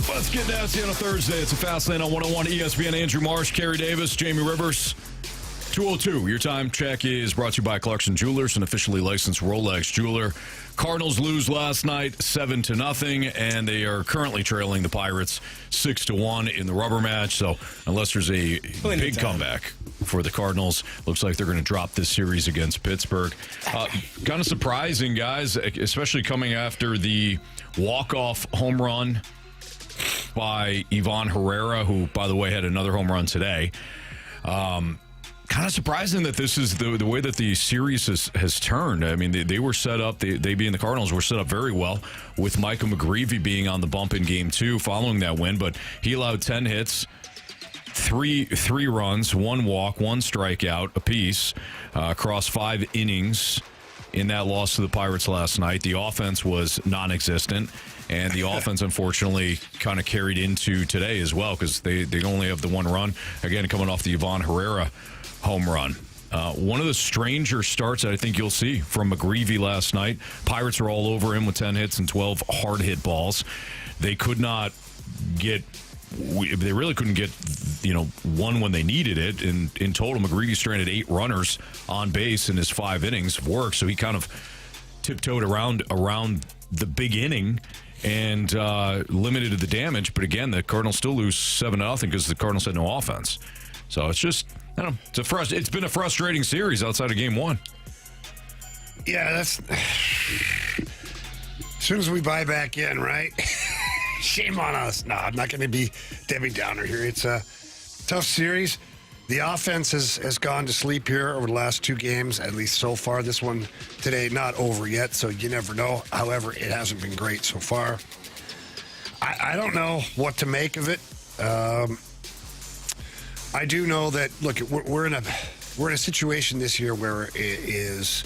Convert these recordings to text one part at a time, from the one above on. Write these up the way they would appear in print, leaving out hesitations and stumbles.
Let's get nasty on a Thursday. It's a Fast Lane on 101 ESPN. Andrew Marsh, Kerry Davis, Jamie Rivers. 2:02. Your time check is brought to you by Clarkson Jewelers, an officially licensed Rolex jeweler. Cardinals lose last night 7-0, and they are currently trailing the Pirates 6-1 in the rubber match. So unless there's a big comeback for the Cardinals, looks like they're going to drop this series against Pittsburgh. Kind of surprising, guys, especially coming after the walk-off home run by Ivan Herrera, who, by the way, had another home run today. Kind of surprising that this is the way that the series has turned. I mean, they were set up, they being the Cardinals, were set up very well with Michael McGreevy being on the bump in Game 2 following that win, but he allowed 10 hits, three runs, 1 walk, 1 strikeout apiece across 5 innings in that loss to the Pirates last night. The offense was non-existent, and the offense, unfortunately, kind of carried into today as well because they only have the 1 run, again, coming off the Ivan Herrera home run. One of the stranger starts that I think you'll see from McGreevy last night. Pirates are all over him with 10 hits and 12 hard hit balls. They could not get, they really couldn't get, one when they needed it. In total, McGreevy stranded 8 runners on base in his 5 innings of work. So he kind of tiptoed around the big inning and limited the damage. But again, the Cardinals still lose 7-0 because the Cardinals had no offense. So it's just, I don't know, it's been a frustrating series outside of Game 1. Yeah, that's as soon as we buy back in, right? Shame on us. No, I'm not going to be Debbie Downer here. It's a tough series. The offense has gone to sleep here over the last 2 games, at least so far. This one today not over yet, so you never know. However, it hasn't been great so far. I don't know what to make of it. I do know that, look, we're in a situation this year where it is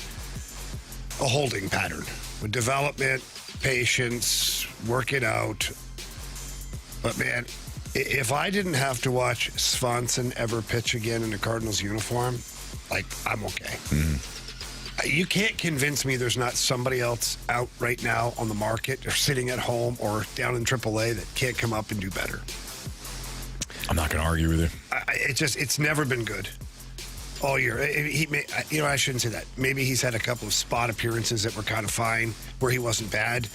a holding pattern with development, patience, work it out. But, man, if I didn't have to watch Swanson ever pitch again in a Cardinals uniform, I'm okay. Mm-hmm. You can't convince me there's not somebody else out right now on the market or sitting at home or down in AAA that can't come up and do better. I'm not going to argue with you. It's never been good all year. I shouldn't say that. Maybe he's had a couple of spot appearances that were kind of fine where he wasn't bad.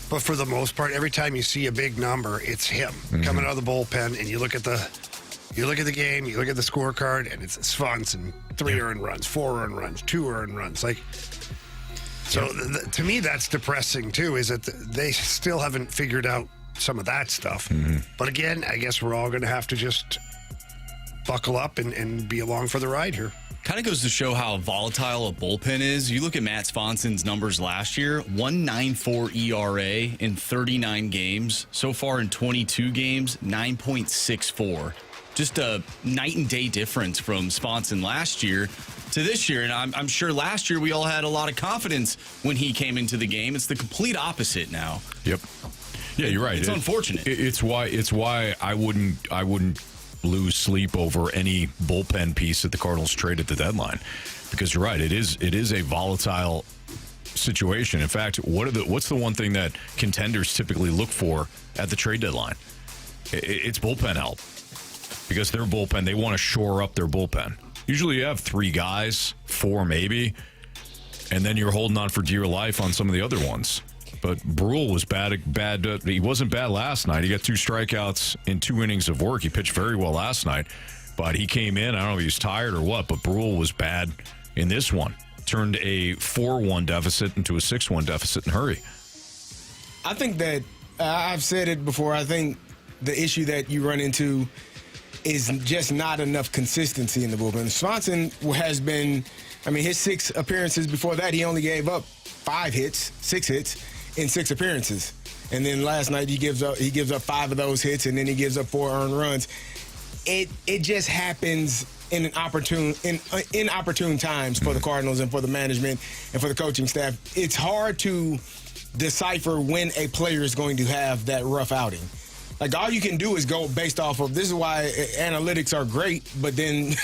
But for the most part, every time you see a big number, it's him coming out of the bullpen, and you look at the game, you look at the scorecard, and it's Swanson, 3 earned runs, 4 earned runs, 2 earned runs. To me, that's depressing too. Is that they still haven't figured out some of that stuff. Mm-hmm. But again, I guess we're all going to have to just buckle up and be along for the ride here. Kind of goes to show how volatile a bullpen is. You look at Matt Swanson's numbers last year, 1.94 ERA in 39 games. So far in 22 games, 9.64. Just a night and day difference from Swanson last year to this year. And I'm sure last year we all had a lot of confidence when he came into the game. It's the complete opposite now. Yep. Yeah, you're right. It's unfortunate. It's why I wouldn't lose sleep over any bullpen piece that the Cardinals trade at the deadline, because you're right. It is a volatile situation. In fact, what's the one thing that contenders typically look for at the trade deadline? It's bullpen help, because their bullpen, they want to shore up their bullpen. Usually you have 3 guys, 4 maybe, and then you're holding on for dear life on some of the other ones. But Brule was bad. He wasn't bad last night. He got 2 strikeouts in 2 innings of work. He pitched very well last night, but he came in. I don't know if he was tired or what, but Brule was bad in this one. Turned a 4-1 deficit into a 6-1 deficit in a hurry. I think that I've said it before. I think the issue that you run into is just not enough consistency in the bullpen. Swanson has been, his 6 appearances before that, he only gave up 6 hits in 6 appearances. And then last night he gives up 5 of those hits, and then he gives up 4 earned runs. It just happens in inopportune times for the Cardinals and for the management and for the coaching staff. It's hard to decipher when a player is going to have that rough outing. All you can do is go based off of, this is why analytics are great, but then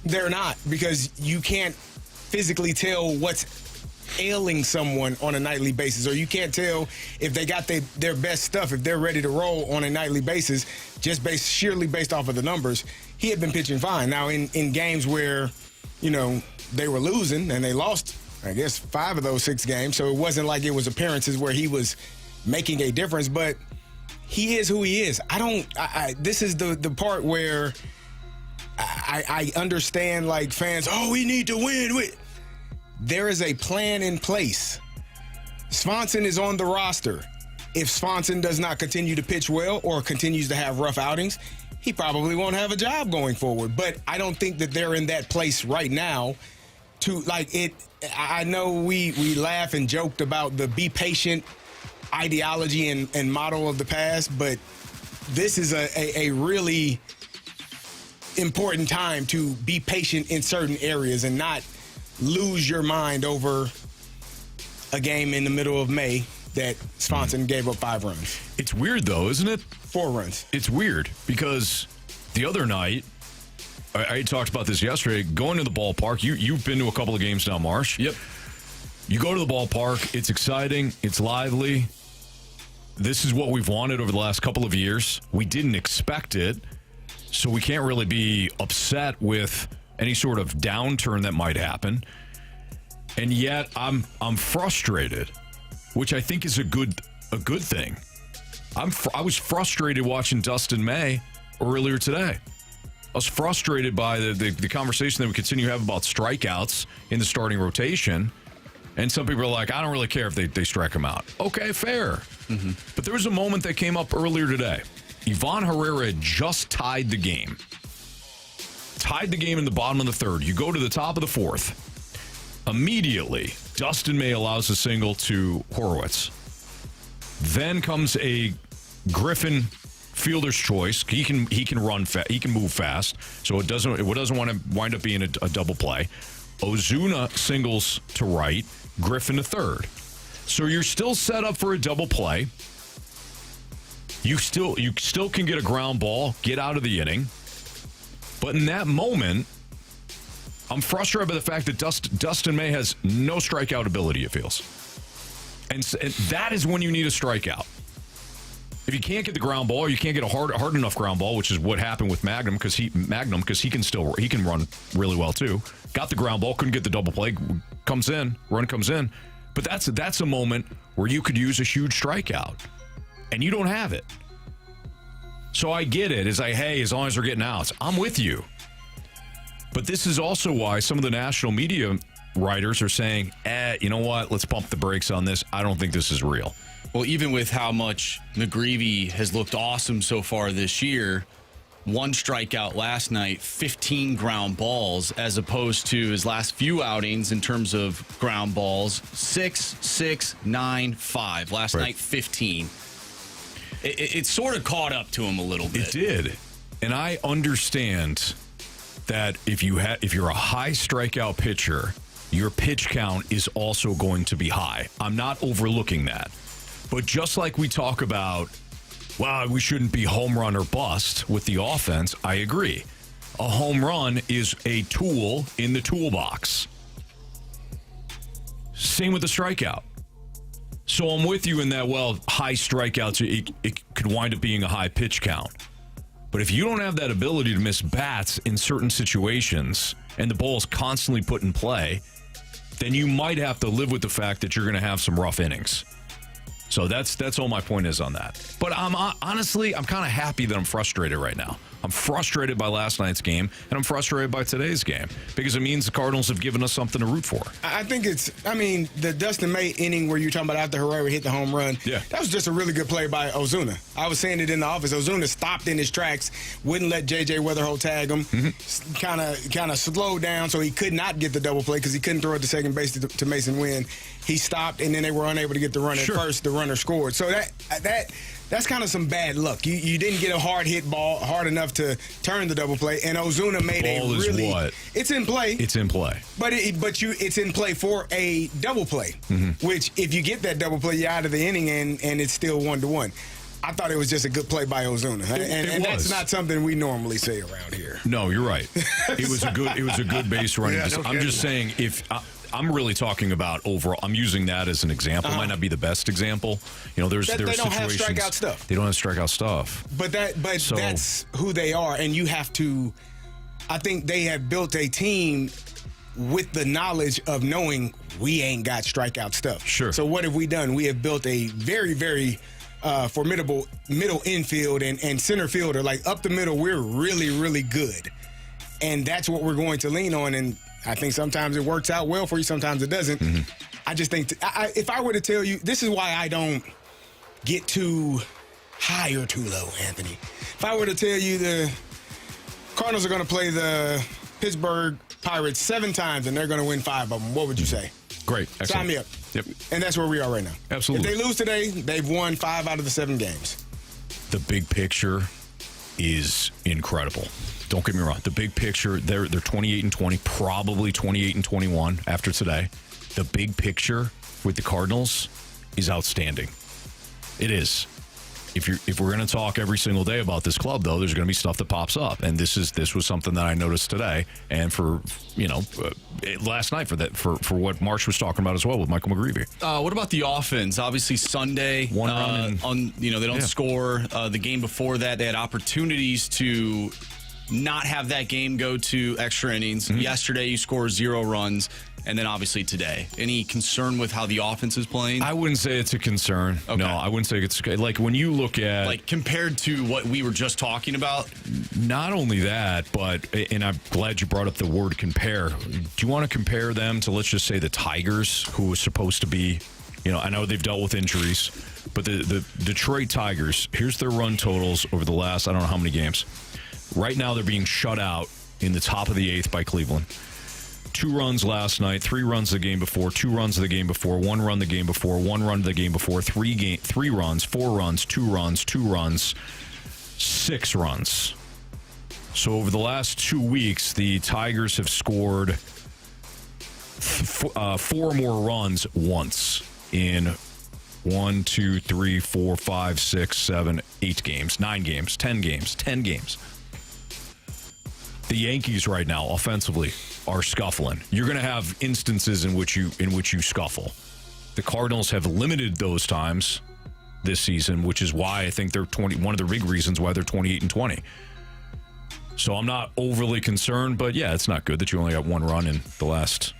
they're not, because you can't physically tell what's ailing someone on a nightly basis, or you can't tell if they got their best stuff, if they're ready to roll on a nightly basis, just sheerly based off of the numbers. He had been pitching fine. Now, in games where, they were losing and they lost, I guess, 5 of those 6 games, so it wasn't like it was appearances where he was making a difference, but he is who he is. This is the part where I understand, like, fans, we need to win. There is a plan in place. Swanson is on the roster. If Swanson does not continue to pitch well or continues to have rough outings, he probably won't have a job going forward. But I don't think that they're in that place right now to, like, it. I know we laugh and joked about the be patient ideology and model of the past, but this is a really important time to be patient in certain areas and not lose your mind over a game in the middle of May that Swanson gave up 5 runs. It's weird, though, isn't it? 4 runs. It's weird because the other night, I talked about this yesterday, going to the ballpark. You've been to a couple of games now, Marsh. Yep. You go to the ballpark. It's exciting. It's lively. This is what we've wanted over the last couple of years. We didn't expect it, so we can't really be upset with any sort of downturn that might happen. And yet I'm frustrated, which I think is a good thing. I was frustrated watching Dustin May earlier today. I was frustrated by the conversation that we continue to have about strikeouts in the starting rotation. And some people are like, I don't really care if they strike him out. Okay, fair. Mm-hmm. But there was a moment that came up earlier today. Ivan Herrera had just tied the game. Tied the game in the bottom of the 3rd. You go to the top of the 4th. Immediately, Dustin May allows a single to Horowitz. Then comes a Griffin fielder's choice. He can run he can move fast, so it doesn't want to wind up being a double play. Ozuna singles to right, Griffin to 3rd. So you're still set up for a double play. You still can get a ground ball, get out of the inning. But in that moment, I'm frustrated by the fact that Dustin May has no strikeout ability, it feels. And that is when you need a strikeout. If you can't get the ground ball, or you can't get a hard enough ground ball, which is what happened with Magnum, because he can run really well too. Got the ground ball, couldn't get the double play, run comes in. But that's a moment where you could use a huge strikeout, and you don't have it. So I get it. As long as they're getting outs, I'm with you. But this is also why some of the national media writers are saying, you know what? Let's pump the brakes on this. I don't think this is real. Well, even with how much McGreevy has looked awesome so far this year, 1 strikeout last night, 15 ground balls, as opposed to his last few outings in terms of ground balls, 6, 6, 9, 5. Last night, 15. It sort of caught up to him a little bit. It did. And I understand that if you're a high strikeout pitcher, your pitch count is also going to be high. I'm not overlooking that. But just like we talk about, we shouldn't be home run or bust with the offense, I agree. A home run is a tool in the toolbox. Same with the strikeout. So I'm with you in that, high strikeouts, it could wind up being a high pitch count. But if you don't have that ability to miss bats in certain situations and the ball is constantly put in play, then you might have to live with the fact that you're going to have some rough innings. So that's all my point is on that. But I'm honestly kind of happy that I'm frustrated right now. I'm frustrated by last night's game, and I'm frustrated by today's game because it means the Cardinals have given us something to root for. I think the Dustin May inning where you're talking about after Herrera hit the home run, that was just a really good play by Ozuna. I was saying it in the office. Ozuna stopped in his tracks, wouldn't let J.J. Weatherholt tag him, kind of slowed down so he could not get the double play because he couldn't throw it to second base to Mason Wynn. He stopped, and then they were unable to get the run at first. The runner scored. So that's kind of some bad luck. You didn't get a hard hit ball hard enough to turn the double play, and Ozuna made a really. What? It's in play. It's in play. But it's in play for a double play, which if you get that double play, you're out of the inning, and it's still 1-1. I thought it was just a good play by Ozuna, and that's not something we normally say around here. No, you're right. It was a good base running. I'm just saying, if I'm really talking about overall. I'm using that as an example. Might not be the best example. There's They don't have situations. strikeout stuff. They don't have strikeout stuff. But that's who they are, and you have to. I think they have built a team with the knowledge of knowing we ain't got strikeout stuff. Sure. So what have we done? We have built a very, very formidable middle infield and center fielder. Like up the middle, we're really, really good. And that's what we're going to lean on. And I think sometimes it works out well for you, sometimes it doesn't. Mm-hmm. I just think if I were to tell you, this is why I don't get too high or too low, Anthony. If I were to tell you the Cardinals are going to play the Pittsburgh Pirates 7 times and they're going to win 5 of them, what would you say? Great. Excellent. Sign me up. Yep. And that's where we are right now. Absolutely. If they lose today, they've won 5 out of the 7 games. The big picture is incredible. Don't get me wrong. The big picture, they're 28-20, probably 28-21 after today. The big picture with the Cardinals is outstanding. It is. If we're going to talk every single day about this club, though, there's going to be stuff that pops up, and this was something that I noticed today, and for last night for what Marsh was talking about as well with Michael McGreevy. What about the offense? Obviously Sunday, One run they don't score. The game before that, they had opportunities to not have that game go to extra innings. Mm-hmm. Yesterday, you score 0 runs. And then obviously today. Any concern with how the offense is playing? I wouldn't say it's a concern. Okay. No, I wouldn't say it's like when you look at like compared to what we were just talking about. Not only that, but and I'm glad you brought up the word compare. Do you want to compare them to, let's just say, the Tigers, who was supposed to be, I know they've dealt with injuries, but the Detroit Tigers, here's their run totals over the last, I don't know how many games. Right now they're being shut out in the top of the 8th by Cleveland. 2 runs last night, 3 runs the game before, 2 runs the game before, 1 run the game before, 1 run the game before, 3 runs, 4 runs, 2 runs, 2 runs, 6 runs. So over the last 2 weeks, the Tigers have scored 4 more runs once in 1, 2, 3, 4, 5, 6, 7, 8 games, 9 games, 10 games, 10 games. The Yankees right now, offensively, are scuffling. You're going to have instances in which you scuffle. The Cardinals have limited those times this season, which is why I think they're one of the big reasons why they're 28-20. So I'm not overly concerned, but yeah, it's not good that you only got 1 run in the last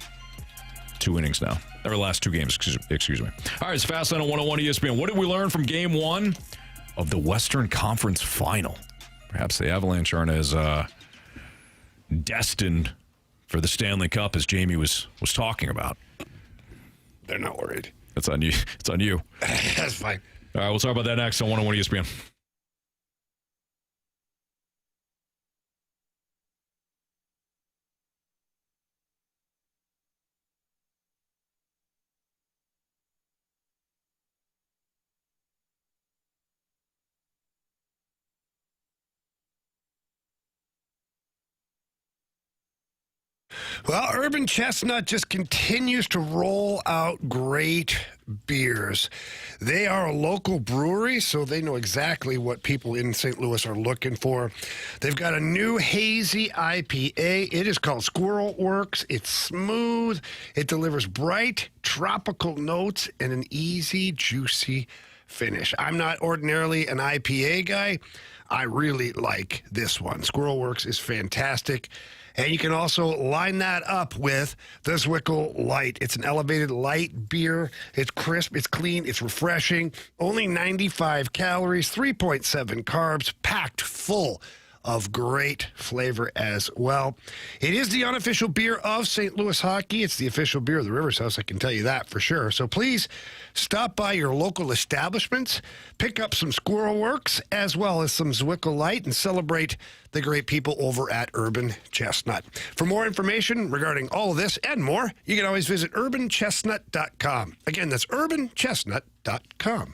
2 innings now. Or last 2 games, excuse me. All right, it's Fastlane on 101 ESPN. What did we learn from Game 1 of the Western Conference Final? Perhaps the Avalanche aren't as destined for the Stanley Cup as Jamie was talking about. They're not worried. It's on you. It's on you. That's fine. All right, we'll talk about that next on 101 ESPN. Well, Urban Chestnut just continues to roll out great beers. They are a local brewery, so they know exactly what people in St. Louis are looking for. They've got a new hazy IPA. It is called Squirrel Works. It's smooth. It delivers bright, tropical notes and an easy, juicy finish. I'm not ordinarily an IPA guy. I really like this one. Squirrel Works is fantastic. And you can also line that up with the Zwickle Light. It's an elevated light beer. It's crisp, it's clean, it's refreshing. Only 95 calories, 3.7 carbs, packed full of great flavor as well. It is the unofficial beer of St. Louis hockey. It's the official beer of the Rivers House, I can tell you that for sure. So please stop by your local establishments, pick up some Squirrel Works as well as some Zwickle Light, and celebrate the great people over at Urban Chestnut. For more information regarding all of this and more, you can always visit urbanchestnut.com. Again, that's urbanchestnut.com.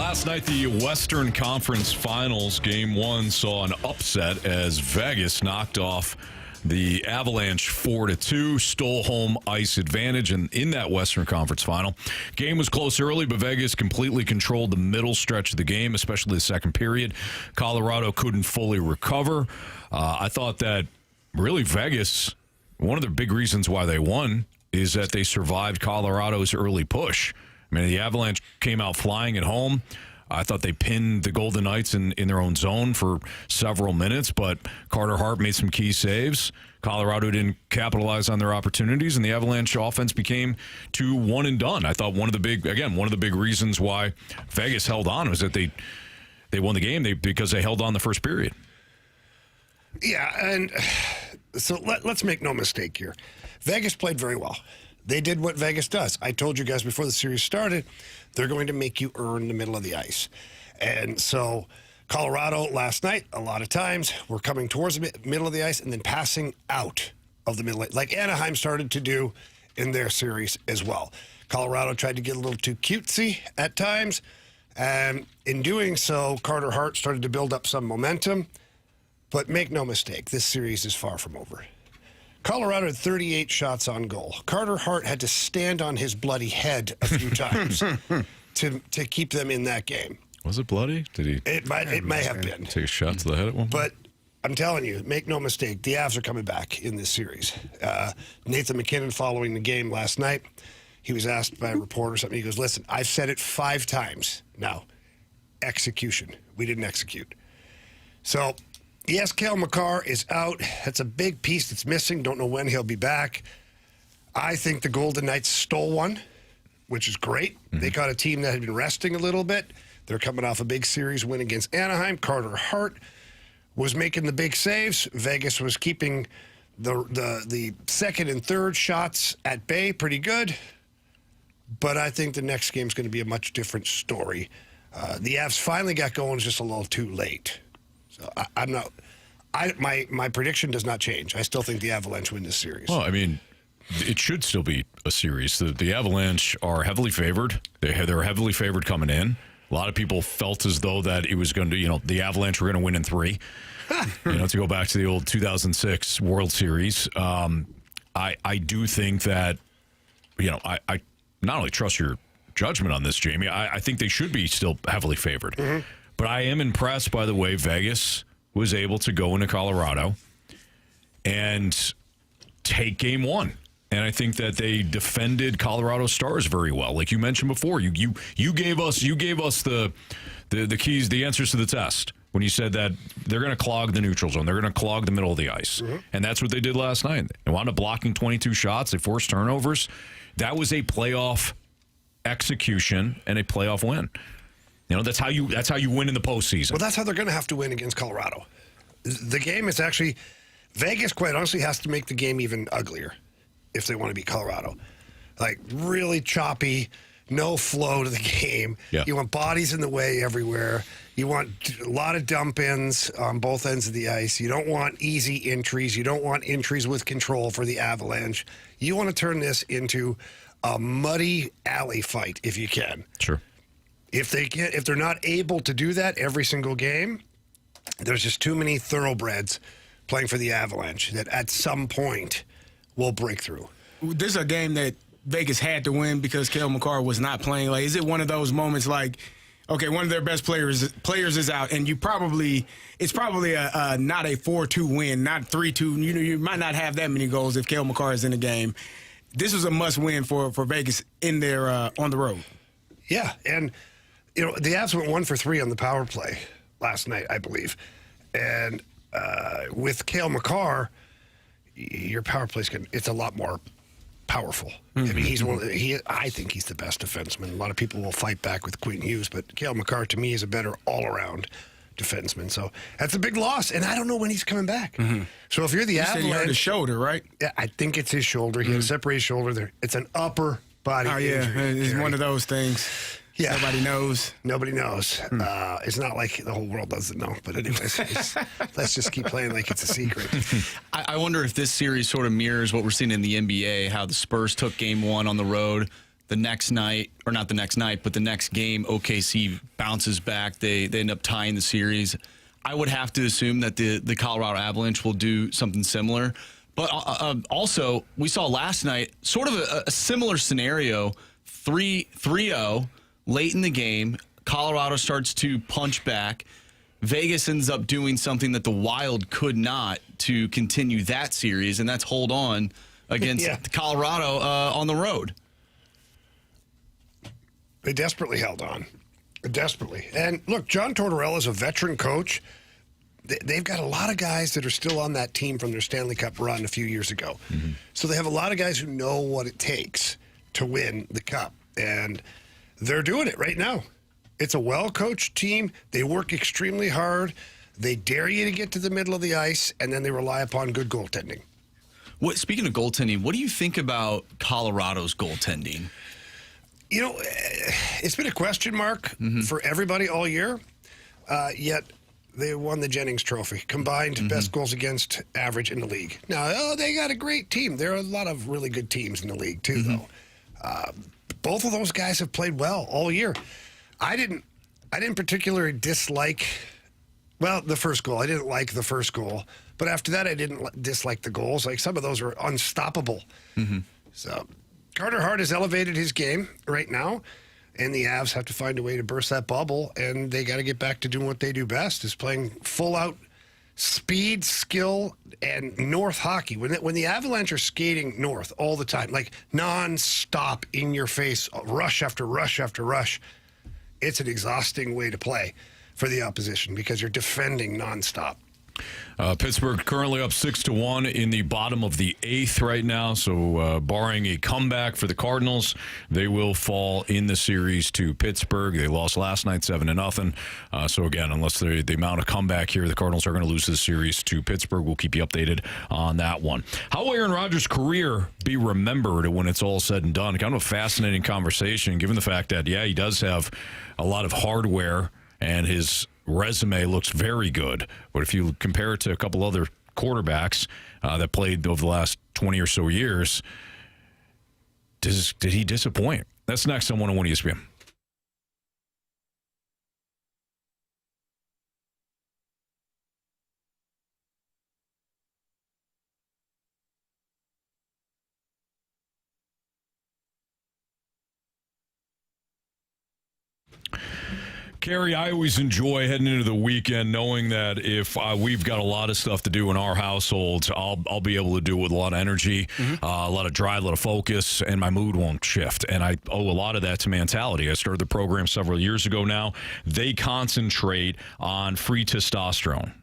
Last night, the Western Conference Finals, Game 1, saw an upset as Vegas knocked off the Avalanche 4-2, stole home ice advantage, and in that Western Conference Final, game was close early, but Vegas completely controlled the middle stretch of the game, especially the second period. Colorado couldn't fully recover. I thought that really Vegas, one of the big reasons why they won is that they survived Colorado's early push. I mean, the Avalanche came out flying at home. I thought they pinned the Golden Knights in their own zone for several minutes, but Carter Hart made some key saves. Colorado didn't capitalize on their opportunities, and the Avalanche offense became too one and done. I thought one of the big reasons why Vegas held on was that they won the game because they held on the first period. Yeah, and so let's make no mistake here. Vegas played very well. They did what Vegas does. I told you guys before the series started, they're going to make you earn the middle of the ice. And so Colorado last night, a lot of times, were coming towards the middle of the ice and then passing out of the middle, like Anaheim started to do in their series as well. Colorado tried to get a little too cutesy at times. And in doing so, Carter Hart started to build up some momentum. But make no mistake, this series is far from over. Colorado had 38 shots on goal. Carter Hart had to stand on his bloody head a few times to keep them in that game. Was it bloody? Did he? It may have been. Take a shot to the head at one point? But I'm telling you, make no mistake, the Avs are coming back in this series. Nathan McKinnon, following the game last night, he was asked by a reporter something. He goes, listen, I've said it 5 times now. Execution. We didn't execute. So, yes, Cale Makar is out. That's a big piece that's missing. Don't know when he'll be back. I think the Golden Knights stole one, which is great. Mm-hmm. They got a team that had been resting a little bit. They're coming off a big series win against Anaheim. Carter Hart was making the big saves. Vegas was keeping the second and third shots at bay pretty good. But I think the next game is going to be a much different story. The Avs finally got going just a little too late. So my prediction does not change. I still think the Avalanche win this series. Well, I mean, it should still be a series. The Avalanche are heavily favored. They're heavily favored coming in. A lot of people felt as though that it was going to, the Avalanche were going to win in 3. To go back to the old 2006 World Series. I do think that, I not only trust your judgment on this, Jamie, I think they should be still heavily favored. Mm-hmm. But I am impressed by the way Vegas was able to go into Colorado and take game 1. And I think that they defended Colorado Stars very well. Like you mentioned before, you gave us the keys, the answers to the test when you said that they're going to clog the neutral zone. They're going to clog the middle of the ice. Mm-hmm. And that's what they did last night. They wound up blocking 22 shots. They forced turnovers. That was a playoff execution and a playoff win. That's how you win in the postseason. Well, that's how they're going to have to win against Colorado. The game is actually, Vegas, quite honestly, has to make the game even uglier if they want to beat Colorado. Like, really choppy, no flow to the game. Yeah. You want bodies in the way everywhere. You want a lot of dump-ins on both ends of the ice. You don't want easy entries. You don't want entries with control for the Avalanche. You want to turn this into a muddy alley fight if you can. Sure. If they're not able to do that every single game, there's just too many thoroughbreds playing for the Avalanche that at some point will break through. This is a game that Vegas had to win because Cale Makar was not playing. Like, is it one of those moments like, okay, one of their best players is out, and it's probably a not a 4-2 win, not 3-2. You might not have that many goals if Cale Makar is in the game. This was a must-win for Vegas in their on the road. Yeah, and the Avs went 1 for 3 on the power play last night, I believe, and with Cale Makar, your power play it's a lot more powerful. Mm-hmm. I mean, I think he's the best defenseman. A lot of people will fight back with Quinn Hughes, but Cale Makar to me is a better all-around defenseman. So that's a big loss, and I don't know when he's coming back. Mm-hmm. So if you're the Avalanche, he hurt his shoulder, right? Yeah, I think it's his shoulder. He had a separated shoulder there. It's an upper body injury. It's one of those things. Yeah. Nobody knows. Nobody knows. It's not like the whole world doesn't know. But anyways, let's just keep playing like it's a secret. I wonder if this series sort of mirrors what we're seeing in the NBA, how the Spurs took game 1 on the road. the next night, or not the next night, but the next game, OKC bounces back. They end up tying the series. I would have to assume that the Colorado Avalanche will do something similar. But also, we saw last night sort of a similar scenario, 3-0 late in the game. Colorado starts to punch back. Vegas ends up doing something that the Wild could not to continue that series, and that's hold on against Colorado on the road. They desperately held on. Desperately. And look, John Tortorella is a veteran coach. They've got a lot of guys that are still on that team from their Stanley Cup run a few years ago. Mm-hmm. So they have a lot of guys who know what it takes to win the Cup. And they're doing it right now. It's a well-coached team. They work extremely hard. They dare you to get to the middle of the ice, and then they rely upon good goaltending. Speaking of goaltending, what do you think about Colorado's goaltending? You know, it's been a question mark for everybody all year, yet they won the Jennings Trophy, combined best goals against average in the league. Now, they got a great team. There are a lot of really good teams in the league, too, though. Both of those guys have played well all year. I didn't particularly dislike, the first goal. I didn't like the first goal. But after that, I didn't dislike the goals. Like, some of those are unstoppable. So Carter Hart has elevated his game right now, and the Avs have to find a way to burst that bubble, and they got to get back to doing what they do best, is playing full-out speed, skill, and north hockey. When the Avalanche are skating north all the time, like non-stop, in your face, rush after rush after rush, it's an exhausting way to play for the opposition because you're defending nonstop. Pittsburgh currently up 6-1 in the bottom of the 8th right now. So barring a comeback for the Cardinals, they will fall in the series to Pittsburgh. They lost last night 7-0. So again, unless they mount a comeback here, the Cardinals are going to lose this series to Pittsburgh. We'll keep you updated on that one. How will Aaron Rodgers' career be remembered when it's all said and done? Kind of a fascinating conversation, given the fact that, he does have a lot of hardware and his resume looks very good. But if you compare it to a couple other quarterbacks that played over the last 20 or so years, did he disappoint? That's next on 101 ESPN. Carey, I always enjoy heading into the weekend knowing that if we've got a lot of stuff to do in our households, I'll be able to do it with a lot of energy, a lot of drive, a lot of focus, and my mood won't shift. And I owe a lot of that to Mentality. I started the program several years ago now. They concentrate on free testosterone.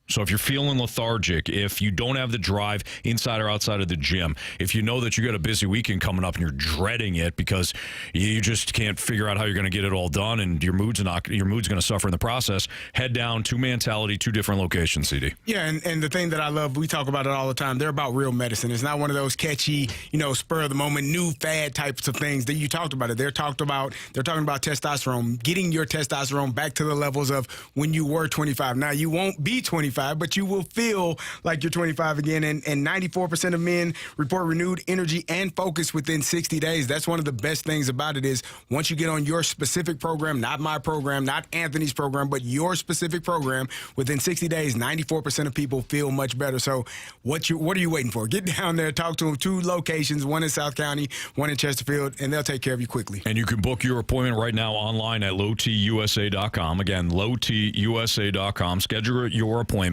So if you're feeling lethargic, if you don't have the drive inside or outside of the gym, if you know that you got a busy weekend coming up and you're dreading it because you just can't figure out how you're going to get it all done and your mood's going to suffer in the process, head down to Mentality, 2 different locations, CD. Yeah, and the thing that I love, we talk about it all the time, they're about real medicine. It's not one of those catchy, spur of the moment, new fad types of things that you talked about it. They're talking about testosterone, getting your testosterone back to the levels of when you were 25. Now, you won't be 25, but you will feel like you're 25 again. And 94% of men report renewed energy and focus within 60 days. That's one of the best things about it is once you get on your specific program, not my program, not Anthony's program, but your specific program, within 60 days, 94% of people feel much better. So what are you waiting for? Get down there, talk to them. 2 locations, one in South County, one in Chesterfield, and they'll take care of you quickly. And you can book your appointment right now online at lowtusa.com. Again, lowtusa.com. Schedule your appointment.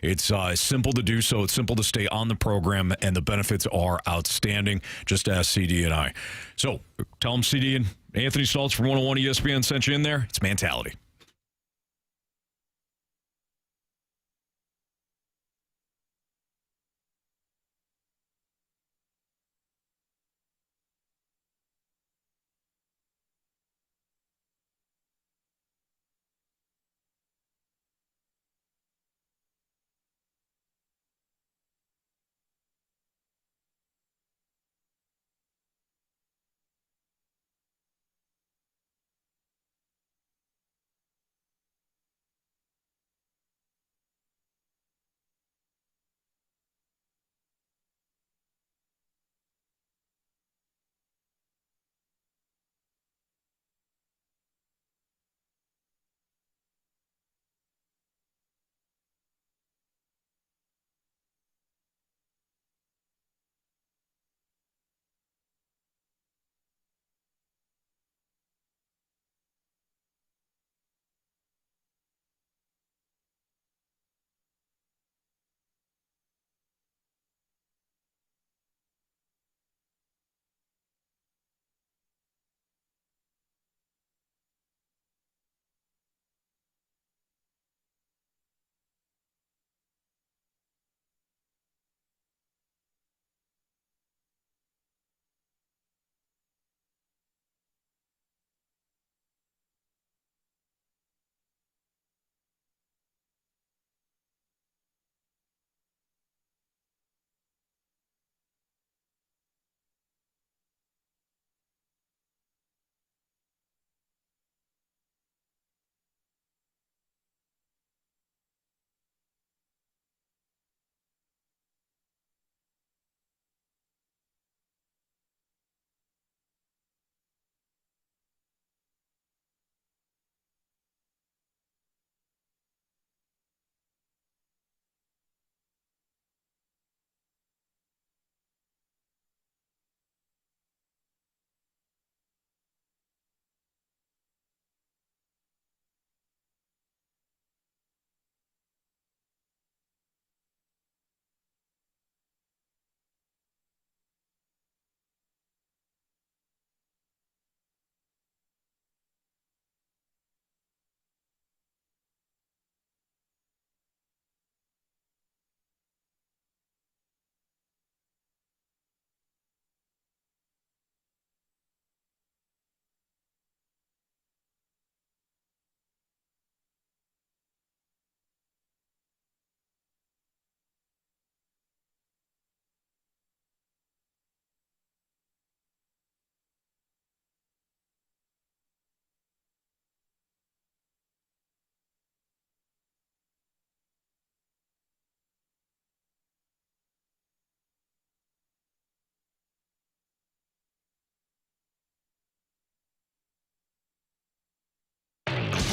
It's simple to do so. It's simple to stay on the program, and the benefits are outstanding. Just ask CD and I. So tell them CD and Anthony Stalter from 101 ESPN sent you in there. It's Mentality.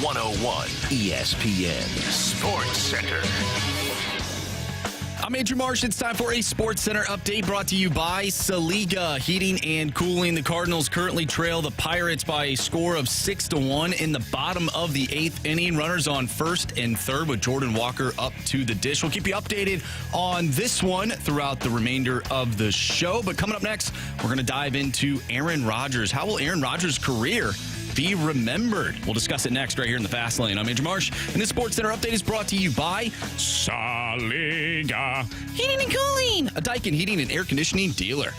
101 ESPN Sports Center. I'm Andrew Marsh. It's time for a Sports Center update brought to you by Saliga Heating and Cooling. The Cardinals currently trail the Pirates by a score of 6-1 in the bottom of the 8th inning. Runners on first and third with Jordan Walker up to the dish. We'll keep you updated on this one throughout the remainder of the show. But coming up next, we're going to dive into Aaron Rodgers. How will Aaron Rodgers' career be remembered? We'll discuss it next right here in the Fast Lane. I'm Andrew Marsh, and this Sports Center update is brought to you by Saliga Heating and Cooling, a Daikin heating and air conditioning dealer.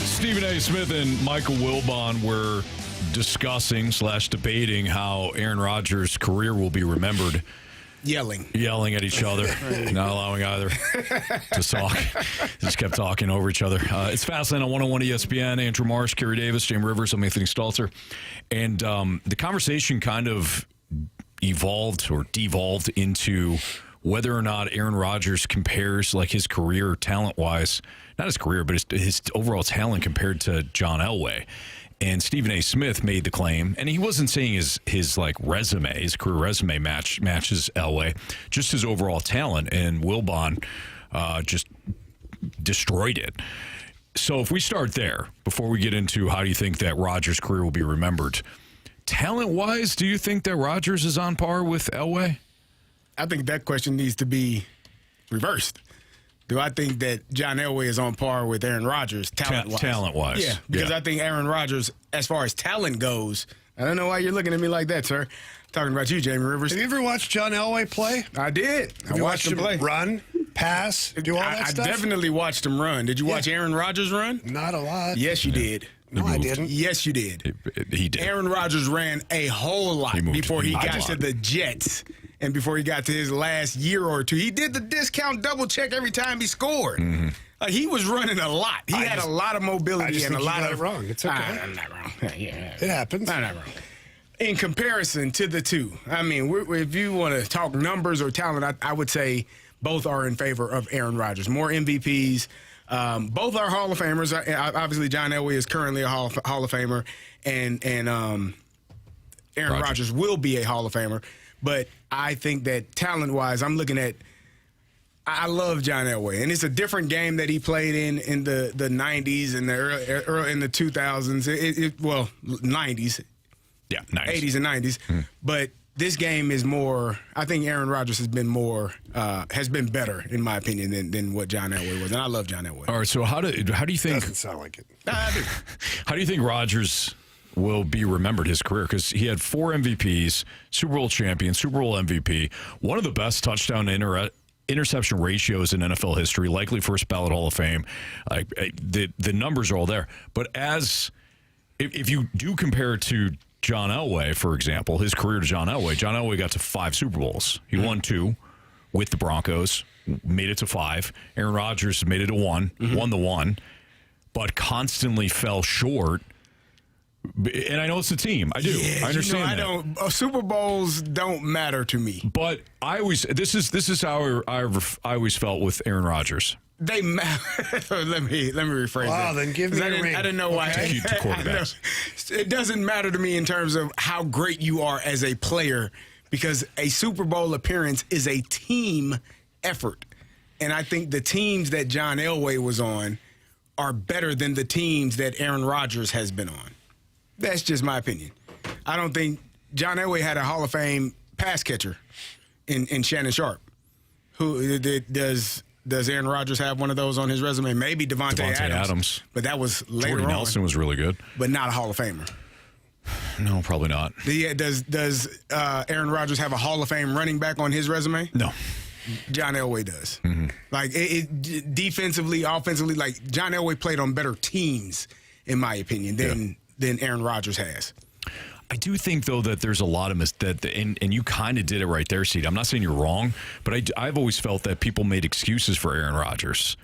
Stephen A. Smith and Michael Wilbon were discussing / debating how Aaron Rodgers' career will be remembered. Yelling at each other, not allowing either to talk. Just kept talking over each other. It's Fastlane on 101 ESPN. Andrew Marsh, Kerry Davis, Jamie Rivers, I'm Anthony Stalter. And the conversation kind of evolved or devolved into whether or not Aaron Rodgers compares like his career talent-wise, not his career, but his overall talent compared to John Elway. And Stephen A. Smith made the claim, and he wasn't saying his like resume, his career resume matches Elway, just his overall talent. And Wilbon just destroyed it. So if we start there, before we get into how do you think that Rodgers' career will be remembered, talent-wise, do you think that Rodgers is on par with Elway? I think that question needs to be reversed. Do I think that John Elway is on par with Aaron Rodgers talent-wise? Talent-wise. Yeah, because I think Aaron Rodgers, as far as talent goes, I don't know why you're looking at me like that, sir. Talking about you, Jamie Rivers. Have you ever watched John Elway play? I did. Have you watched him play? Run, pass, do all that stuff? I definitely watched him run. Did you watch Aaron Rodgers run? Not a lot. Yes, you did. No, I didn't. Yes, you did. He did. Aaron Rodgers ran a whole lot before he got to the Jets and before he got to his last year or two. He did the discount double check every time he scored. Mm-hmm. He was running a lot. He had a lot of mobility and a lot of. You got it wrong. It's okay. I'm not wrong. Yeah. It happens. I'm not wrong. In comparison to the two, I mean, if you want to talk numbers or talent, I would say both are in favor of Aaron Rodgers. More MVPs. Both are Hall of Famers. Obviously, John Elway is currently a Hall of Famer, and Aaron Rodgers will be a Hall of Famer. But I think that talent-wise, I'm looking at. I love John Elway, and it's a different game that he played in the 90s and the early in the 2000s. 90s, yeah, 90s. 80s and 90s. But this game is more. I think Aaron Rodgers has been better in my opinion than what John Elway was, and I love John Elway. All right, so how do you think? Doesn't sound like it. I do. How do you think Rodgers will be remembered his career? Because he had 4 MVPs, Super Bowl champion, Super Bowl MVP, one of the best touchdown interception ratios in NFL history, likely first ballot Hall of Fame. The numbers are all there. But if you do compare it to John Elway, for example, his career to John Elway got to 5 Super Bowls. He won 2 with the Broncos, made it to 5. Aaron Rodgers made it to 1, won the 1, but constantly fell short. And I know it's a team. I do. Yeah, I understand that. Super Bowls don't matter to me. But this is how I always felt with Aaron Rodgers. They matter. let me rephrase that. Then give me a ring. I didn't know why. It doesn't matter to me in terms of how great you are as a player, because a Super Bowl appearance is a team effort. And I think the teams that John Elway was on are better than the teams that Aaron Rodgers has been on. That's just my opinion. I don't think John Elway had a Hall of Fame pass catcher in Shannon Sharp. Who does Aaron Rodgers have one of those on his resume? Maybe Devontae Adams. But that was later Jordy on. Nelson was really good. But not a Hall of Famer. No, probably not. Does Aaron Rodgers have a Hall of Fame running back on his resume? No. John Elway does. Mm-hmm. Like it defensively, offensively, like John Elway played on better teams, in my opinion, than Aaron Rodgers has. I do think, though, that there's a lot of and you kind of did it right there, Steve. I'm not saying you're wrong, but I've always felt that people made excuses for Aaron Rodgers.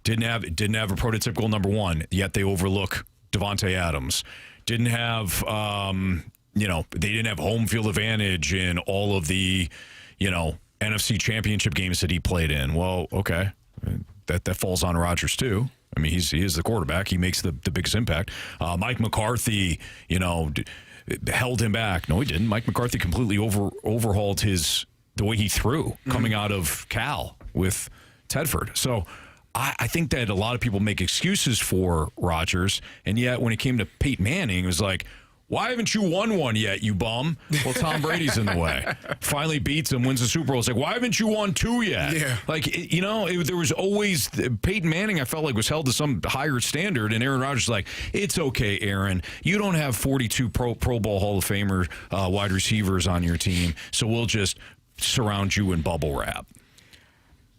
Didn't have a prototypical number 1, yet they overlook Davante Adams. Didn't have, they didn't have home field advantage in all of the, NFC championship games that he played in. Well, okay. That falls on Rodgers, too. I mean, he is the quarterback. He makes the biggest impact. Mike McCarthy, held him back. No, he didn't. Mike McCarthy completely overhauled the way he threw coming out of Cal with Tedford. So I think that a lot of people make excuses for Rodgers, and yet when it came to Peyton Manning, it was like, why haven't you won one yet, you bum? Well, Tom Brady's in the way. Finally beats him, wins the Super Bowl. It's like, why haven't you won 2 yet? Yeah. There was always Peyton Manning, I felt like, was held to some higher standard, and Aaron Rodgers was like, it's okay, Aaron. You don't have 42 Pro Bowl Hall of Famer wide receivers on your team, so we'll just surround you in bubble wrap.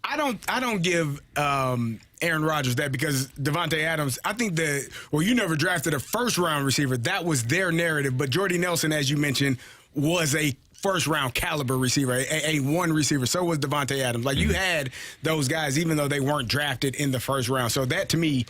I don't give Aaron Rodgers that, because Davante Adams, I think you never drafted a first-round receiver. That was their narrative. But Jordy Nelson, as you mentioned, was a first-round caliber receiver, a one receiver. So was Davante Adams. Like, you had those guys, even though they weren't drafted in the first round. So that, to me,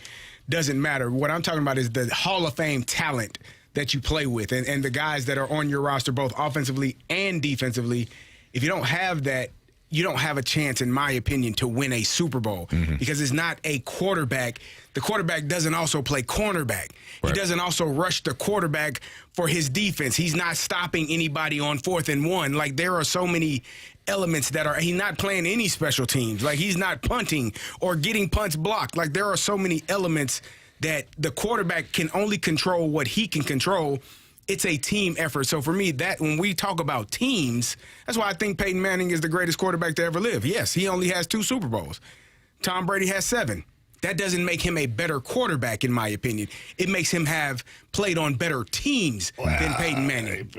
doesn't matter. What I'm talking about is the Hall of Fame talent that you play with and the guys that are on your roster, both offensively and defensively. If you don't have that, you don't have a chance, in my opinion, to win a Super Bowl, because it's not a quarterback. The quarterback doesn't also play cornerback. Right. He doesn't also rush the quarterback for his defense. He's not stopping anybody on 4th and 1. Like, there are so many elements he's not playing any special teams. Like, he's not punting or getting punts blocked. Like, there are so many elements that the quarterback can only control what he can control. It's a team effort. So for me, that when we talk about teams, that's why I think Peyton Manning is the greatest quarterback to ever live. Yes, he only has 2 Super Bowls. Tom Brady has 7. That doesn't make him a better quarterback, in my opinion. It makes him have played on better teams than Peyton Manning.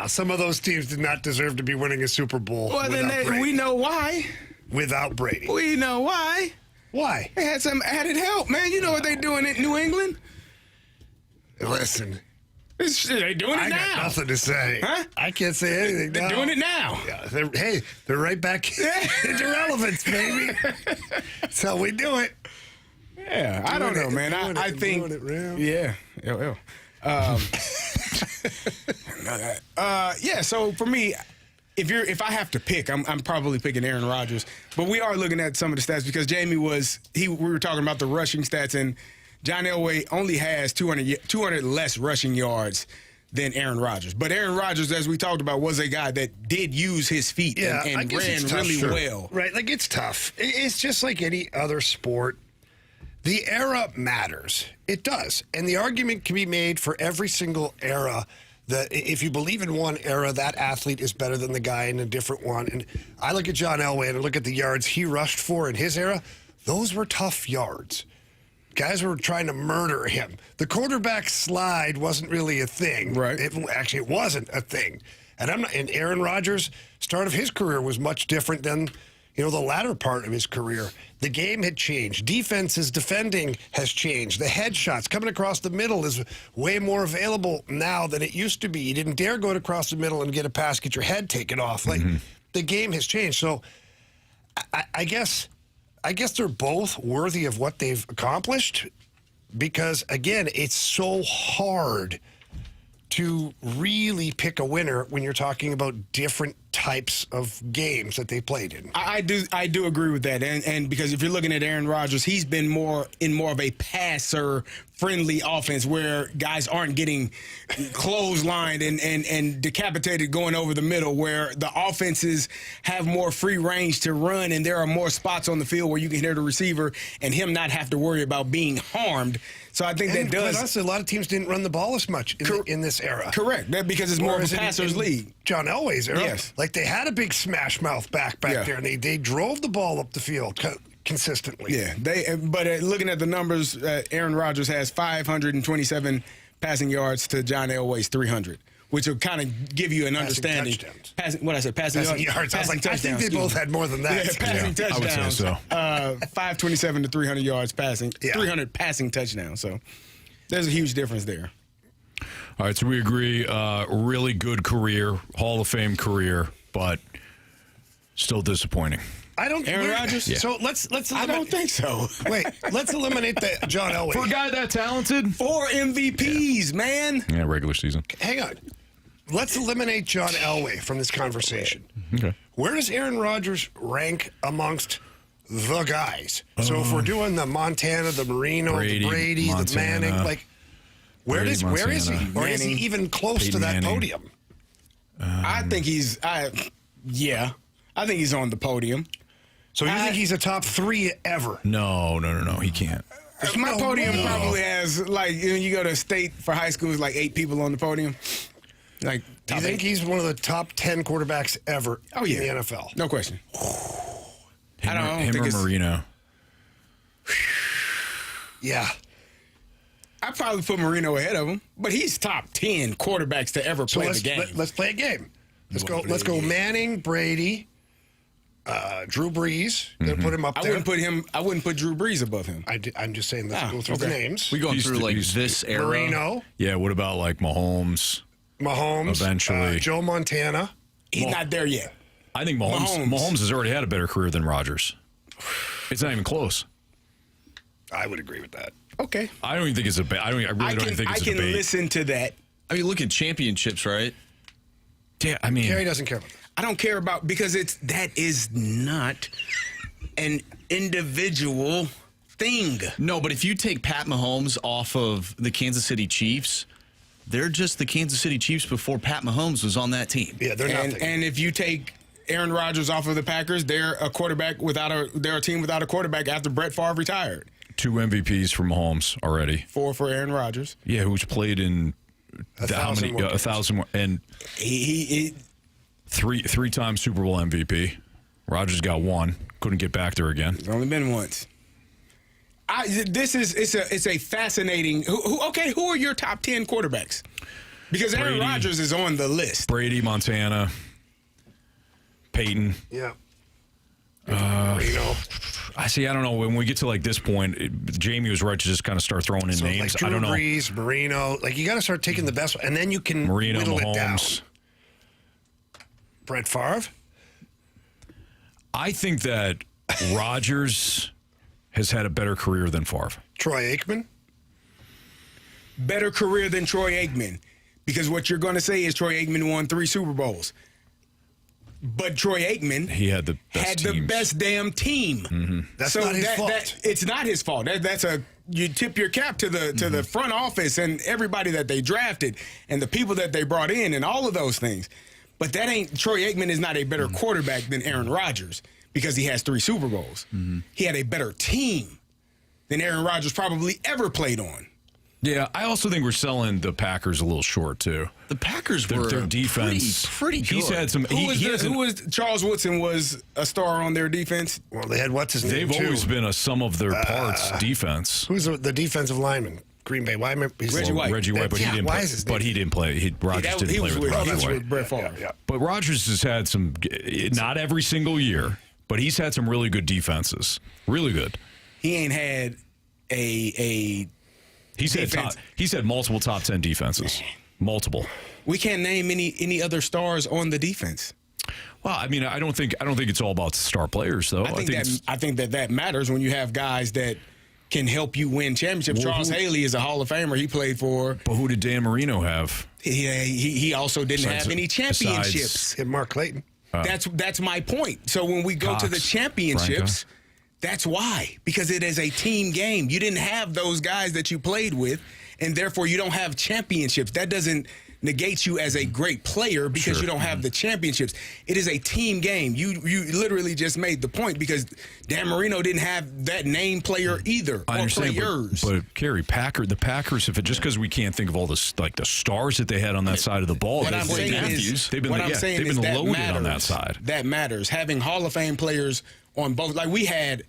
Some of those teams did not deserve to be winning a Super Bowl. Well, then we know why. Without Brady. We know why. Why? They had some added help, man. You know what they're doing in New England? Listen. They're doing it now. I got nothing to say. Huh? I can't say anything. They're doing it now. Yeah, they're right back into relevance, baby. That's how we do it. Yeah, I don't know, man. I think. Yeah. So for me, if I have to pick, I'm probably picking Aaron Rodgers. But we are looking at some of the stats, because Jamie we were talking about the rushing stats, and John Elway only has 200 less rushing yards than Aaron Rodgers. But Aaron Rodgers, as we talked about, was a guy that did use his feet and ran really well. Right, like, it's tough. It's just like any other sport. The era matters. It does. And the argument can be made for every single era that if you believe in one era, that athlete is better than the guy in a different one. And I look at John Elway and I look at the yards he rushed for in his era. Those were tough yards. Guys were trying to murder him. The quarterback slide wasn't really a thing. Right. It wasn't a thing. And Aaron Rodgers' start of his career was much different than, the latter part of his career. The game had changed. Defenses defending has changed. The headshots coming across the middle is way more available now than it used to be. You didn't dare go across the middle and get a pass, get your head taken off. Like, the game has changed. So I guess they're both worthy of what they've accomplished, because, again, it's so hard to really pick a winner when you're talking about different types of games that they played in. I do agree with that, and because if you're looking at Aaron Rodgers, he's been more of a passer-friendly offense where guys aren't getting clotheslined and decapitated going over the middle, where the offenses have more free range to run, and there are more spots on the field where you can hit a receiver and him not have to worry about being harmed. So I think that does. Honestly, a lot of teams didn't run the ball as much in this era. Correct. That because it's more of a passer's league. John Elway's era. Yes. Like, they had a big smash mouth back there, and they drove the ball up the field consistently. Yeah. But looking at the numbers, Aaron Rodgers has 527 passing yards to John Elway's 300. Which will kind of give you an understanding. Passing yards. I think they both had more than that. Yeah, passing touchdowns. I would say so. 527 to 300 yards passing. Yeah. 300 passing touchdowns. So there's a huge difference there. All right, so we agree. Really good career, Hall of Fame career, but still disappointing. I don't. Aaron Rodgers? Yeah. So let's. I don't think so. Wait, let's eliminate the John Elway. For a guy that talented? 4 MVPs, man. Yeah, regular season. Hang on. Let's eliminate John Elway from this conversation. Okay. Where does Aaron Rodgers rank amongst the guys? So if we're doing the Montana, the Marino, the Brady, the Montana, Manning, like where is he? Montana, Or is he even close to Peyton that Manning. podium? I think he's. I think he's on the podium. So you think he's a top 3 ever? No. He can't. My podium probably has, like, you go to state for high school, it's like 8 people on the podium. Like, Do you think he's one of the top 10 quarterbacks ever in the NFL? No question. Him or Marino. Yeah. I'd probably put Marino ahead of him, but he's top 10 quarterbacks to ever play the game. Let's play a game. Let's go Manning, Brady, Drew Brees. Gonna put him up there. I wouldn't put Drew Brees above him. I'm just saying, let's go through the names. We going through like this era. Marino, Yeah, what about like Mahomes? Eventually. Joe Montana. He's not there yet. I think Mahomes has already had a better career than Rodgers. It's not even close. I would agree with that. Okay. I don't even think it's a I really don't even think it's a I can debate. listen to that. I mean, look at championships, right? Yeah, I mean, Kerry doesn't care about that. I don't care about, because that is not an individual thing. No, but if you take Pat Mahomes off of the Kansas City Chiefs, they're just the Kansas City Chiefs before Pat Mahomes was on that team. Yeah, they're nothing. And if you take Aaron Rodgers off of the Packers, they're a team without a quarterback after Brett Favre retired. 2 MVPs for Mahomes already. 4 for Aaron Rodgers. Yeah, who's played in 1,000 more games. 1,000 more, and He three-time Super Bowl MVP. Rodgers got 1. Couldn't get back there again. It's only been once. It's a fascinating. Who are your top 10 quarterbacks? Because Aaron Brady. Rodgers is on the list. Brady, Montana, Peyton. Yeah. Marino. I don't know. When we get to like this point, Jamie was right to just kind of start throwing in So names. like Drew I don't know. Brees, Marino. Like you got to start taking the best one, and then you can Marino, whittle it down. Mahomes. Brett Favre. I think that Rodgers has had a better career than Favre. Troy Aikman. Better career than Troy Aikman. Because what you're going to say is Troy Aikman won 3 Super Bowls. But Troy Aikman He had the best the teams. best damn team. That's not his fault. It's not his fault. You tip your cap to the front office and everybody that they drafted and the people that they brought in and all of those things. But Troy Aikman is not a better quarterback than Aaron Rodgers because he has 3 Super Bowls. He had a better team than Aaron Rodgers probably ever played on. Yeah, I also think we're selling the Packers a little short too. The Packers Their were defense, pretty good. He's had some. Who was Charles Woodson was a star on their defense? Well, they had what's his name? They've too. always been a sum of their parts defense. Who's the defensive lineman? Green Bay. Why am I? Reggie White. Reggie White, but Yeah, he didn't. why Play, is his but name- he didn't play. Rodgers didn't play with He was Reggie White. with Brett Favre. Yeah. But Rodgers has had some. Not every single year, but he's had some really good defenses. Really good. He ain't had a He's had multiple top 10 defenses. Multiple. We can't name any other stars on the defense. Well, I mean, I don't think it's all about star players, though. I think that matters when you have guys that can help you win championships. Well, Charles Haley is a Hall of Famer. He played for. But who did Dan Marino have? He also didn't Besides- have any championships. And Mark Clayton. That's my point. So when we go to the Cox, championships, that's why. Because it is a team game. You didn't have those guys that you played with, and therefore you don't have championships. That doesn't negate you as a great player because you don't have the championships. It is a team game. You literally just made the point because Dan Marino didn't have that name player either. I or understand, players. but Kerry, the Packers, if it just because we can't think of all the stars that they had on that side of the ball, What I'm saying is, they've been that loaded matters. on that side. That matters. Having Hall of Fame players on both, like we had,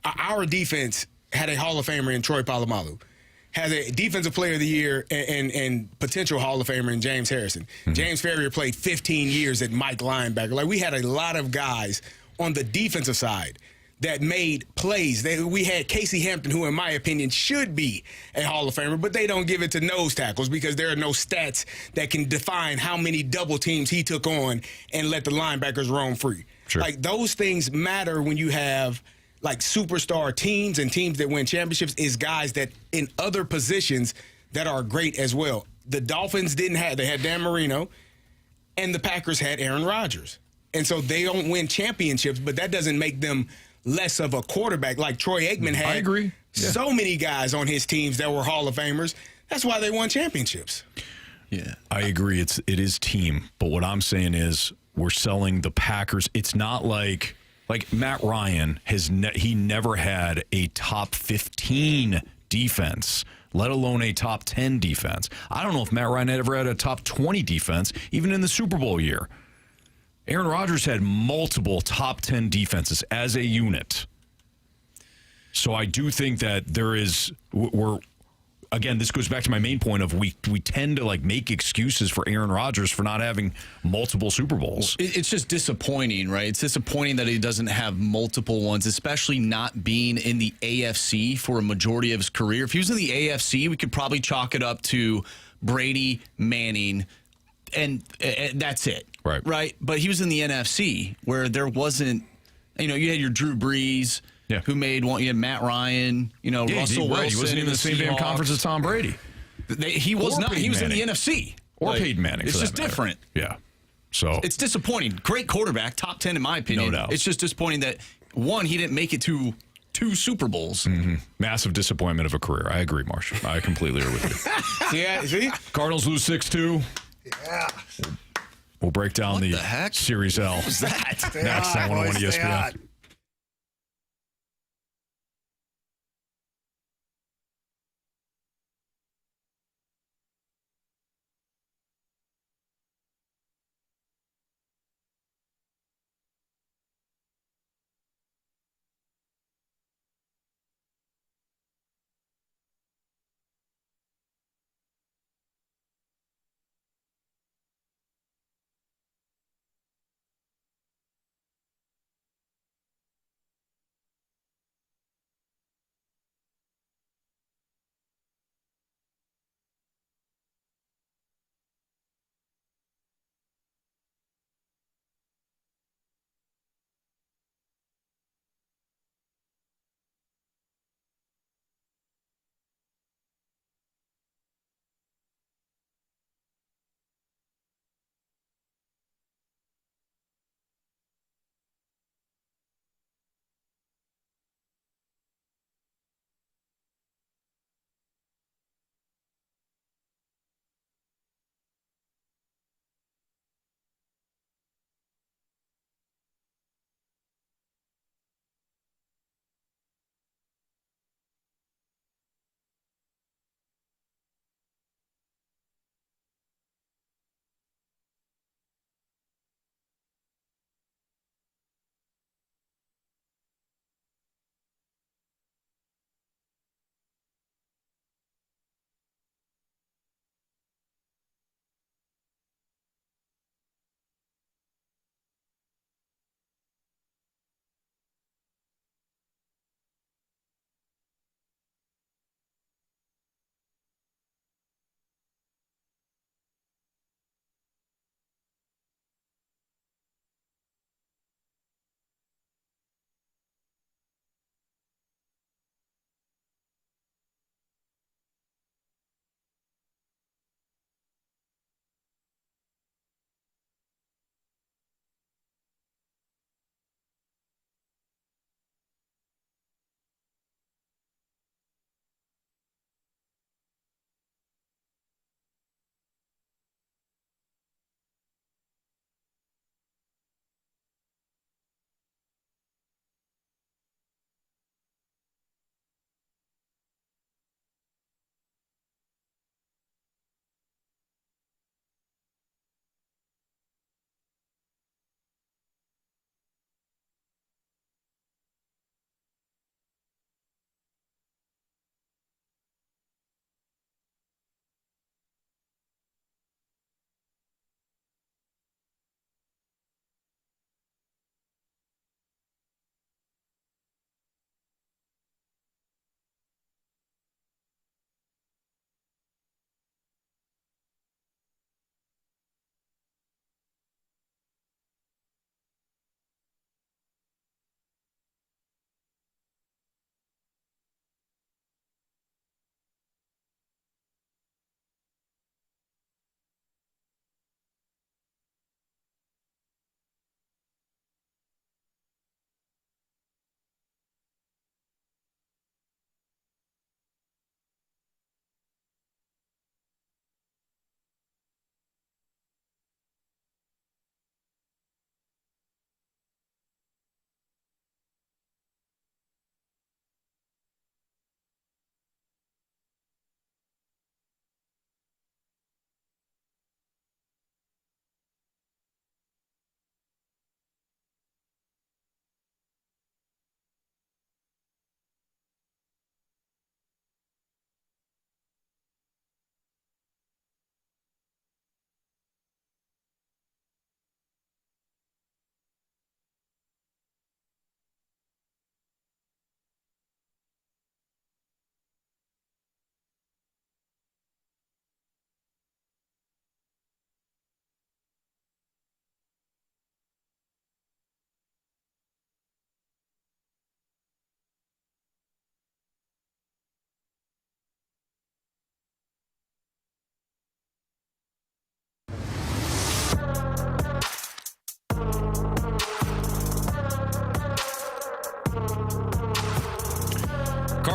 our defense had a Hall of Famer in Troy Polamalu, has a Defensive Player of the Year and potential Hall of Famer in James Harrison. Mm-hmm. James Ferrier played 15 years at Mike linebacker. Like we had a lot of guys on the defensive side that made plays. We had Casey Hampton, who in my opinion should be a Hall of Famer, but they don't give it to nose tackles because there are no stats that can define how many double teams he took on and let the linebackers roam free. Sure. Like, those things matter when you have like superstar teams and teams that win championships is guys that in other positions that are great as well. The Dolphins they had Dan Marino, and the Packers had Aaron Rodgers. And so they don't win championships, but that doesn't make them less of a quarterback. Like Troy Aikman had I agree. Yeah. so many guys on his teams that were Hall of Famers. That's why they won championships. Yeah. I agree. It is team. But what I'm saying is we're selling the Packers. It's not like Matt Ryan he never had a top 15 defense, let alone a top 10 defense. I don't know if Matt Ryan ever had a top 20 defense, even in the Super Bowl year. Aaron Rodgers had multiple top 10 defenses as a unit. So I do think that again, this goes back to my main point of we tend to like make excuses for Aaron Rodgers for not having multiple Super Bowls. It's just disappointing, right? It's disappointing that he doesn't have multiple ones, especially not being in the AFC for a majority of his career. If he was in the AFC, we could probably chalk it up to Brady, Manning, and that's it. Right. Right. But he was in the NFC where there wasn't, you had your Drew Brees, who made one. You had Matt Ryan, Russell Wilson. He wasn't even in the same damn conference as Tom Brady. He was not. He was in the NFC. Or Peyton Manning. It's just different. Yeah. So it's disappointing. Great quarterback, top 10 in my opinion. No doubt. It's just disappointing that, one, he didn't make it to 2 Super Bowls. Mm-hmm. Massive disappointment of a career. I agree, Marsh. I completely agree with you. Yeah, see? Cardinals lose 6-2. Yeah. We'll break down What the the heck? Series L. What was that? Next on 101 ESPN.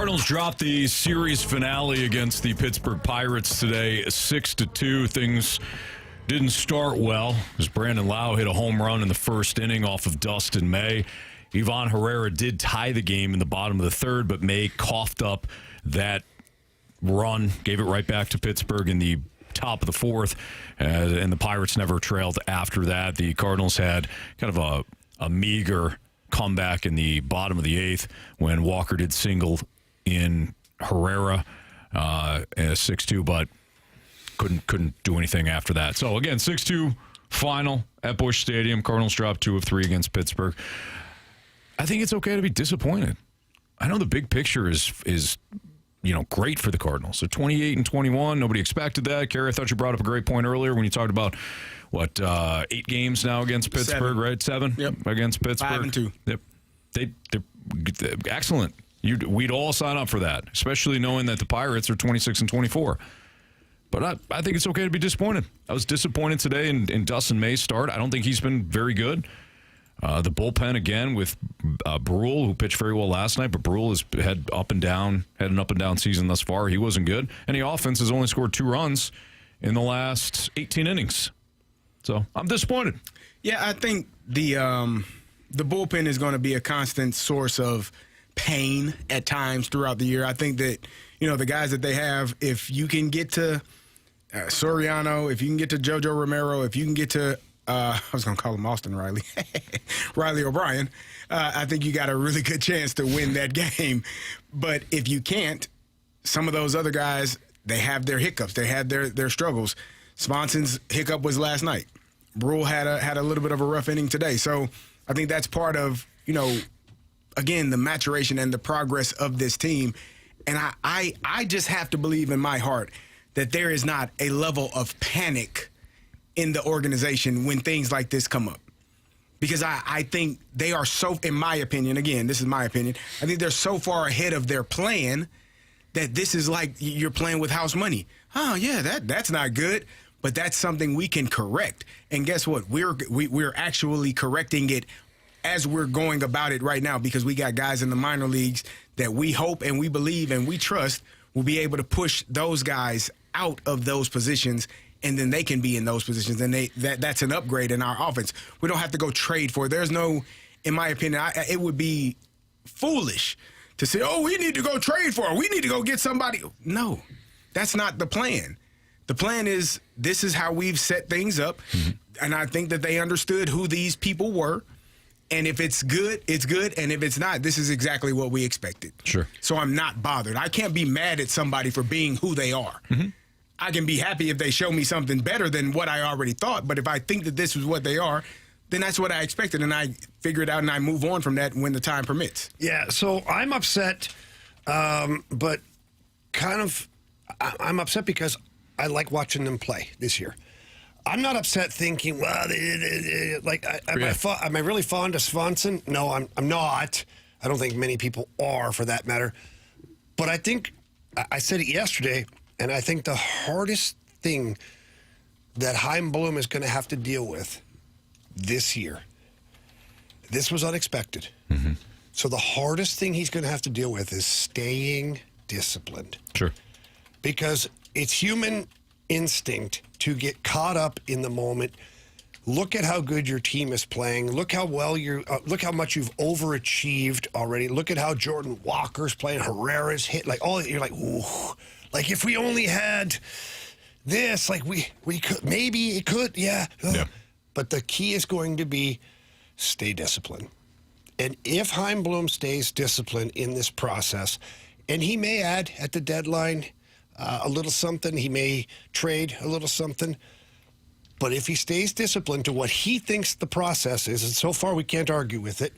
Cardinals dropped the series finale against the Pittsburgh Pirates today, 6-2. Things didn't start well as Brandon Lau hit a home run in the first inning off of Dustin May. Ivan Herrera did tie the game in the bottom of the third, but May coughed up that run, gave it right back to Pittsburgh in the top of the fourth, and the Pirates never trailed after that. The Cardinals had kind of a meager comeback in the bottom of the eighth when Walker did single in Herrera at 6-2, but couldn't do anything after that. So again, 6-2 final at Busch Stadium. Cardinals dropped 2 of 3 against Pittsburgh. I think it's okay to be disappointed. I know the big picture is great for the Cardinals. So 28-21, nobody expected that. Kerry, I thought you brought up a great point earlier when you talked about 8 games now against Pittsburgh, 7. Right? 7 Yep. Against Pittsburgh. 5-2. Yep. They're excellent. We'd all sign up for that, especially knowing that the Pirates are 26-24. But I think it's okay to be disappointed. I was disappointed today in Dustin May's start. I don't think he's been very good. The bullpen again with Brule, who pitched very well last night, but Brule has had an up and down season thus far. He wasn't good. And the offense has only scored 2 runs in the last 18 innings. So I'm disappointed. Yeah, I think the bullpen is going to be a constant source of pain at times throughout the year. I think that, the guys that they have, if you can get to Soriano, if you can get to JoJo Romero, if you can get to I was going to call him Austin Riley. Riley O'Brien. I think you got a really good chance to win that game. But if you can't, some of those other guys, they have their hiccups. They have their struggles. Svenson's hiccup was last night. Brule had a little bit of a rough inning today. So I think that's part of, again, the maturation and the progress of this team. And I just have to believe in my heart that there is not a level of panic in the organization when things like this come up. Because I think they are so, in my opinion, again, this is my opinion, I think they're so far ahead of their plan that this is like you're playing with house money. Oh, yeah, that's not good, but that's something we can correct. And guess what? We're actually correcting it as we're going about it right now because we got guys in the minor leagues that we hope and we believe and we trust will be able to push those guys out of those positions, and then they can be in those positions, and that's an upgrade in our offense. We don't have to go trade for it. There's no, in my opinion, it would be foolish to say, oh, we need to go trade for it. We need to go get somebody. No, that's not the plan. The plan is this is how we've set things up, and I think that they understood who these people were, and if it's good, it's good, and if it's not, this is exactly what we expected. Sure. So I'm not bothered. I can't be mad at somebody for being who they are. I can be happy if they show me something better than what I already thought. But if I think that this is what they are, then that's what I expected. And I figure it out and I move on from that when the time permits. Yeah, so I'm upset, but I'm upset because I like watching them play this year. I'm not upset thinking, well, am I really fond of Svensson? No, I'm not. I don't think many people are, for that matter. But I think, I said it yesterday, and I think the hardest thing that Chaim Bloom is going to have to deal with this year, this was unexpected. So the hardest thing he's going to have to deal with is staying disciplined. Sure. Because it's human instinct to get caught up in the moment. Look at how good your team is playing. Look how well look how much you've overachieved already. Look at how Jordan Walker's playing. Herrera's hit. You're like, ooh. Like, if we only had this, like, we could, maybe it could, yeah. But the key is going to be stay disciplined. And if Chaim Bloom stays disciplined in this process, and he may add at the deadline a little something, he may trade a little something, but if he stays disciplined to what he thinks the process is, and so far we can't argue with it,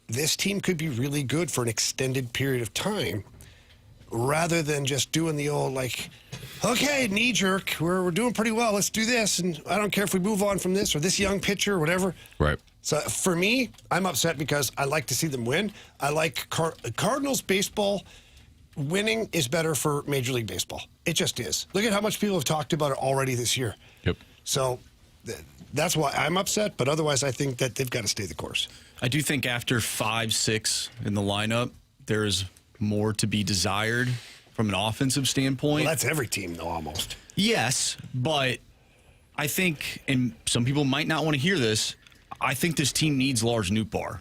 this team could be really good for an extended period of time, rather than just doing the old, okay, knee-jerk, we're doing pretty well, let's do this, and I don't care if we move on from this or this young pitcher or whatever. Right. So for me, I'm upset because I like to see them win. I like Cardinals baseball. Winning is better for Major League Baseball. It just is. Look at how much people have talked about it already this year. Yep. So that's why I'm upset, but otherwise I think that they've got to stay the course. I do think after 5-6 in the lineup, there is more to be desired from an offensive standpoint. Well, that's every team, though, almost. Yes, but I think, and some people might not want to hear this, I think this team needs Lars Nootbaar.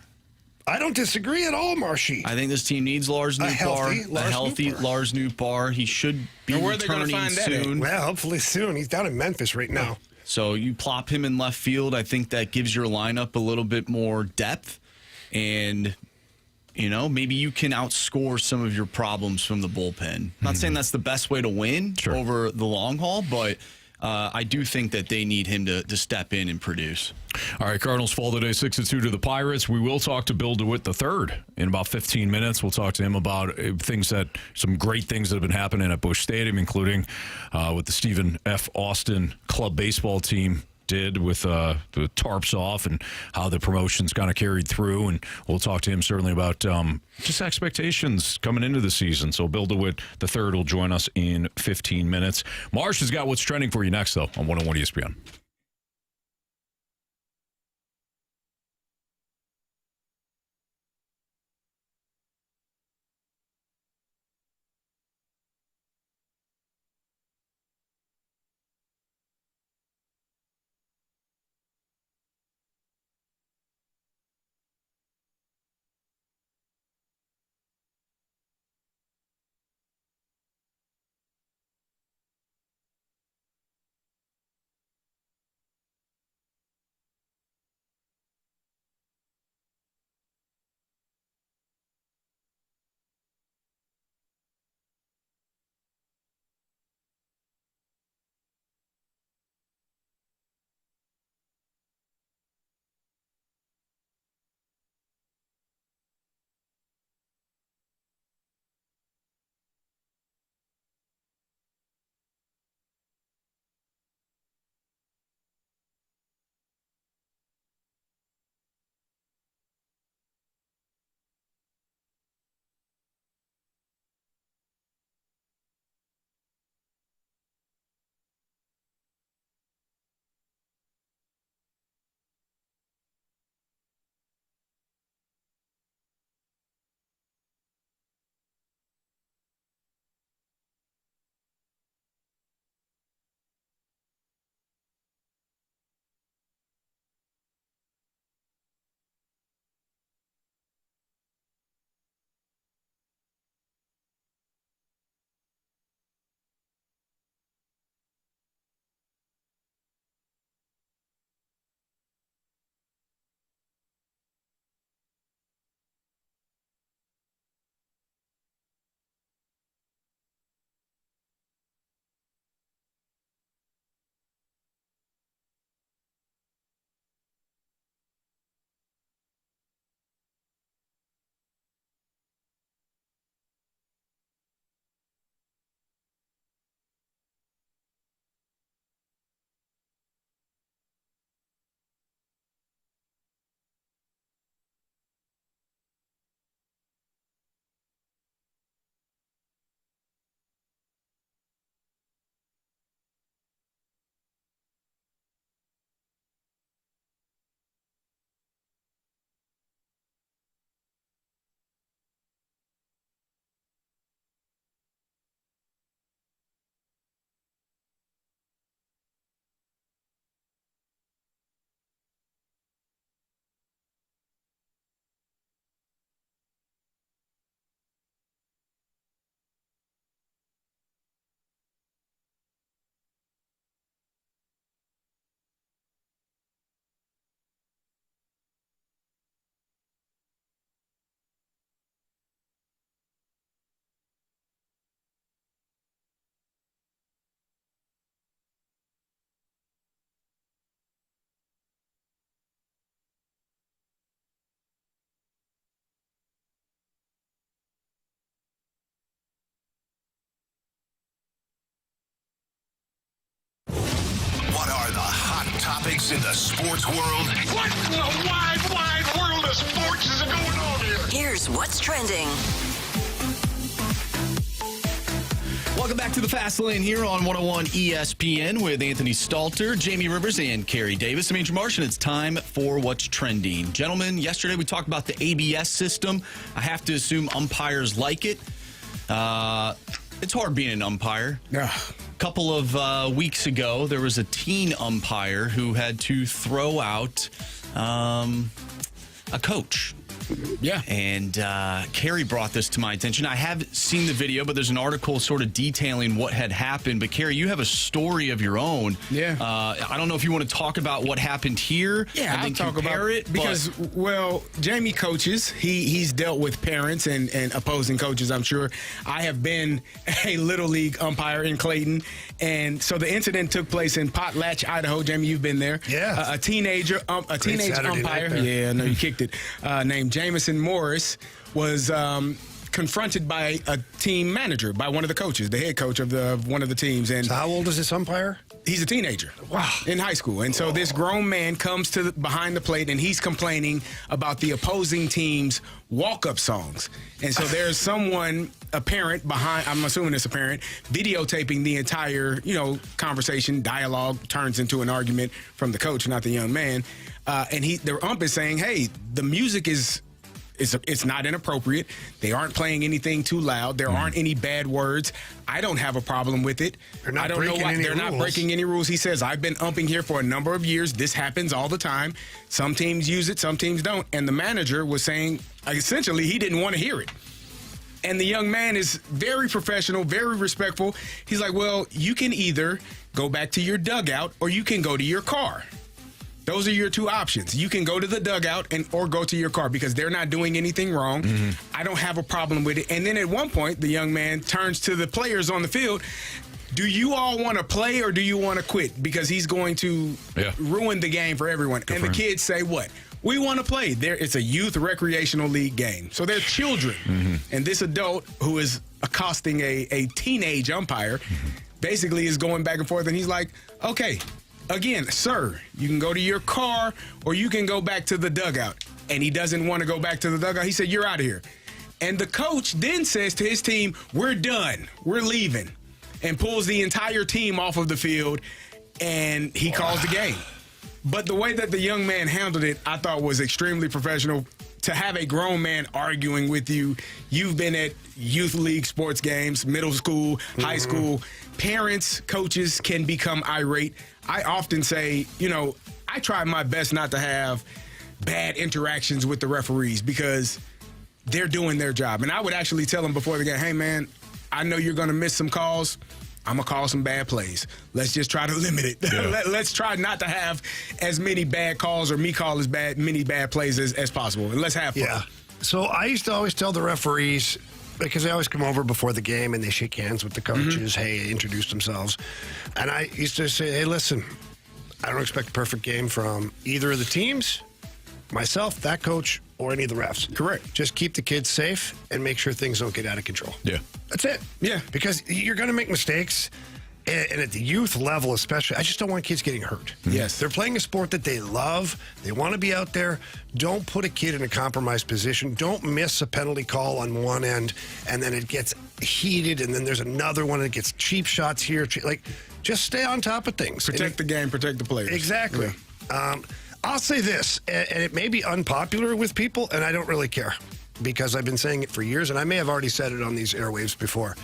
I don't disagree at all, Marshy. I think this team needs Lars Nootbaar. A healthy Lars Nootbaar. He should be And where are they gonna returning find that soon. Well, hopefully soon. He's down in Memphis right now. So you plop him in left field. I think that gives your lineup a little bit more depth. And, maybe you can outscore some of your problems from the bullpen. Not saying that's the best way to win over the long haul, but I do think that they need him to step in and produce. All right, Cardinals fall today 6-2 to the Pirates. We will talk to Bill DeWitt III in about 15 minutes. We'll talk to him about some great things that have been happening at Busch Stadium, including what the Stephen F. Austin Club baseball team did with the tarps off and how the promotions kind of carried through. And we'll talk to him certainly about just expectations coming into the season. So Bill DeWitt III will join us in 15 minutes. Marsh has got what's trending for you next, though, on 101 ESPN. What are the hot topics in the sports world? What in the wide, wide world of sports is going on here? Here's what's trending. Welcome back to the Fast Lane here on 101 ESPN with Anthony Stalter, Jamie Rivers, and Kerry Davis. I'm Andrew Marsh, and it's time for What's Trending. Gentlemen, yesterday we talked about the ABS system. I have to assume umpires like it. It's hard being an umpire. Yeah. A couple of weeks ago, there was a teen umpire who had to throw out a coach. Yeah. And Carey brought this to my attention. I have seen the video, but there's an article sort of detailing what had happened. But, Carey, you have a story of your own. Yeah. I don't know if you want to talk about what happened here. Yeah, and then I'll talk about it. because, well, Jamie coaches. He's dealt with parents and opposing coaches, I'm sure. I have been a Little League umpire in Clayton. And so the incident took place in Potlatch, Idaho. Jamie, you've been there. Yeah. A teenage Saturday umpire. night there. Yeah, no, you kicked it. Named Jamison Morris was confronted by a team manager, by one of the coaches, the head coach of one of the teams. And So how old is this umpire? he's a teenager. Wow. In high school. And so this grown man comes to behind the plate and he's complaining about the opposing team's walk-up songs. And so there's someone, a parent behind, I'm assuming it's a parent, videotaping the entire, conversation, dialogue turns into an argument from the coach, not the young man. And the ump is saying, hey, the music it's not inappropriate. They aren't playing anything too loud. There aren't any bad words. I don't have a problem with it. They're not I don't know breaking why any they're not rules. breaking any rules. He says, I've been umping here for a number of years. This happens all the time. Some teams use it, some teams don't. And the manager was saying, essentially, he didn't want to hear it. And the young man is very professional, very respectful. He's like, well, you can either go back to your dugout or you can go to your car. Those are your two options. You can go to the dugout or go to your car because they're not doing anything wrong. I don't have a problem with it. And then at one point, the young man turns to the players on the field. Do you all want to play or do you want to quit? Because he's going to ruin the game for everyone. And the kids say what? We want to play. It's a youth recreational league game. So they're children. And this adult who is accosting a teenage umpire basically is going back and forth. And he's like, okay, again, sir, you can go to your car or you can go back to the dugout. And he doesn't want to go back to the dugout. He said, you're out of here. And the coach then says to his team, we're done. We're leaving. And pulls the entire team off of the field. And he calls the game. But the way that the young man handled it, I thought was extremely professional. To have a grown man arguing with you, you've been at youth league sports games, middle school, high school. Parents, coaches can become irate. I often say, I try my best not to have bad interactions with the referees because they're doing their job. And I would actually tell them before the game, hey, man, I know you're going to miss some calls. I'm going to call some bad plays. Let's just try to limit it. Yeah. Let's try not to have as many bad calls or me call as many bad plays as possible. And let's have fun. Yeah. So I used to always tell the referees, because they always come over before the game and they shake hands with the coaches, hey, introduce themselves. And I used to say, hey, listen, I don't expect a perfect game from either of the teams, myself, that coach, or any of the refs. Correct. Just keep the kids safe and make sure things don't get out of control. Yeah. That's it. Yeah. Because you're going to make mistakes. And at the youth level especially, I just don't want kids getting hurt. Yes. They're playing a sport that they love. They want to be out there. Don't put a kid in a compromised position. Don't miss a penalty call on one end, and then it gets heated, and then there's another one that gets cheap shots here. Just stay on top of things. Protect the game, protect the players. Exactly. Yeah. I'll say this, and it may be unpopular with people, and I don't really care because I've been saying it for years, and I may have already said it on these airwaves before.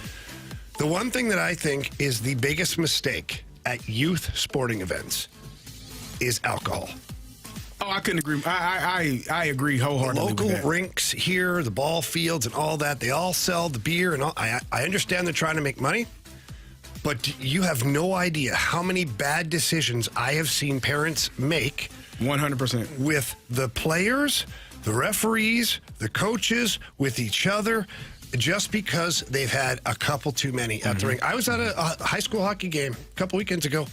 The one thing that I think is the biggest mistake at youth sporting events is alcohol. Oh, I couldn't agree. I agree wholeheartedly Local with that. rinks here, the ball fields and all that, they all sell the beer and all. I understand they're trying to make money, but you have no idea how many bad decisions I have seen parents make 100%. with the players, the referees, the coaches, with each other, just because they've had a couple too many at the ring. I was at a high school hockey game a couple weekends ago.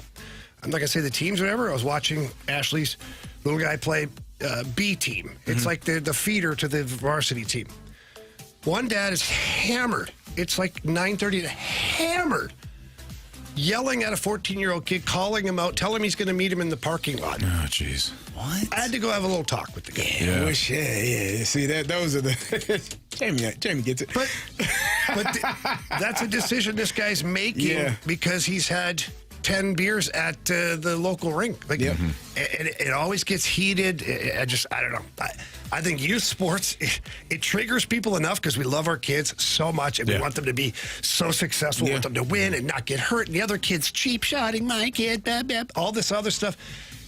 I'm not going to say the teams or whatever. I was watching Ashley's little guy play B team. It's like the feeder to the varsity team. One dad is hammered. It's like 9:30, hammered. Yelling at a 14-year-old kid, calling him out, telling him he's going to meet him in the parking lot. Oh, jeez. What? I had to go have a little talk with the guy. Yeah. Yeah. See, those are the Jamie gets it. But But that's a decision this guy's making because he's had 10 beers at the local rink. Like, it always gets heated. I don't know. I think youth sports, it triggers people enough because we love our kids so much and we want them to be so successful. We want them to win and not get hurt. And the other kid's cheap-shotting my kid, all this other stuff.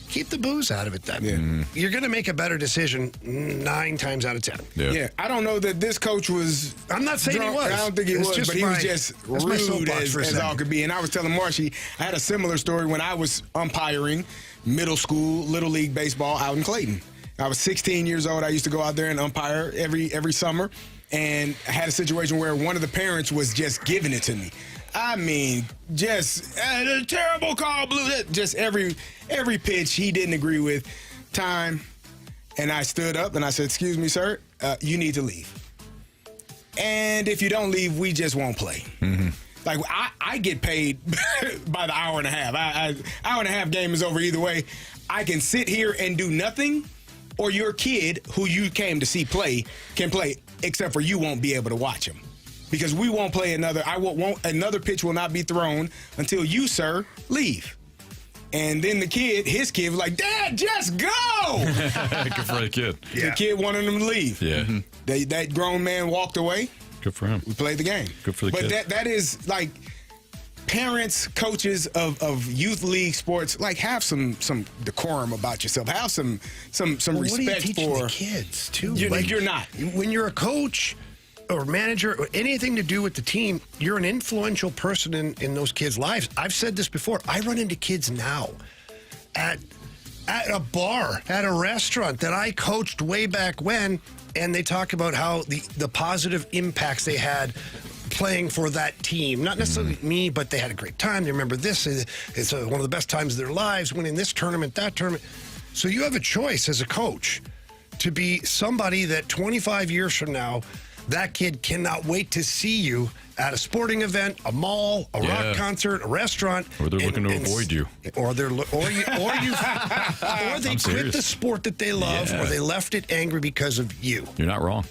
Keep the booze out of it then. You're going to make a better decision 9 times out of 10. Yeah. I don't know that this coach was. I'm not saying drunk. he was. I don't think he was, but he was just rude as all could be. And I was telling Marshy, I had a similar story when I was umpiring middle school, Little League baseball out in Clayton. I was 16 years old. I used to go out there and umpire every summer. And I had a situation where one of the parents was just giving it to me. I mean, just a terrible call, Blue. Just every pitch he didn't agree with. Time, and I stood up and I said, "Excuse me, sir, you need to leave. And if you don't leave, we just won't play." Like I get paid by the hour and a half. Hour and a half game is over either way. I can sit here and do nothing, or your kid who you came to see play can play, except for you won't be able to watch him. Because we won't play another. Another pitch will not be thrown until you, sir, leave. And then his kid was like, "Dad, just go!" Good for the kid. The kid wanted him to leave. Yeah. That grown man walked away. Good for him. We played the game. Good for the kid. But that is like parents, coaches of youth league sports, like have some decorum about yourself. Have some respect what are you teaching for the kids too. You're not. When you're a coach or manager or anything to do with the team, you're an influential person in those kids' lives. I've said this before. I run into kids now at a bar, at a restaurant that I coached way back when, and they talk about how the positive impacts they had playing for that team. Not necessarily me, but they had a great time. They remember this. It's one of the best times of their lives, winning this tournament, that tournament. So you have a choice as a coach to be somebody that 25 years from now, that kid cannot wait to see you at a sporting event, a mall, a rock concert, a restaurant, or they're looking to avoid you, or they quit the sport that they love, or they left it angry because of you. You're not wrong.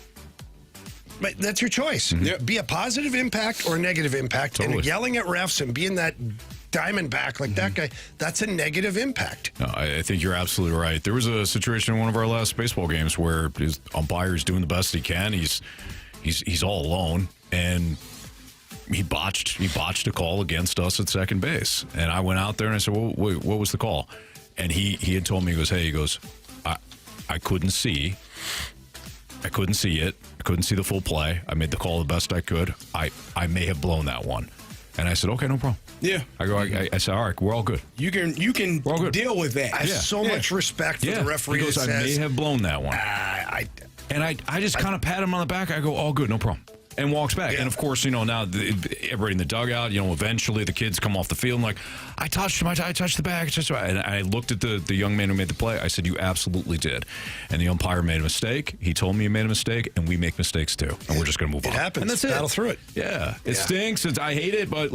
But that's your choice. Be a positive impact or a negative impact. Totally. And yelling at refs and being that Diamondback like that guy, that's a negative impact. No, I think you're absolutely right. There was a situation in one of our last baseball games where his umpire's doing the best he can. He's all alone, and he botched a call against us at second base. And I went out there and I said, "Well, wait, what was the call?" And he had told me, he goes, I couldn't see it. I couldn't see the full play. I made the call the best I could. I may have blown that one." And I said, "Okay, no problem." Yeah. I said, "All right, we're all good. You can deal with that." I have so much respect for the referee. He goes, that says, "I may have blown that one." I just kind of pat him on the back. I go, "All good, no problem." And walks back. And of course, now everybody in the dugout, eventually the kids come off the field and like, I touched him, I touched the bag. And I looked at the young man who made the play. I said, "You absolutely did." And the umpire made a mistake. He told me he made a mistake, and we make mistakes too. And we're just going to move on. It happens. And that's it. Battle through it. Yeah. It stinks. I hate it, but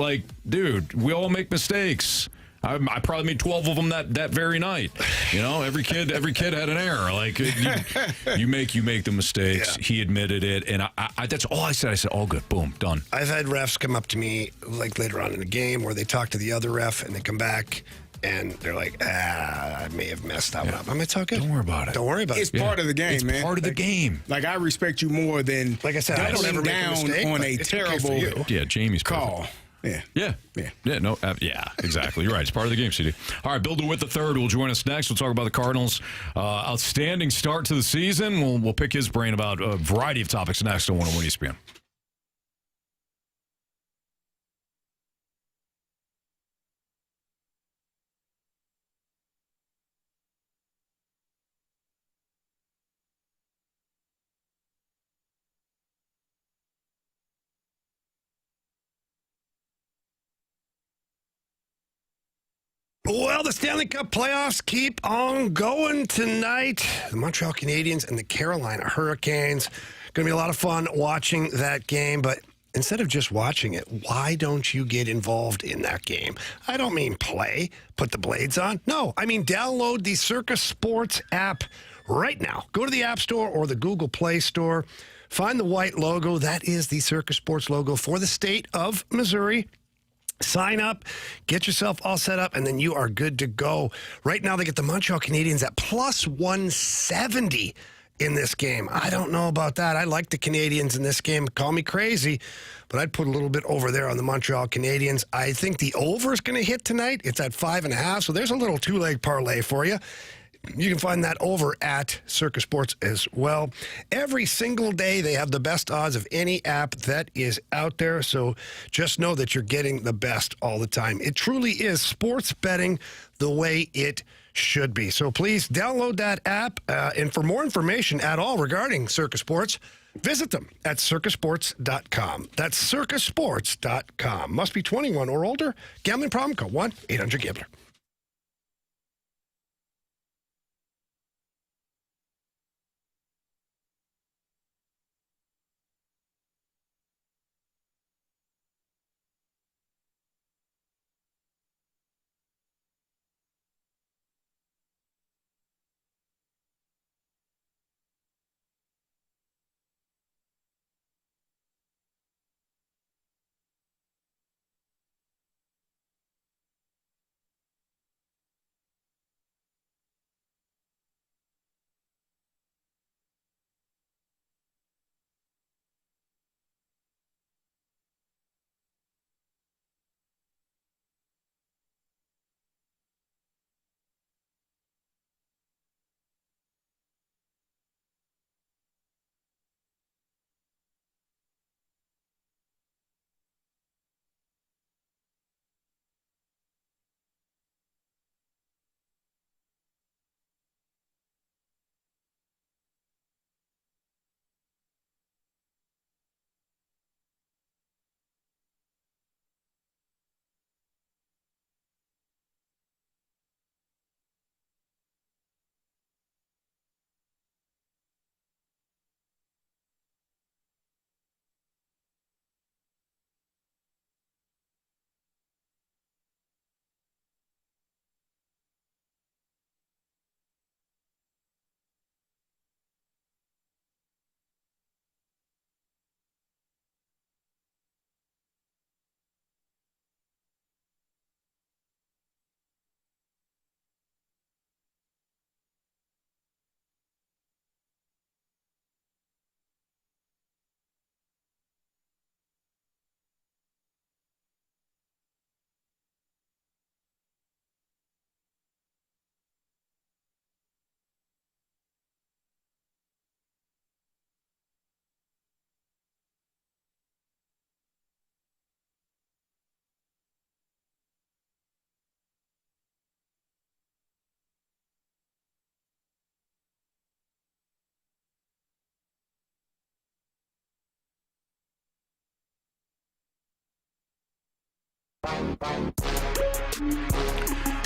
dude, we all make mistakes. I probably made 12 of them that very night. Every kid had an error. Like you make the mistakes. Yeah. He admitted it, and I that's all I said. I said, "All good, boom, done." I've had refs come up to me later on in the game where they talk to the other ref and they come back and they're like, "I may have messed that one up." I'm like, "It's all good. Don't worry about it. Don't worry about it. It's part of the game, man. It's part of the game. Like I respect you more than like I said. I don't ever make a mistake on a terrible Jamie's call. Perfect. Yeah, exactly. You're right. It's part of the game, CD. All right, Bill DeWitt III will join us next. We'll talk about the Cardinals' outstanding start to the season. We'll pick his brain about a variety of topics next on 101 ESPN. Well, the Stanley Cup playoffs keep on going tonight. The Montreal Canadiens and the Carolina Hurricanes. Going to be a lot of fun watching that game, but instead of just watching it, why don't you get involved in that game? I don't mean play, put the blades on. No, I mean download the Circa Sports app right now. Go to the App Store or the Google Play Store. Find the white logo. That is the Circus Sports logo for the state of Missouri. Sign up, get yourself all set up, and then you are good to go. Right now, they get the Montreal Canadiens at plus 170 in this game. I don't know about that. I like the Canadiens in this game. Call me crazy, but I'd put a little bit over there on the Montreal Canadiens. I think the over is going to hit tonight. It's at 5.5, so there's a little two-leg parlay for you. You can find that over at Circus Sports as well. Every single day, they have the best odds of any app that is out there. So just know that you're getting the best all the time. It truly is sports betting the way it should be. So please download that app. And for more information at all regarding Circus Sports, visit them at circusports.com. That's circusports.com. Must be 21 or older. Gambling problem? Call 1-800-GAMBLER.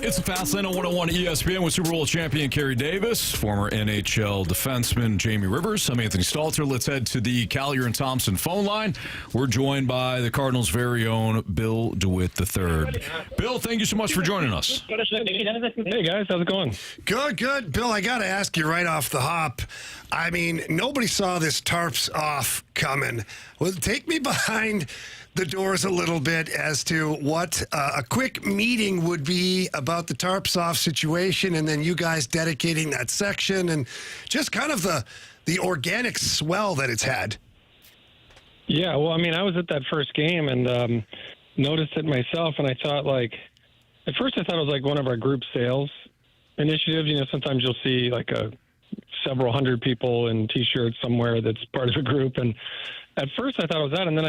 It's the Fast Lane on 101 ESPN with Super Bowl champion Kerry Davis, former NHL defenseman Jamie Rivers. I'm Anthony Stalter. Let's head to the Collier and Thompson phone line. We're joined by the Cardinals' very own Bill DeWitt III. Bill, thank you so much for joining us. Hey, guys. How's it going? Good. Bill, I got to ask you right off the hop. I mean, nobody saw this tarps off coming. Well, take me behind the doors a little bit as to what a quick meeting would be about the tarps off situation, and then you guys dedicating that section and just kind of the organic swell that it's had. Yeah, well, I mean, I was at that first game and noticed it myself, and I thought, like, at first I thought it was like one of our group sales initiatives. You know, sometimes you'll see like several hundred people in T-shirts somewhere that's part of a group, and at first I thought it was that, and then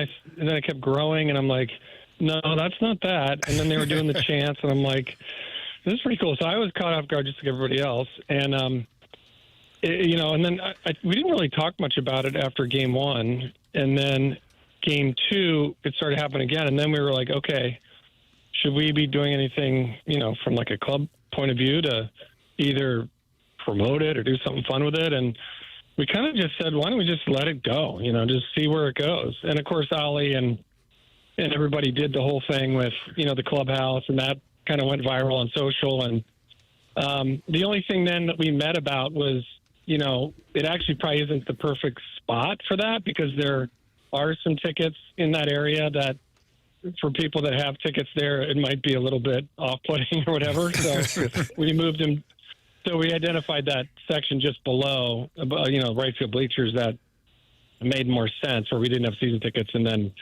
I kept growing, and I'm like, no, that's not that. And then they were doing the chants, and I'm like, this is pretty cool. So I was caught off guard just like everybody else, and you know, and then we didn't really talk much about it after game one, and then game two it started happening again, and then we were like, okay, should we be doing anything, you know, from like a club point of view to either promote it or do something fun with it? And we kind of just said, why don't we just let it go, you know, just see where it goes. And of course, Ollie and everybody did the whole thing with, you know, the clubhouse, and that kind of went viral on social. And the only thing then that we met about was, it actually probably isn't the perfect spot for that because there are some tickets in that area that for people that have tickets there, it might be a little bit off-putting or whatever. So we moved him. So we identified that section just below, right field bleachers that made more sense where we didn't have season tickets. And then,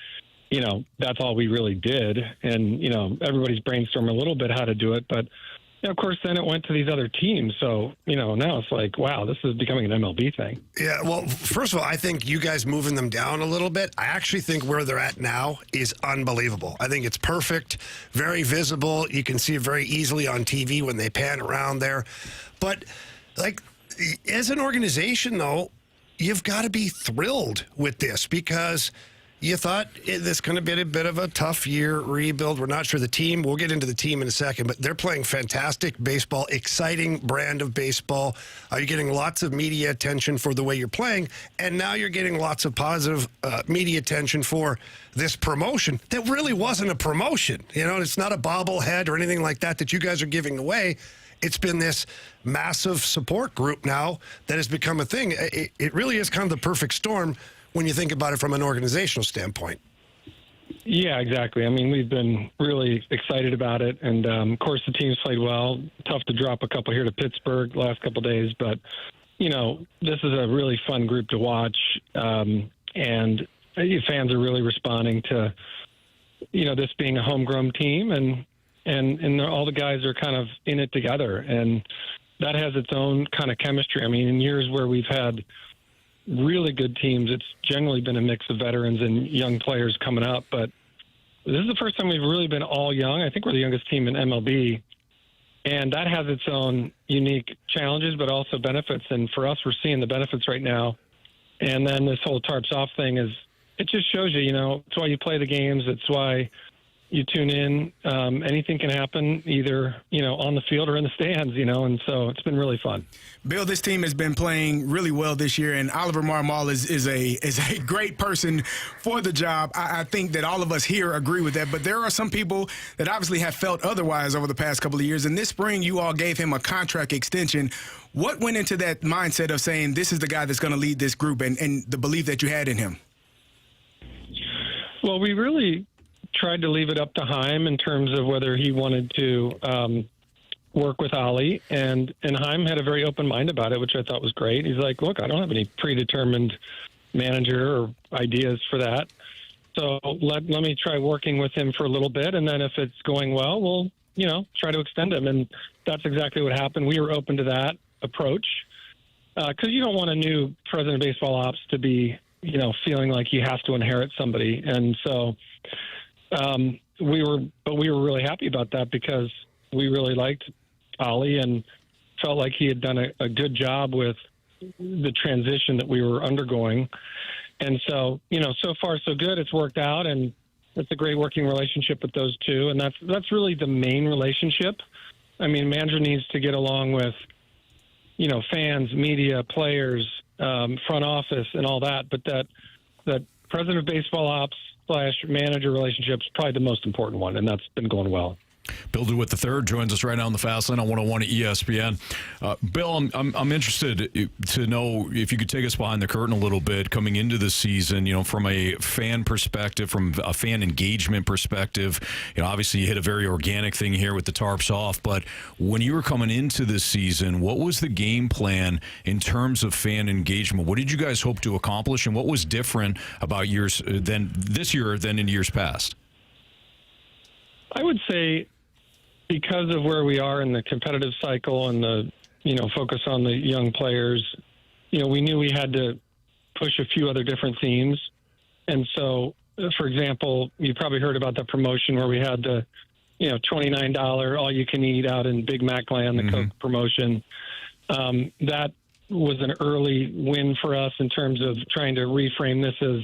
that's all we really did. And, everybody's brainstorming a little bit how to do it. But, of course, then it went to these other teams. So, now it's like, wow, this is becoming an MLB thing. Yeah, well, first of all, I think you guys moving them down a little bit, I actually think where they're at now is unbelievable. I think it's perfect, very visible. You can see it very easily on TV when they pan around there. But, as an organization, though, you've got to be thrilled with this because you thought this going to be a bit of a tough year rebuild. We're not sure the team. We'll get into the team in a second, but they're playing fantastic baseball, exciting brand of baseball. You're getting lots of media attention for the way you're playing, and now you're getting lots of positive media attention for this promotion that really wasn't a promotion. It's not a bobblehead or anything like that you guys are giving away. It's been this massive support group now that has become a thing. It really is kind of the perfect storm when you think about it from an organizational standpoint. Yeah, exactly. I mean, we've been really excited about it. And, of course, the team's played well. Tough to drop a couple here to Pittsburgh the last couple of days. But, this is a really fun group to watch. And fans are really responding to, this being a homegrown team. And all the guys are kind of in it together. And that has its own kind of chemistry. I mean, in years where we've had really good teams, it's generally been a mix of veterans and young players coming up. But this is the first time we've really been all young. I think we're the youngest team in MLB. And that has its own unique challenges, but also benefits. And for us, we're seeing the benefits right now. And then this whole tarps off thing it just shows you, it's why you play the games. It's why you tune in. Anything can happen either, on the field or in the stands, and so it's been really fun. Bill, this team has been playing really well this year, and Oliver Marmol is a great person for the job. I think that all of us here agree with that, but there are some people that obviously have felt otherwise over the past couple of years, and this spring you all gave him a contract extension. What went into that mindset of saying this is the guy that's going to lead this group and the belief that you had in him? Well, we really tried to leave it up to Chaim in terms of whether he wanted to work with Ollie, and Chaim had a very open mind about it, which I thought was great. He's like, look, I don't have any predetermined manager or ideas for that. So let me try working with him for a little bit, and then if it's going well, we'll, try to extend him. And that's exactly what happened. We were open to that approach because you don't want a new president of baseball ops to be, feeling like he has to inherit somebody. And so we were really happy about that because we really liked Ollie and felt like he had done a good job with the transition that we were undergoing. And so, so far so good. It's worked out, and it's a great working relationship with those two. And that's really the main relationship. I mean, manager needs to get along with, fans, media, players, front office, and all that. But that president of baseball ops / manager relationship is probably the most important one, and that's been going well. Bill DeWitt III joins us right now on the Fast Lane on 101 at ESPN. Bill, I'm interested to know if you could take us behind the curtain a little bit coming into the season, from a fan perspective, from a fan engagement perspective. Obviously you hit a very organic thing here with the tarps off, but when you were coming into this season, what was the game plan in terms of fan engagement? What did you guys hope to accomplish, and what was different about this year than in years past? I would say because of where we are in the competitive cycle and the, focus on the young players, we knew we had to push a few other different themes. And so, for example, you probably heard about the promotion where we had the, $29 all you can eat out in Big Mac Land, the Coke promotion. That was an early win for us in terms of trying to reframe this as,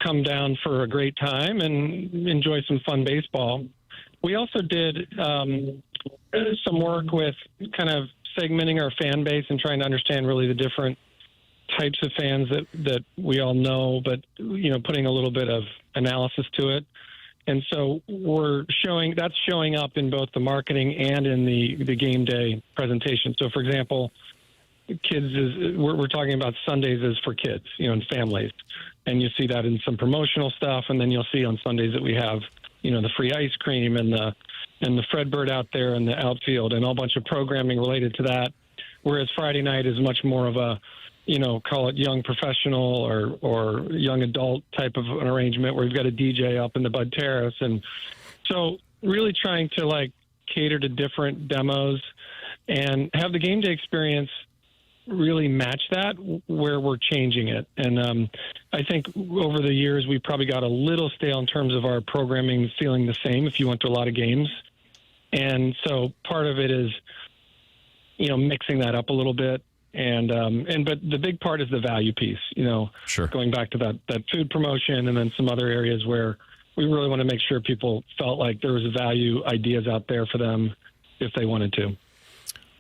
come down for a great time and enjoy some fun baseball. We also did some work with kind of segmenting our fan base and trying to understand really the different types of fans that we all know, but, putting a little bit of analysis to it. And so that's showing up in both the marketing and in the game day presentation. So, for example, kids is we're talking about Sundays is for kids, and families. And you see that in some promotional stuff, and then you'll see on Sundays that we have, the free ice cream and the Fredbird out there in the outfield and a whole bunch of programming related to that. Whereas Friday night is much more of a, call it young professional or young adult type of an arrangement where you've got a DJ up in the Bud Terrace. And so really trying to cater to different demos and have the game day experience really match that where we're changing it. And I think over the years, we probably got a little stale in terms of our programming feeling the same if you went to a lot of games. And so part of it is, mixing that up a little bit. But the big part is the value piece, Sure. Going back to that food promotion and then some other areas where we really want to make sure people felt like there was value ideas out there for them if they wanted to.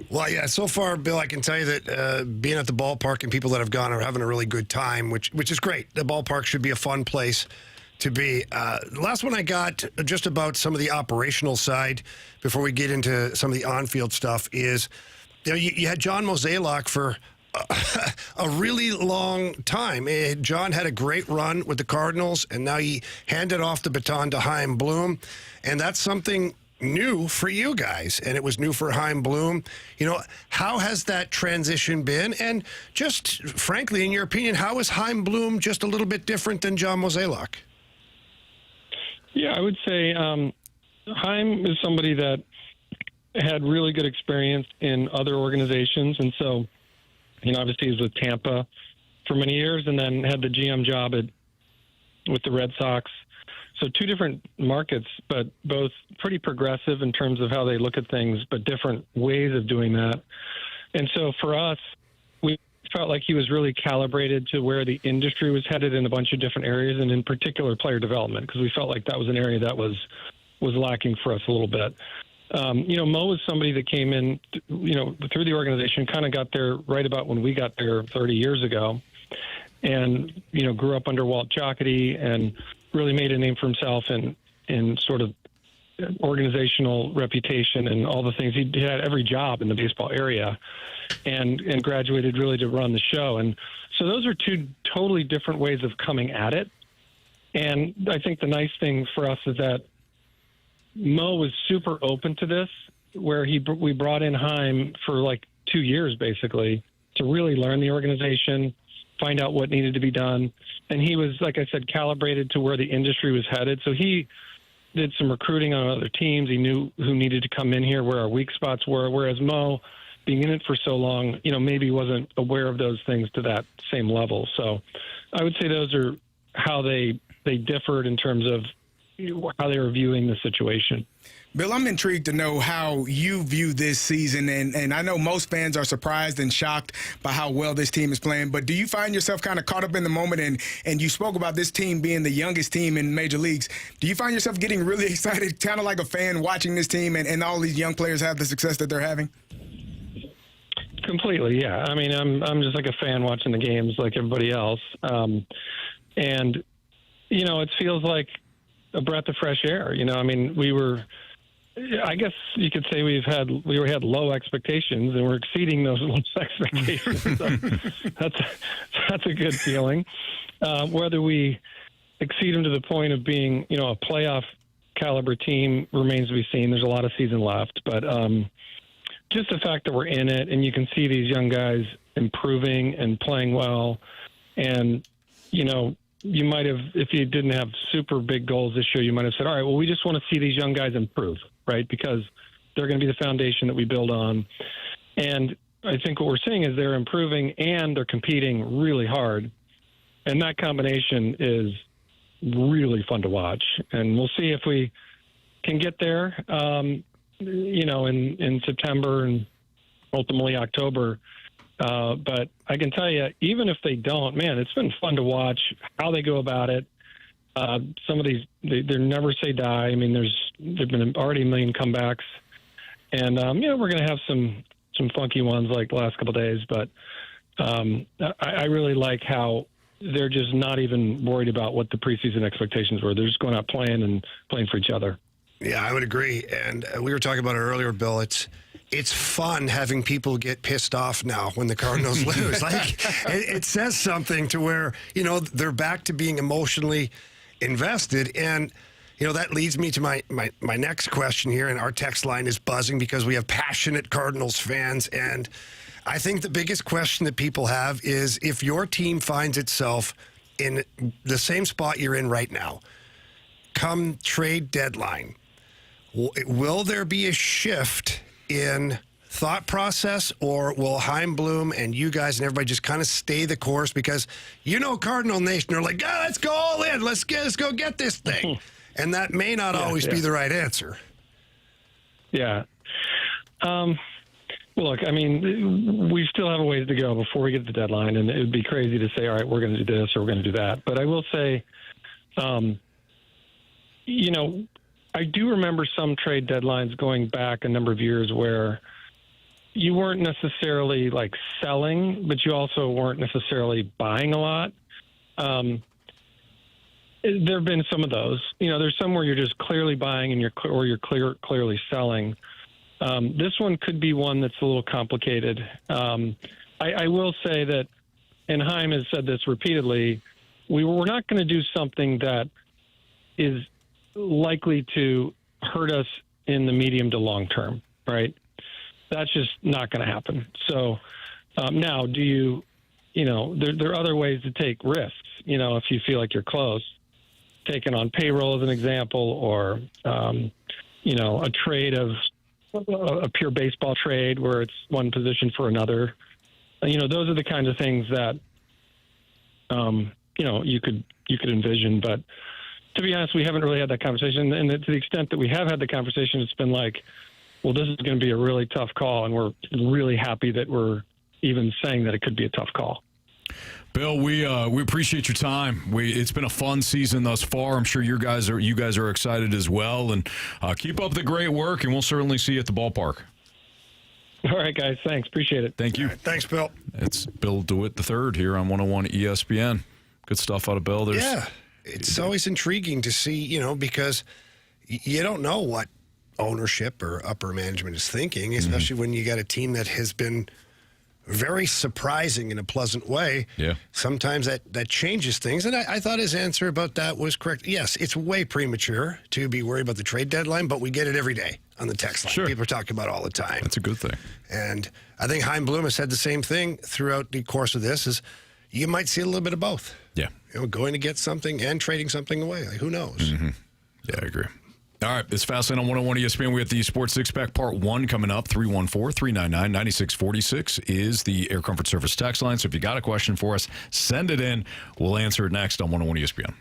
Well, yeah, so far, Bill, I can tell you that being at the ballpark and people that have gone are having a really good time, which is great. The ballpark should be a fun place to be. The last one I got just about some of the operational side before we get into some of the on-field stuff is, you had John Mozeliak for a really long time. John had a great run with the Cardinals, and now he handed off the baton to Chaim Bloom, and that's something new for you guys, and it was new for Chaim Bloom. How has that transition been? And just frankly, in your opinion, how is Chaim Bloom just a little bit different than John Mozeliak? Yeah, I would say Chaim is somebody that had really good experience in other organizations, and so obviously he was with Tampa for many years, and then had the GM job with the Red Sox. So two different markets, but both pretty progressive in terms of how they look at things, but different ways of doing that. And so for us, we felt like he was really calibrated to where the industry was headed in a bunch of different areas, and in particular player development, because we felt like that was an area that was lacking for us a little bit. Mo was somebody that came in, through the organization, kind of got there right about when we got there 30 years ago, and, grew up under Walt Jocketty and really made a name for himself in sort of organizational reputation and all the things. He had every job in the baseball area and graduated really to run the show. And so those are two totally different ways of coming at it. And I think the nice thing for us is that Mo was super open to this, where we brought in Chaim for 2 years basically to really learn the organization, find out what needed to be done. And he was, like I said, calibrated to where the industry was headed. So he did some recruiting on other teams. He knew who needed to come in here, where our weak spots were, whereas Mo, being in it for so long, maybe wasn't aware of those things to that same level. So I would say those are how they differed in terms of how they were viewing the situation. Bill, I'm intrigued to know how you view this season, and I know most fans are surprised and shocked by how well this team is playing, but do you find yourself kind of caught up in the moment, and you spoke about this team being the youngest team in major leagues. Do you find yourself getting really excited, kind of like a fan watching this team and all these young players have the success that they're having? Completely, yeah. I mean, I'm just like a fan watching the games like everybody else. And, it feels like a breath of fresh air. I mean, I guess you could say we had low expectations, and we're exceeding those low expectations. So that's a good feeling. Whether we exceed them to the point of being, a playoff caliber team remains to be seen. There's a lot of season left, but just the fact that we're in it, and you can see these young guys improving and playing well, and you might have, if you didn't have super big goals this year, you might have said, all right, well, we just want to see these young guys improve, right? Because they're going to be the foundation that we build on. And I think what we're seeing is they're improving and they're competing really hard. And that combination is really fun to watch. And we'll see if we can get there, in September and ultimately October. But I can tell you, even if they don't, man, it's been fun to watch how they go about it. Some of these, they never say die. I mean, there've been already a million comebacks, and we're going to have some funky ones like the last couple of days. But I really like how they're just not even worried about what the preseason expectations were. They're just going out playing and playing for each other. Yeah, I would agree. And we were talking about it earlier, Bill. it's fun having people get pissed off now when the Cardinals lose. Like, it says something to where, they're back to being emotionally invested. And, that leads me to my next question here. And our text line is buzzing because we have passionate Cardinals fans. And I think the biggest question that people have is, if your team finds itself in the same spot you're in right now, come trade deadline, will there be a shift in thought process, or will Heimblum and you guys and everybody just kind of stay the course? Because Cardinal Nation are like, let's go all in, let's go get this thing, and that may not always be the right answer. Yeah. Well, look, I mean, we still have a ways to go before we get to the deadline, and it would be crazy to say, all right, we're going to do this or we're going to do that. But I will say, I do remember some trade deadlines going back a number of years where you weren't necessarily like selling, but you also weren't necessarily buying a lot. There have been some of those. There's some where you're just clearly buying and you're clearly selling. This one could be one that's a little complicated. I will say that, and Heim has said this repeatedly, we're not going to do something that is likely to hurt us in the medium to long term, right? That's just not going to happen. So now, there are other ways to take risks. If you feel like you're close, taking on payroll as an example, or a trade of a pure baseball trade where it's one position for another. Those are the kinds of things that you could envision, but to be honest, we haven't really had that conversation. And to the extent that we have had the conversation, it's been like, well, this is going to be a really tough call. And we're really happy that we're even saying that it could be a tough call. Bill, we appreciate your time. It's been a fun season thus far. I'm sure you guys are excited as well. And keep up the great work, and we'll certainly see you at the ballpark. All right, guys. Thanks. Appreciate it. Thank you. Right, thanks, Bill. It's Bill DeWitt III here on 101 ESPN. Good stuff out of Bill. It's always intriguing to see, because you don't know what ownership or upper management is thinking, especially when you got a team that has been very surprising in a pleasant way. Yeah. Sometimes that changes things. And I thought his answer about that was correct. Yes, it's way premature to be worried about the trade deadline, but we get it every day on the text line. Sure. People are talking about it all the time. That's a good thing. And I think Heimblum has said the same thing throughout the course of this, is you might see a little bit of both. Yeah. Going to get something and trading something away. Like, who knows? Mm-hmm. Yeah, I agree. All right, it's Fastlane on 101 ESPN. We have the Sports Six-Pack Part 1 coming up. 314-399-9646 is the Air Comfort Service text line. So if you got a question for us, send it in. We'll answer it next on 101 ESPN.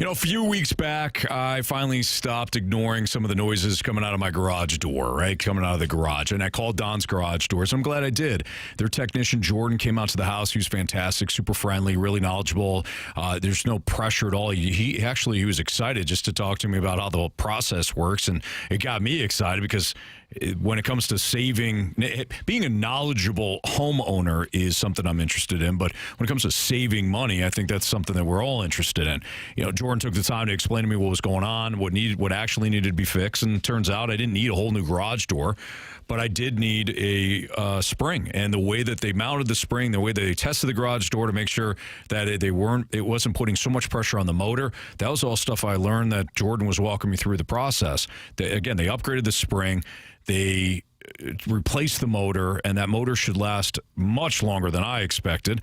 A few weeks back, I finally stopped ignoring some of the noises coming out of my garage door, right? Coming out of the garage. And I called Don's Garage Doors. I'm glad I did. Their technician, Jordan, came out to the house. He was fantastic, super friendly, really knowledgeable. There's no pressure at all. He was excited just to talk to me about how the whole process works. And it got me excited because when it comes to being a knowledgeable homeowner is something I'm interested in. But when it comes to saving money, I think that's something that we're all interested in. Jordan took the time to explain to me what was going on, what actually needed to be fixed. And it turns out I didn't need a whole new garage door, but I did need a spring. And the way that they mounted the spring, the way they tested the garage door to make sure that it wasn't putting so much pressure on the motor, that was all stuff I learned that Jordan was walking me through the process. They upgraded the spring. They replaced the motor, and that motor should last much longer than I expected.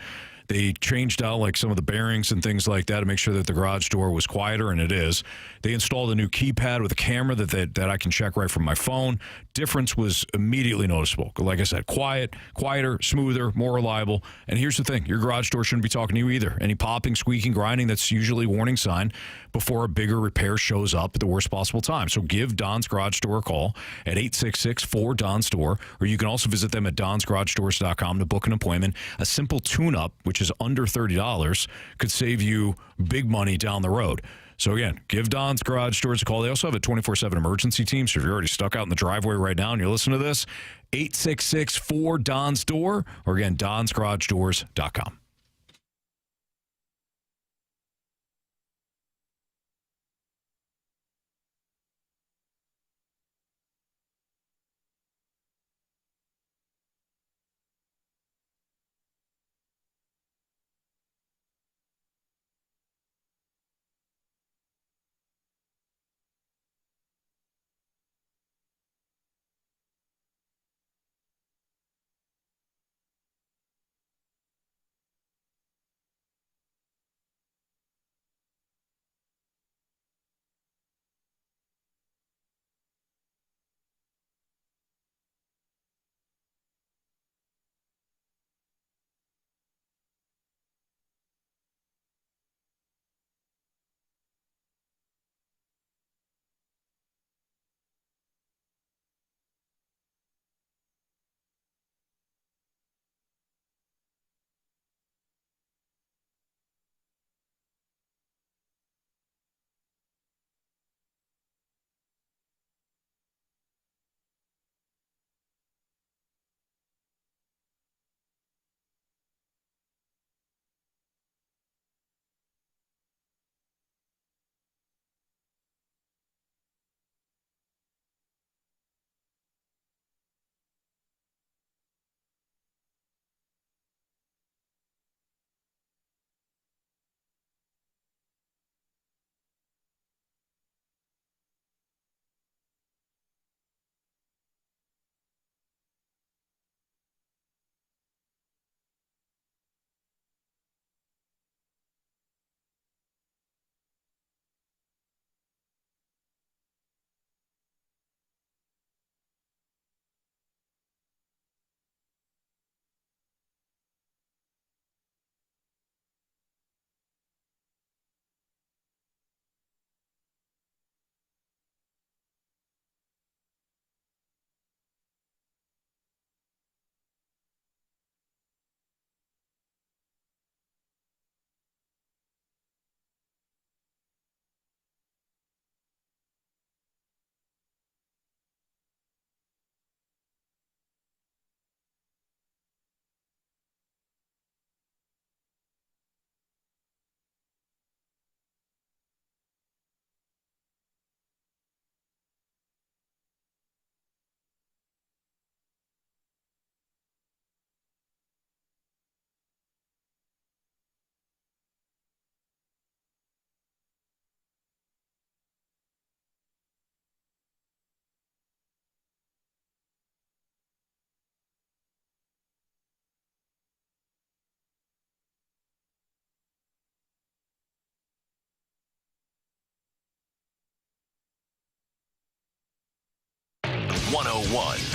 They changed out like some of the bearings and things like that to make sure that the garage door was quieter, and it is. They installed a new keypad with a camera that I can check right from my phone. Difference was immediately noticeable. Like I said, quieter, smoother, more reliable. And here's the thing. Your garage door shouldn't be talking to you either. Any popping, squeaking, grinding, that's usually a warning sign before a bigger repair shows up at the worst possible time. So give Don's Garage Door a call at 866-4-DONS-DOOR, or you can also visit them at donsgaragedoors.com to book an appointment. A simple tune-up, which is under $30, could save you big money down the road. So, again, give Don's Garage Doors a call. They also have a 24/7 emergency team, so if you're already stuck out in the driveway right now and you're listening to this, 866-4-DONS-DOOR, or again, donsgaragedoors.com.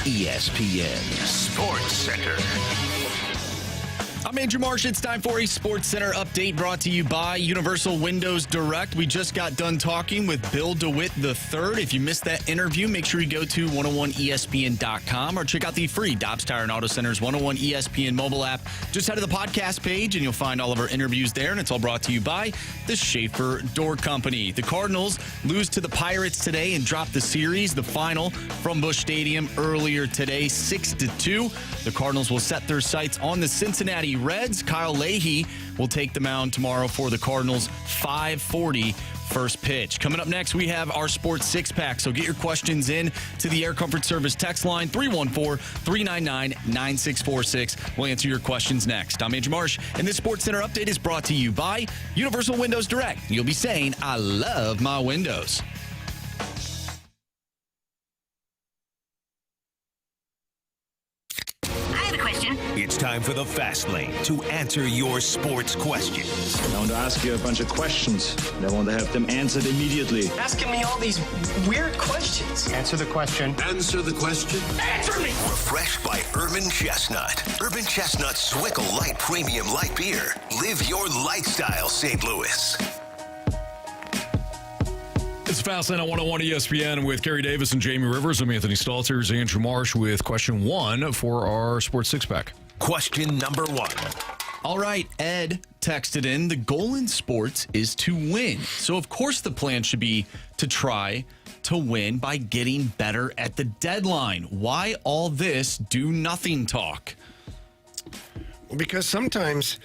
ESPN Sports Center. I'm Andrew Marsh. It's time for a Sports Center update brought to you by Universal Windows Direct. We just got done talking with Bill DeWitt III. If you missed that interview, make sure you go to 101ESPN.com or check out the free Dobbs Tire and Auto Center's 101 ESPN mobile app. Just head to the podcast page and you'll find all of our interviews there, and it's all brought to you by the Schaefer Door Company. The Cardinals lose to the Pirates today and drop the series, the final from Busch Stadium earlier today, 6-2. The Cardinals will set their sights on the Cincinnati Reds. Kyle Leahy will take the mound tomorrow for the Cardinals. 5:40 first pitch. Coming up next, we have our Sports Six Pack. So get your questions in to the Air Comfort Service text line 314-399-9646. We'll answer your questions next. I'm Andrew Marsh, and this Sports Center update is brought to you by Universal Windows Direct. You'll be saying, I love my windows. It's time for the Fast Lane to answer your sports questions. I want to ask you a bunch of questions, and I want to have them answered immediately. Asking me all these weird questions. Answer the question. Answer the question. Answer me! Refreshed by Urban Chestnut. Urban Chestnut Swickle Light Premium Light Beer. Live your lifestyle, St. Louis. It's Fastlane on 101 ESPN with Kerry Davis and Jamie Rivers. I'm Anthony Stalter. Here's Andrew Marsh with question 1 for our Sports Six Pack. Question number 1. All right, Ed texted in, the goal in sports is to win. So, of course, the plan should be to try to win by getting better at the deadline. Why all this do-nothing talk? Because sometimes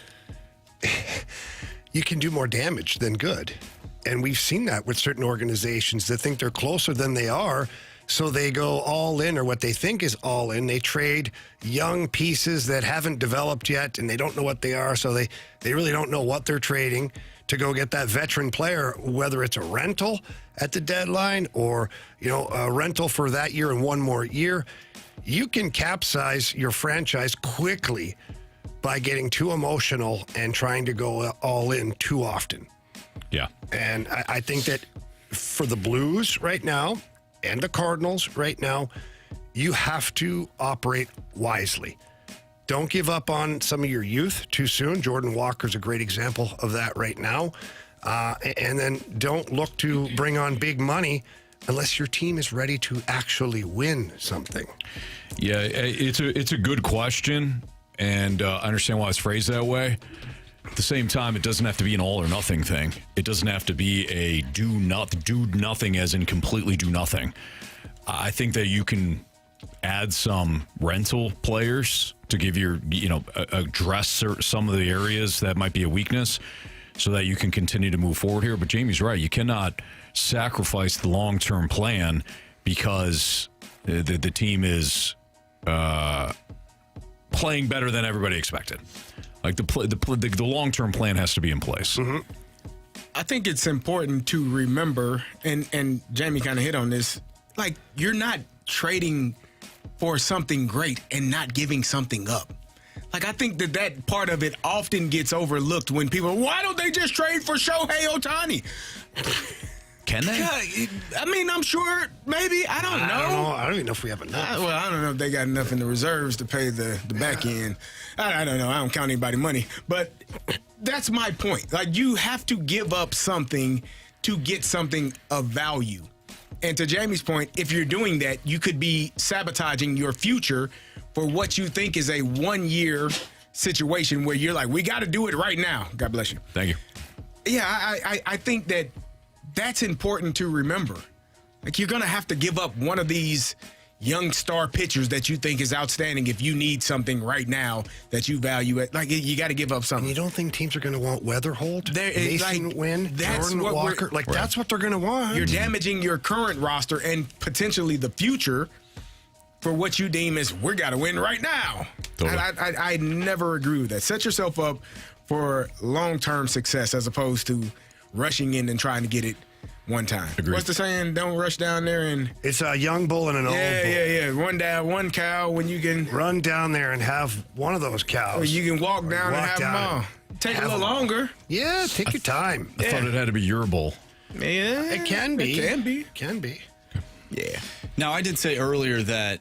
you can do more damage than good. And we've seen that with certain organizations that think they're closer than they are. So they go all in, or what they think is all in. They trade young pieces that haven't developed yet, and they don't know what they are. So they really don't know what they're trading to go get that veteran player, whether it's a rental at the deadline or, a rental for that year and one more year. You can capsize your franchise quickly by getting too emotional and trying to go all in too often. Yeah. And I think that for the Blues right now, and the Cardinals right now, you have to operate wisely. Don't give up on some of your youth too soon. Jordan Walker's a great example of that right now. And then don't look to bring on big money unless your team is ready to actually win something. Yeah, it's a good question, and I understand why it's phrased that way. At the same time, it doesn't have to be an all or nothing thing. It doesn't have to be a do nothing as in completely do nothing. I think that you can add some rental players to give address some of the areas that might be a weakness so that you can continue to move forward here. But Jamie's right. You cannot sacrifice the long-term plan because the team is playing better than everybody expected. Like the long-term plan has to be in place. Mm-hmm. I think it's important to remember, and Jamie kind of hit on this, like you're not trading for something great and not giving something up. Like I think that part of it often gets overlooked when people, why don't they just trade for Shohei Ohtani? Can they? I mean, I'm sure maybe. I don't know. I don't even know if we have enough. I don't know if they got enough in the reserves to pay the back end. I don't know. I don't count anybody's money. But that's my point. Like, you have to give up something to get something of value. And to Jamie's point, if you're doing that, you could be sabotaging your future for what you think is a one-year situation where you're like, we got to do it right now. God bless you. Thank you. Yeah, I think that's important to remember. Like, you're going to have to give up one of these young star pitchers that you think is outstanding if you need something right now that you value it. Like, you got to give up something. And you don't think teams are going to want Weatherholt, Mason Wynn, that's Jordan Walker? That's what they're going to want. You're damaging your current roster and potentially the future for what you deem as, we got to win right now. Totally. And I never agree with that. Set yourself up for long-term success as opposed to rushing in and trying to get it one time. Agreed. What's the saying? Don't rush down there and... It's a young bull and an old bull. Yeah. One down, one cow when you can... Run down there and have one of those cows. Or you can walk down and have them all. Take a little longer. Yeah, take your time. I thought it had to be your bull. Yeah. It can be. It can be. Yeah. Now, I did say earlier that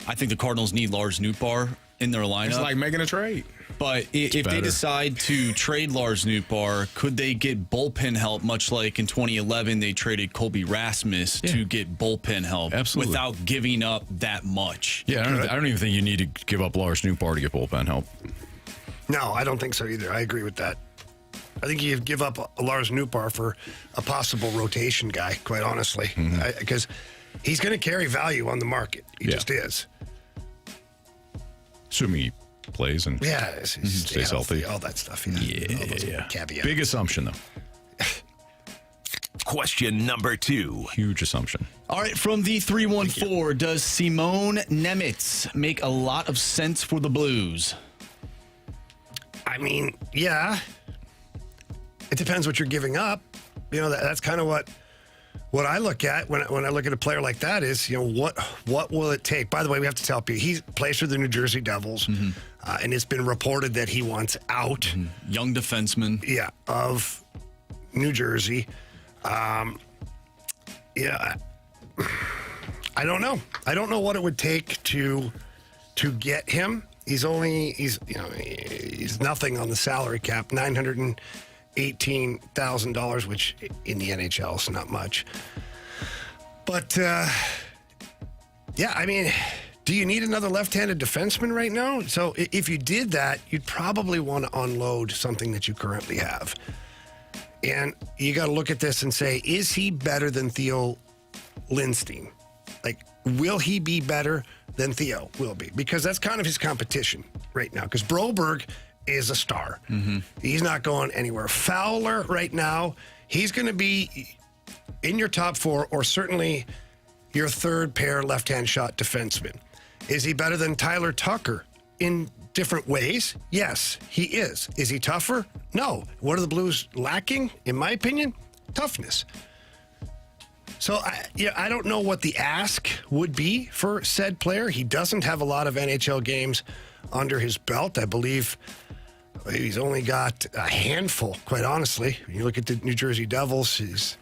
I think the Cardinals need Lars Nootbaar in their lineup. It's like making a trade. But if they decide to trade Lars Nootbaar, could they get bullpen help, much like in 2011 they traded Colby Rasmus to get bullpen help without giving up that much? Yeah, I don't even think you need to give up Lars Nootbaar to get bullpen help. No, I don't think so either. I agree with that. I think you give up a Lars Nootbaar for a possible rotation guy, quite honestly, because he's going to carry value on the market. He just is. Assuming he plays and stays healthy. All that stuff. Yeah. Caveats. Big assumption, though. Question number 2. Huge assumption. All right, from the 314, does Simone Nemitz make a lot of sense for the Blues? I mean, yeah. It depends what you're giving up. That's kind of what I look at when I look at a player like that is, what will it take? By the way, we have to tell people he plays for the New Jersey Devils, and it's been reported that he wants out. Young defenseman. Yeah, of New Jersey. I don't know. I don't know what it would take to get him. He's nothing on the salary cap, $918,000, which in the NHL is not much. But I mean, Do you need another left-handed defenseman right now? So if you did that, you'd probably want to unload something that you currently have. And you got to look at this and say, is he better than Theo Lindstein? Like, will he be better than Theo will be? Because that's kind of his competition right now. Because Broberg is a star. He's not going anywhere. Fowler right now, he's going to be in your top 4 or certainly your third pair left-hand shot defenseman. Is he better than Tyler Tucker in different ways? Yes, he is. Is he tougher? No. What are the Blues lacking, in my opinion? Toughness. So I don't know what the ask would be for said player. He doesn't have a lot of NHL games under his belt. I believe he's only got a handful, quite honestly. When you look at the New Jersey Devils, he's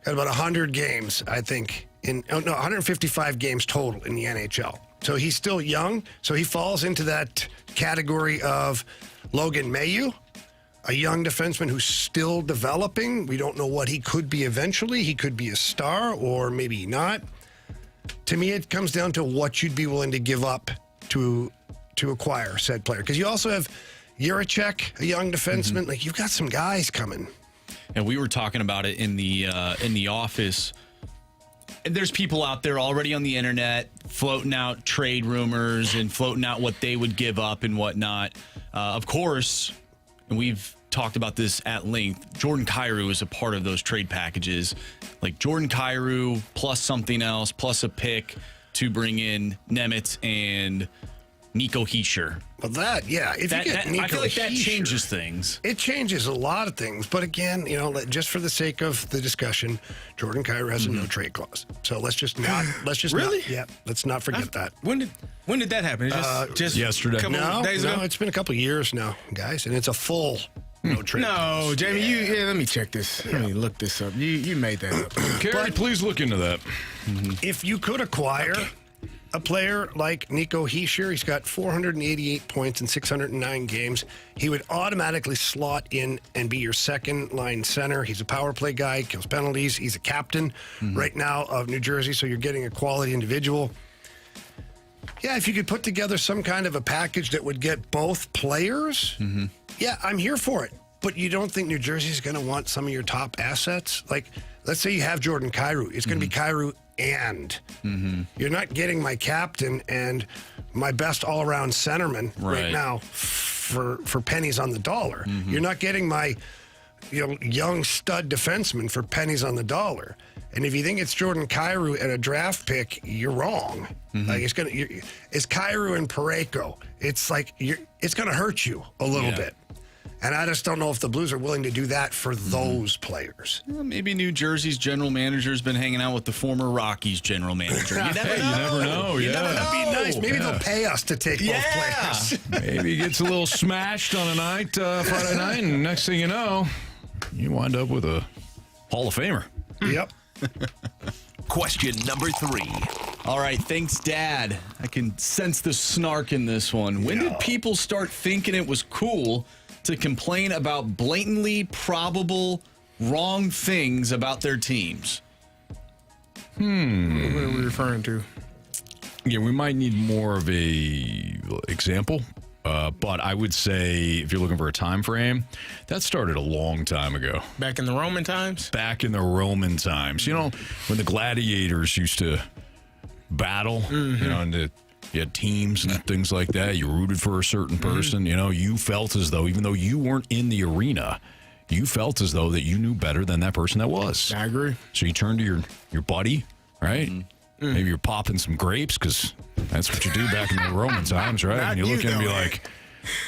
got about 100 games, I think, 155 games total in the NHL. So he's still young. So he falls into that category of Logan Mailloux, a young defenseman who's still developing. We don't know what he could be eventually. He could be a star or maybe not. To me, it comes down to what you'd be willing to give up to acquire said player. Because you also have Juracek, a young defenseman. Like, you've got some guys coming. And we were talking about it in the office. And there's people out there already on the internet floating out trade rumors and floating out what they would give up and whatnot. Of course, and we've talked about this at length, Jordan Kyrou is a part of those trade packages. Like Jordan Kyrou plus something else, plus a pick to bring in Nemitz and Nico Hischier. Well, that, yeah. If you get Nico I feel like that Hischier, changes things. It changes a lot of things. But again, just for the sake of the discussion, Jordan Kyrou has a no trade clause. So let's just Really? let's not forget that. When did that happen? Just yesterday. Days ago? It's been a couple years now, guys, and it's a full no trade. No, clause. Jamie, let me check this. Let me look this up. You made that up. Kerry, please look into that. If you could acquire a player like Nico Hischier, he's got 488 points in 609 games. He would automatically slot in and be your second line center. He's a power play guy, kills penalties. He's a captain right now of New Jersey, so you're getting a quality individual. Yeah, if you could put together some kind of a package that would get both players, yeah, I'm here for it. But you don't think New Jersey's going to want some of your top assets? Like, let's say you have Jordan Kyrou. It's going to be Kyrou and you're not getting my captain and my best all-around centerman right now for pennies on the dollar. You're not getting my young stud defenseman for pennies on the dollar. And if you think it's Jordan Kyrou at a draft pick, you're wrong. Like it's Kyrou and Parayko. It's like it's going to hurt you a little bit. And I just don't know if the Blues are willing to do that for those players. Well, maybe New Jersey's general manager's been hanging out with the former Rockies general manager. You never know. That'd be nice. Maybe they'll pay us to take both players. Maybe he gets a little smashed on a night, Friday night, and next thing you know, you wind up with a Hall of Famer. Yep. Question number 3. All right, thanks, Dad. I can sense the snark in this one. When did people start thinking it was cool to complain about blatantly probable wrong things about their teams? What are we referring to? Yeah, we might need more of a example. But I would say if you're looking for a time frame, that started a long time ago. Back in the Roman times? Back in the Roman times. When the gladiators used to battle, and you had teams and things like that. You rooted for a certain person. You felt as though, even though you weren't in the arena, you felt as though that you knew better than that person that was. I agree. So you turned to your buddy, right? Maybe you're popping some grapes because that's what you do back in the Roman times, right? And you look at him and be like,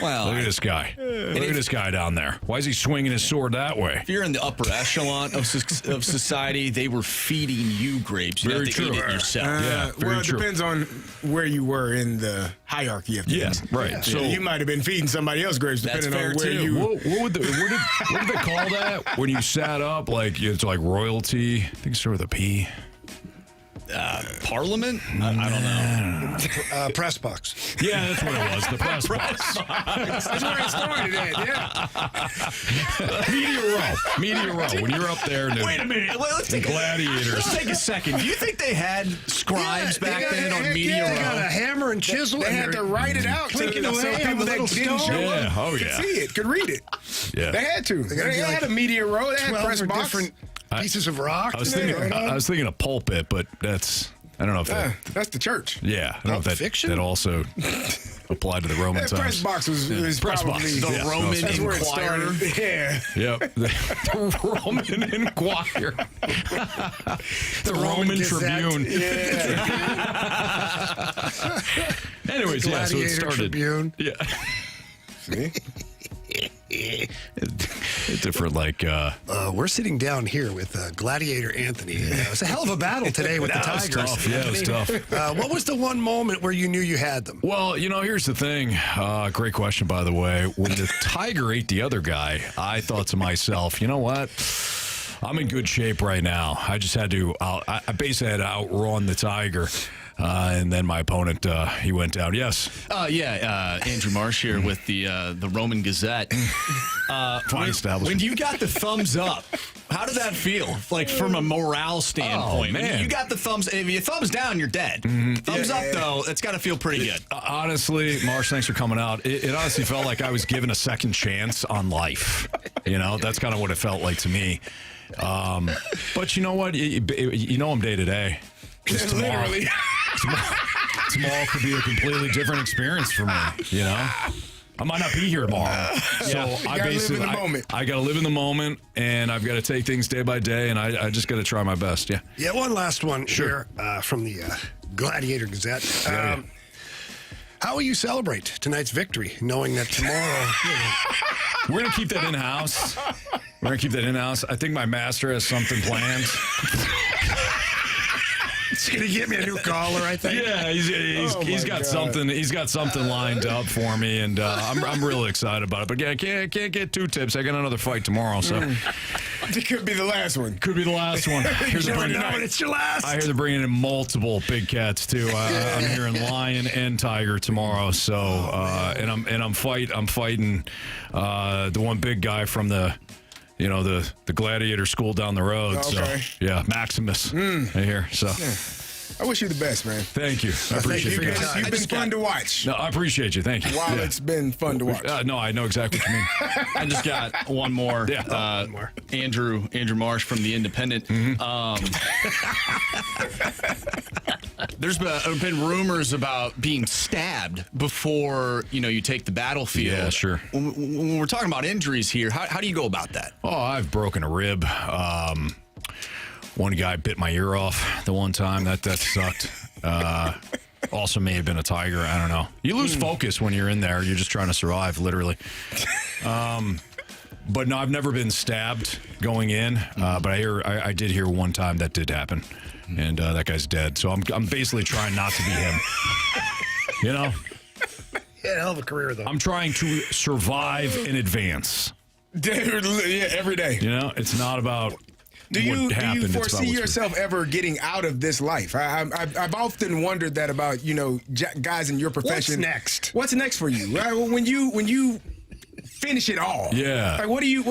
well, look at this guy. Look at this guy down there. Why is he swinging his sword that way? If you're in the upper echelon of society, they were feeding you grapes. You have to eat it yourself. It depends on where you were in the hierarchy of things. Yeah, right. So you might have been feeding somebody else grapes depending on where you. What did they call that when you sat up? Like it's like royalty. I think it started with a P. Parliament? I don't know. Press box. Yeah, that's what it was. The press box. That's where it started at, yeah. Media row. When you're up there, Wait a minute. Let's take Gladiators. Let's take a second. Do you think they had scribes back then on media They got a row? hammer and chisel. They and had they're to write it out so clicking away on people the that little didn't stone. show Yeah. up Oh, could yeah. see it, could read it. Yeah. They had to. They gotta be had like a media row. They had 12 press box. different pieces of rock. I was thinking a pulpit, but that's I don't know if that. That's the church. Yeah, I don't know if that fiction? that also applied to the Roman That times. press box was Press box. probably The The Roman that's where it Inquirer. started. Yeah. Yep. The Roman Inquirer. The Roman Gazette. Tribune. Yeah. Anyways, yeah, so it Gladiator started. Tribune. Yeah. See? It's different, like. We're sitting down here with Gladiator Anthony. It was a hell of a battle today with the That was Tigers. tough. Yeah, it was tough. What was the one moment where you knew you had them? Well, here's the thing. Great question, by the way. When the Tiger ate the other guy, I thought to myself, you know what? I'm in good shape right now. I just had to, I basically had to outrun the Tiger. And then my opponent, he went down. Yes. Andrew Marsh here with the Roman Gazette. Fine establishment. When you got the thumbs up, how did that feel? Like from a morale standpoint, Oh, man. You got the thumbs. If you thumbs down, you're dead. Thumbs up though, it's got to feel pretty good. Honestly, Marsh, thanks for coming out. It honestly felt like I was given a second chance on life. That's kind of what it felt like to me. But you know what? You know I'm day to day. Just tomorrow. Literally. Tomorrow could be a completely different experience for me. I might not be here tomorrow. So I gotta live in the basically, moment. I got to live in the moment, and I've got to take things day by day, and I just got to try my best. Yeah. Yeah, one last one here from the Gladiator Gazette. How will you celebrate tonight's victory, knowing that tomorrow... We're going to keep that in-house. I think my master has something planned. He's going to get me a new collar, I think. Yeah, he's got something. He's got something lined up for me, and I'm really excited about it. But yeah, I can't get too tips. I got another fight tomorrow, so It could be the last one. could be the last one. You never know when it's your last. I hear they're bringing in multiple big cats too. I'm hearing lion and tiger tomorrow. So I'm fighting the one big guy from the gladiator school down the road. Okay. So yeah, Maximus. I hear. So I wish you the best, man. thank you. I appreciate you you for guys. your time. You've been fun to watch. No, I appreciate you. Thank you. Wow, Yeah. it's been fun to watch. No, I know exactly what you mean. I just got one more. Yeah. One more. Andrew Marsh from the Independent. There's been rumors about being stabbed before you take the battlefield. Yeah, sure. When we're talking about injuries here, how do you go about that? Oh, I've broken a rib. One guy bit my ear off the one time. That sucked. Also may have been a tiger. I don't know. You lose focus when you're in there. You're just trying to survive, literally. But no, I've never been stabbed going in. But I did hear one time that did happen, and that guy's dead. So I'm basically trying not to be him. Yeah, hell of a career, though. I'm trying to survive in advance. Yeah, every day. It's not about. Do you what happened. It's about foresee what's- yourself ever getting out of this life? I've often wondered that about guys in your profession. What's next? What's next for you? Right? Well, when you finish it all, Yeah. Like, what do you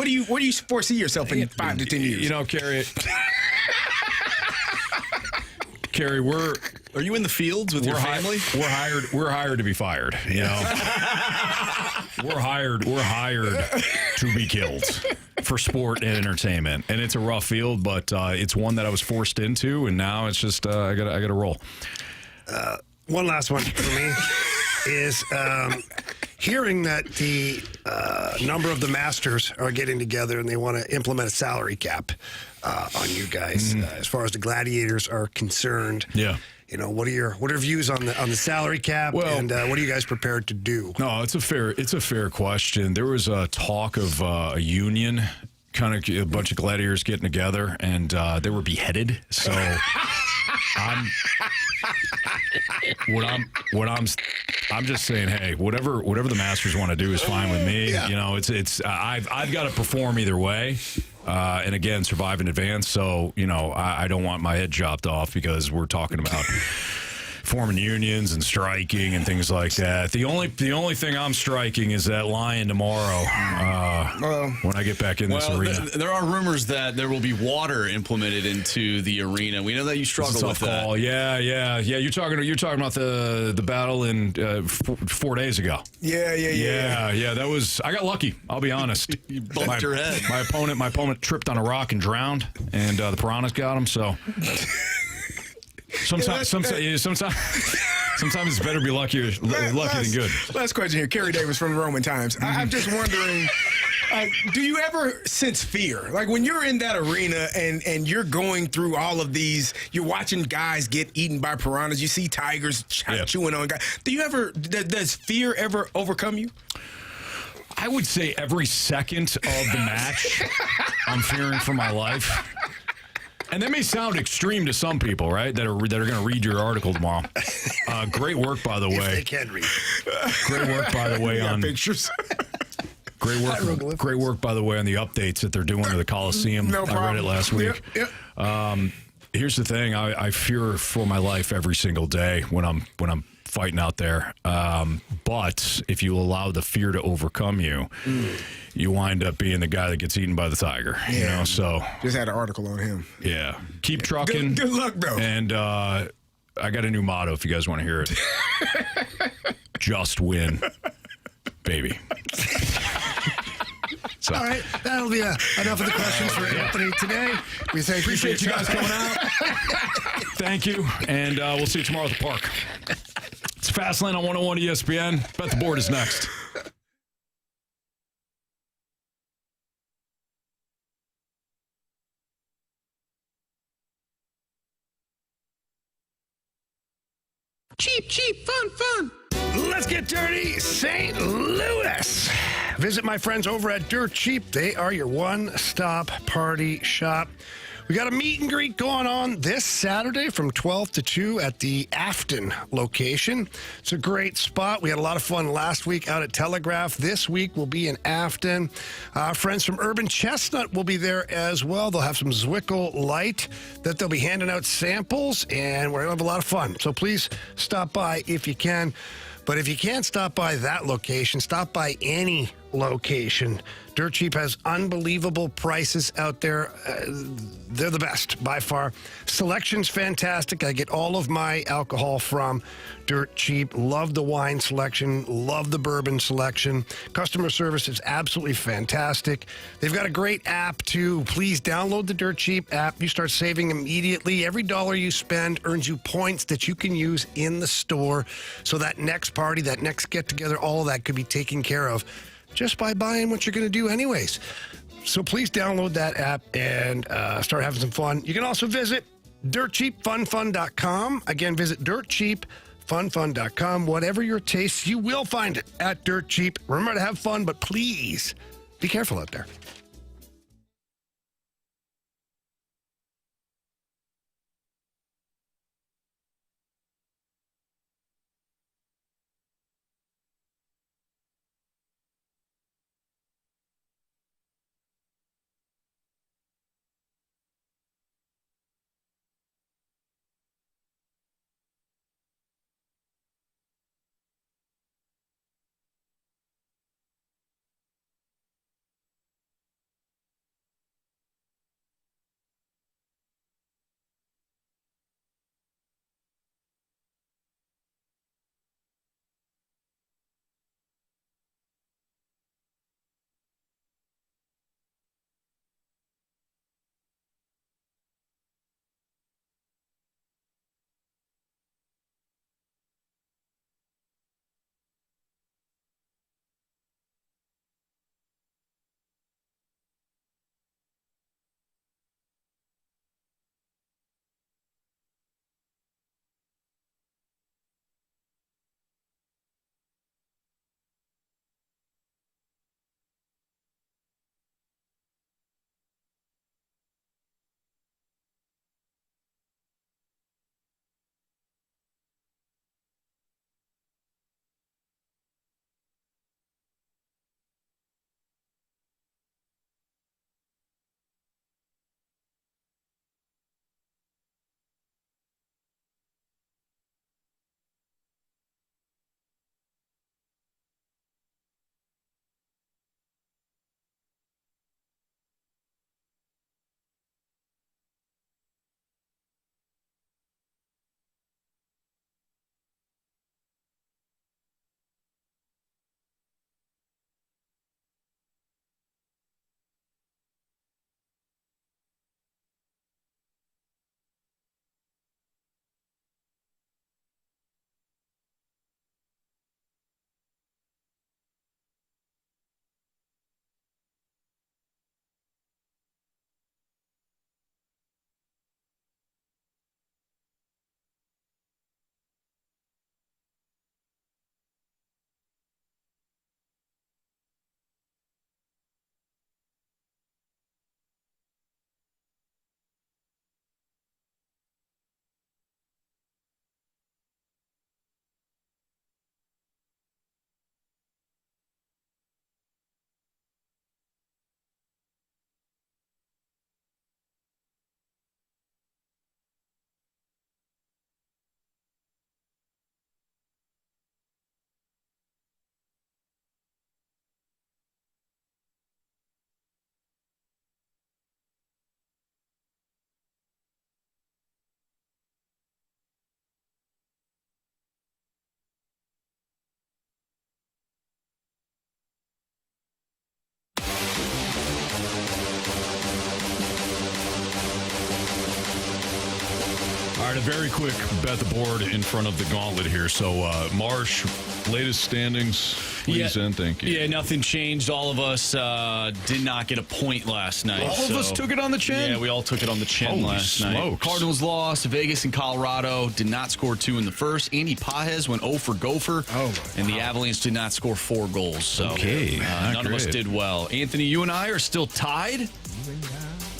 foresee yourself in 5 to 10 years? Carey, Are you in the fields with your family? We're hired to be fired. We're hired to be killed for sport and entertainment, and it's a rough field, but it's one that I was forced into, and now it's just I got to roll. One last one for me is hearing that the number of the Masters are getting together and they want to implement a salary cap on you guys as far as the Gladiators are concerned. Yeah. What are your views on the salary cap, and what are you guys prepared to do? No, it's a fair question. There was a talk of a union, kind of a bunch of gladiators getting together, and they were beheaded. So I'm just saying, hey, whatever the Masters want to do is fine with me. Yeah. I've got to perform either way. and again, survive in advance. So, I don't want my head chopped off because we're talking about forming unions and striking and things like that. The only thing I'm striking is that lion tomorrow when I get back in this arena. There are rumors that there will be water implemented into the arena. We know that you struggle with that. Yeah. You're talking about the battle in 4 days ago. Yeah. That was. I got lucky. I'll be honest. You bumped your head. My opponent tripped on a rock and drowned, and the piranhas got him. So. Sometimes it's better to be lucky than good. Last question here. Kerry Davis from the Roman Times. I'm just wondering, do you ever sense fear? Like when you're in that arena and you're going through all of these, you're watching guys get eaten by piranhas, you see tigers chewing on guys. Does fear ever overcome you? I would say every second of the match, I'm fearing for my life. And that may sound extreme to some people, right? That are going to read your article tomorrow. Great work, by the way. If they can read. Great work, by the way, on pictures. Great work, by the way, on the updates that they're doing to the Coliseum. No problem. I read it last week. Yep. Here's the thing: I fear for my life every single day when I'm fighting out there. But if you allow the fear to overcome you, you wind up being the guy that gets eaten by the tiger. Yeah. So just had an article on him. Yeah. Keep trucking. Good luck, though. And I got a new motto if you guys want to hear it. Just win, baby. So. All right, that'll be enough of the questions for Anthony today. We appreciate you guys coming out. Thank you, and we'll see you tomorrow at the park. It's Fastlane on 101 ESPN. Bet the Board is next. Cheap, fun. Let's get dirty, St. Louis. Visit my friends over at Dirt Cheap. They are your one-stop party shop. We got a meet and greet going on this Saturday from 12 to 2 at the Afton location. It's a great spot. We had a lot of fun last week out at Telegraph. This week we'll be in Afton. Our friends from Urban Chestnut will be there as well. They'll have some Zwickle Light that they'll be handing out samples, and we're going to have a lot of fun. So please stop by if you can. But if you can't stop by that location, stop by any location. Dirt Cheap has unbelievable prices out there. They're the best by far. Selection's fantastic. I get all of my alcohol from Dirt Cheap. Love the wine selection. Love the bourbon selection. Customer service is absolutely fantastic. They've got a great app too. Please download the Dirt Cheap app. You start saving immediately. Every dollar you spend earns you points that you can use in the store. So that next party, that next get together, all of that could be taken care of just by buying what you're going to do anyways. So please download that app and start having some fun. You can also visit dirtcheapfunfun.com. Again, visit dirtcheapfunfun.com. Whatever your taste, you will find it at Dirt Cheap. Remember to have fun, but please be careful out there. right, a very quick bet the board in front of the gauntlet here. So, Marsh, latest standings, please, and thank you. Yeah, nothing changed. All of us did not get a point last night. All of us took it on the chin? Yeah, we all took it on the chin Holy last night. smokes. Cardinals lost. Vegas and Colorado did not score 2 in the first. Andy Pajes went 0 for Gopher. And the Avalanche did not score 4 goals. So Okay, none of us did well. Anthony, you and I are still tied.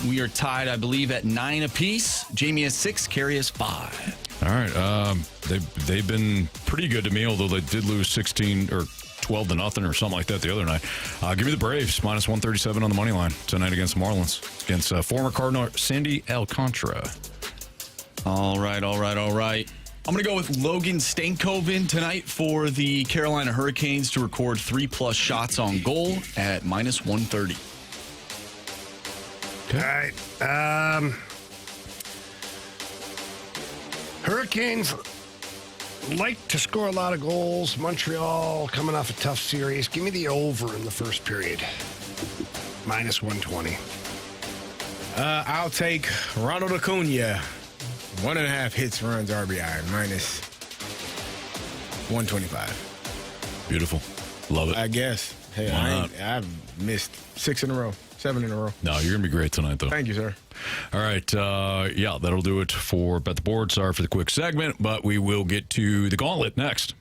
We are tied, I believe, at 9 apiece. Jamie has 6, Carey has 5. All right. They've been pretty good to me, although they did lose 16 or 12 to nothing or something like that the other night. Give me the Braves, minus 137 on the money line tonight against the Marlins, against former Cardinal Sandy Alcantara. All right. I'm going to go with Logan Stankoven tonight for the Carolina Hurricanes to record 3+ shots on goal at minus 130. All right. Hurricanes like to score a lot of goals. Montreal coming off a tough series. Give me the over in the first period. Minus 120. I'll take Ronald Acuna. 1.5 hits, runs, RBI. Minus 125. Beautiful. Love it. I guess. Hey, I've missed 6 in a row. 7 in a row. No, you're going to be great tonight, though. Thank you, sir. All right. Yeah, that'll do it for Bet the Board. Sorry for the quick segment, but we will get to the Gauntlet next.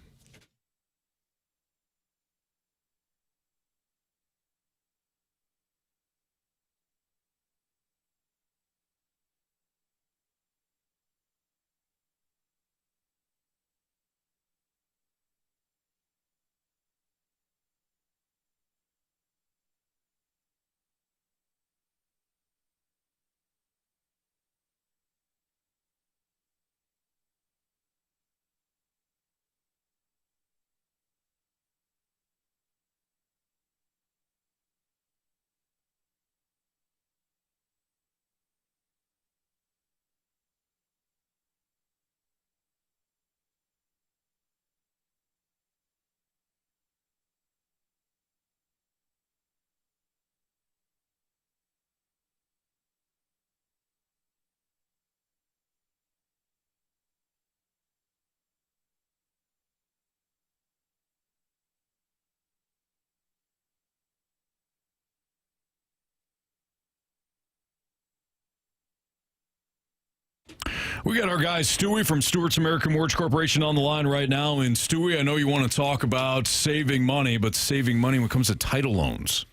We got our guy Stewie from Stewart's American Mortgage Corporation on the line right now. And Stewie, I know you want to talk about saving money, but saving money when it comes to title loans.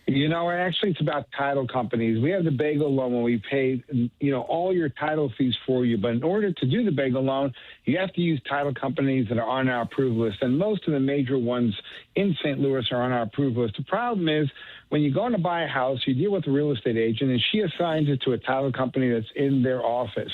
You know, actually, it's about title companies. We have the bagel loan when we pay, all your title fees for you. But in order to do the bagel loan, you have to use title companies that are on our approved list. And most of the major ones in St. Louis are on our approved list. The problem is when you're going to buy a house, you deal with a real estate agent, and she assigns it to a title company that's in their office.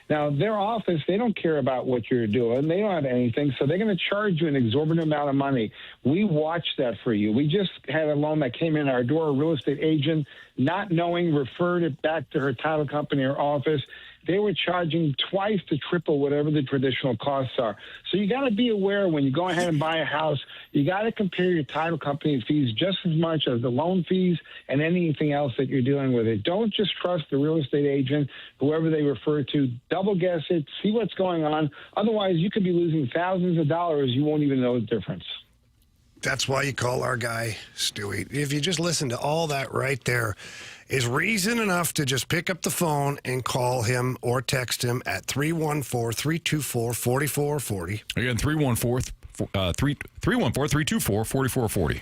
Now, their office, they don't care about what you're doing. They don't have anything, so they're going to charge you an exorbitant amount of money. We watched that for you. We just had a loan that came in our door, a real estate agent, not knowing, referred it back to her title company or office. They were charging twice to triple whatever the traditional costs are. So you got to be aware when you go ahead and buy a house, you got to compare your title company fees just as much as the loan fees and anything else that you're dealing with it. Don't just trust the real estate agent, whoever they refer to. Double guess it, see what's going on. Otherwise, you could be losing thousands of dollars. You won't even know the difference. That's why you call our guy Stewie. If you just listen to all that right there, is reason enough to just pick up the phone and call him or text him at 314-324-4440. Again, 314-324-4440.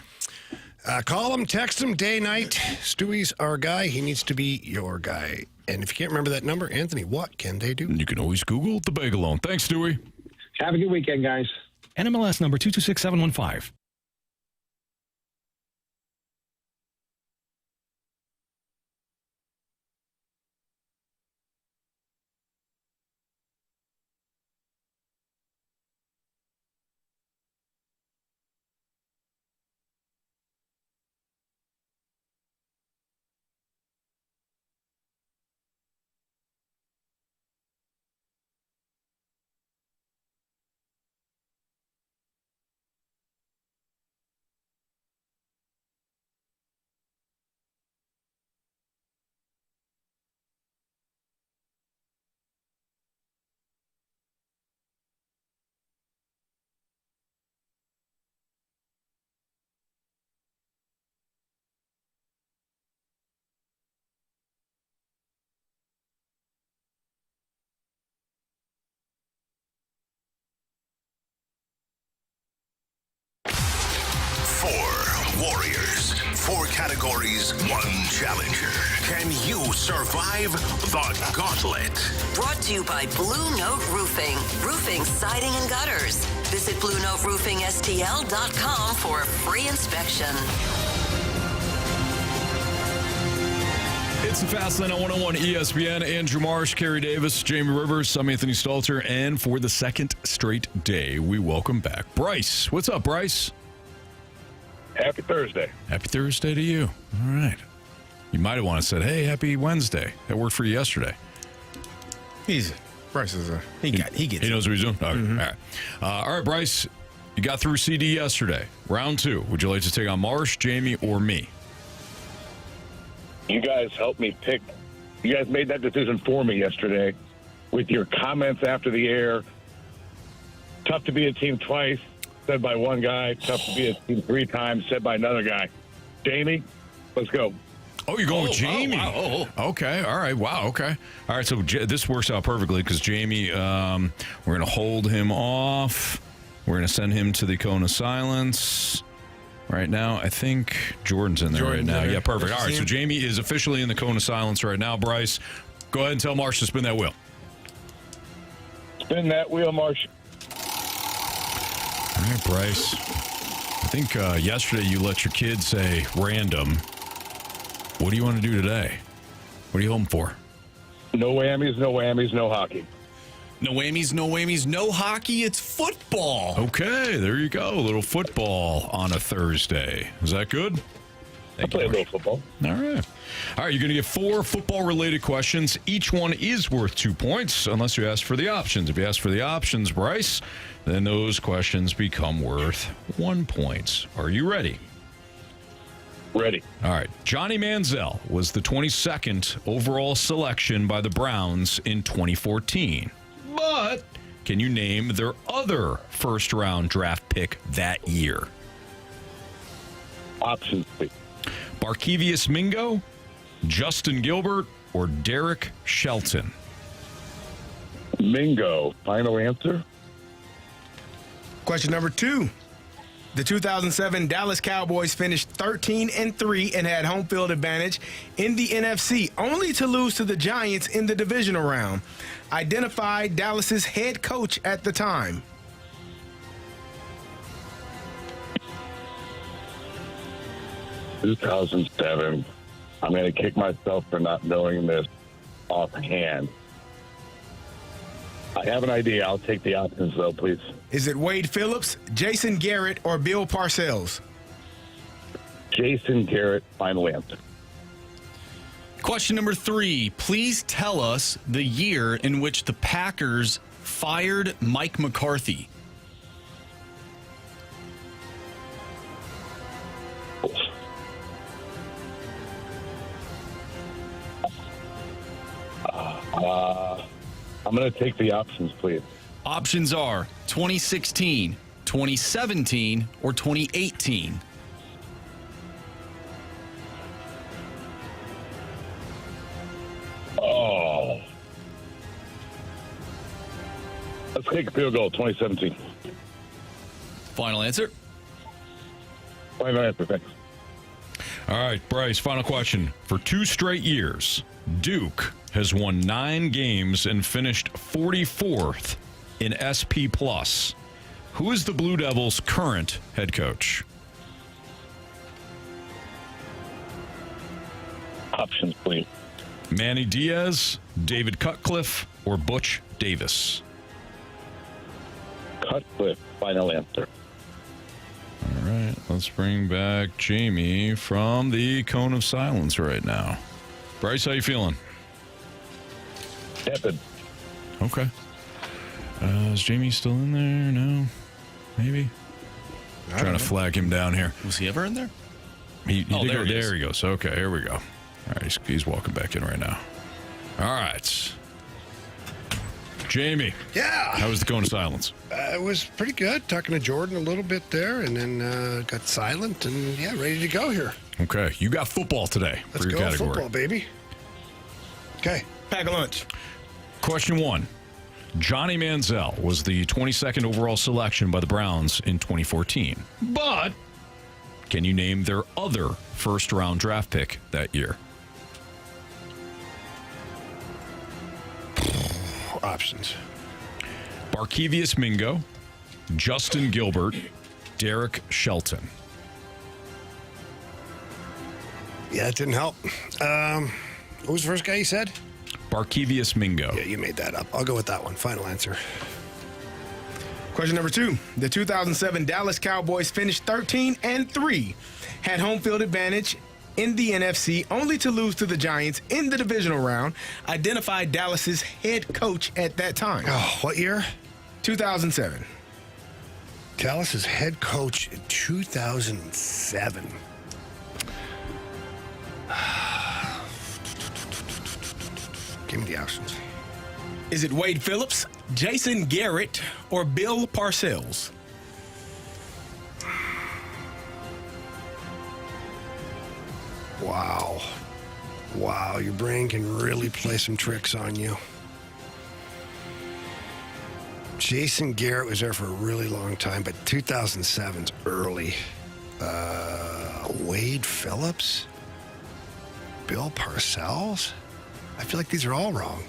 Call him, text him, day, night. Stewie's our guy. He needs to be your guy. And if you can't remember that number, Anthony, what can they do? You can always Google the bagel loan. Thanks, Stewie. Have a good weekend, guys. NMLS number 226715. warriors. 4 categories, 1 challenger. Can you survive the gauntlet? Brought to you by Blue Note Roofing. Roofing, siding, and gutters. Visit BlueNoteRoofingSTL.com for a free inspection. It's the Fast Lane on 101 ESPN. Andrew Marsh, Kerry Davis, Jamie Rivers, I'm Anthony Stalter, and for the second straight day, we welcome back Bryce. What's up, Bryce? Happy Thursday. Happy Thursday to you. All right. You might have wanted to said, hey, happy Wednesday. That worked for you yesterday. Bryce is he gets He knows what he's doing? Okay. Mm-hmm. All right. All right, Bryce, you got through CD yesterday. Round 2. Would you like to take on Marsh, Jamie, or me? You guys helped me pick. You guys made that decision for me yesterday with your comments after the air. Tough to be a team twice, said by one guy. Tough to be a team 3 times, said by another guy. Jamie, let's go. Oh, you're going with Jamie. Wow. Okay. All right. Wow. Okay. All right. So this works out perfectly because Jamie, we're going to hold him off. We're going to send him to the cone of silence. Right now, I think Jordan's in there right now. Yeah, perfect. All right, so Jamie is officially in the cone of silence right now. Bryce, go ahead and tell Marsh to spin that wheel. Spin that wheel, Marsh. All right, Bryce. I think yesterday you let your kids say random. What do you want to do today? What are you hoping for? No whammies, no whammies, no hockey. No whammies, no whammies, no hockey. It's football. Okay, there you go. A little football on a Thursday. Is that good? I play a little football. All right. All right, you're going to get 4 football-related questions. Each one is worth 2 points unless you ask for the options. If you ask for the options, Bryce, then those questions become worth 1 point. Are you ready? Ready. All right. Johnny Manziel was the 22nd overall selection by the Browns in 2014. But can you name their other first-round draft pick that year? Options, please. Barkevius Mingo, Justin Gilbert, or Derek Shelton? Mingo. Final answer? Question number 2. The 2007 Dallas Cowboys finished 13-3 and had home field advantage in the NFC, only to lose to the Giants in the divisional round. Identify Dallas's head coach at the time. ...2007. I'm going to kick myself for not knowing this offhand. I have an idea. I'll take the options, though, please. Is it Wade Phillips, Jason Garrett, or Bill Parcells? Jason Garrett, final answer. Question number 3. Please tell us the year in which the Packers fired Mike McCarthy. I'm going to take the options, please. Options are 2016, 2017, or 2018. Oh. Let's take a field goal, 2017. Final answer? Final answer, thanks. All right, Bryce, final question. For 2 straight years, Duke has won 9 games and finished 44th in SP+. Who is the Blue Devils' current head coach? Options, please. Manny Diaz, David Cutcliffe, or Butch Davis? Cutcliffe, final answer. All right, let's bring back Jamie from the cone of silence right now. Bryce, how you feeling? Tepid. Okay. Is Jamie still in there? No? Maybe? Trying to flag him down here. Was he ever in there? He did go. There he goes. Okay, here we go. All right, he's walking back in right now. All right. Jamie. Yeah. How was the cone of silence? It was pretty good. Talking to Jordan a little bit there, and then got silent, and yeah, ready to go here. Okay, you got football today. Let's for your go category. football, baby. Okay. Pack a lunch. Question 1. Johnny Manziel was the 22nd overall selection by the Browns in 2014. But Can you name their other first-round draft pick that year? Options. Barkevius Mingo, Justin Gilbert, Derek Shelton. Yeah, it didn't help. What was the first guy you said? Barkevius Mingo. Yeah, you made that up. I'll go with that one. Final answer. Question number 2. The 2007 Dallas Cowboys finished 13-3, had home field advantage in the NFC, only to lose to the Giants in the divisional round. Identify Dallas's head coach at that time. Oh, what year? 2007. Dallas's head coach in 2007. Give me the options. Is it Wade Phillips, Jason Garrett, or Bill Parcells? Wow. Wow, your brain can really play some tricks on you. Jason Garrett was there for a really long time, but 2007's early. Wade Phillips? Bill Parcells? I feel like these are all wrong.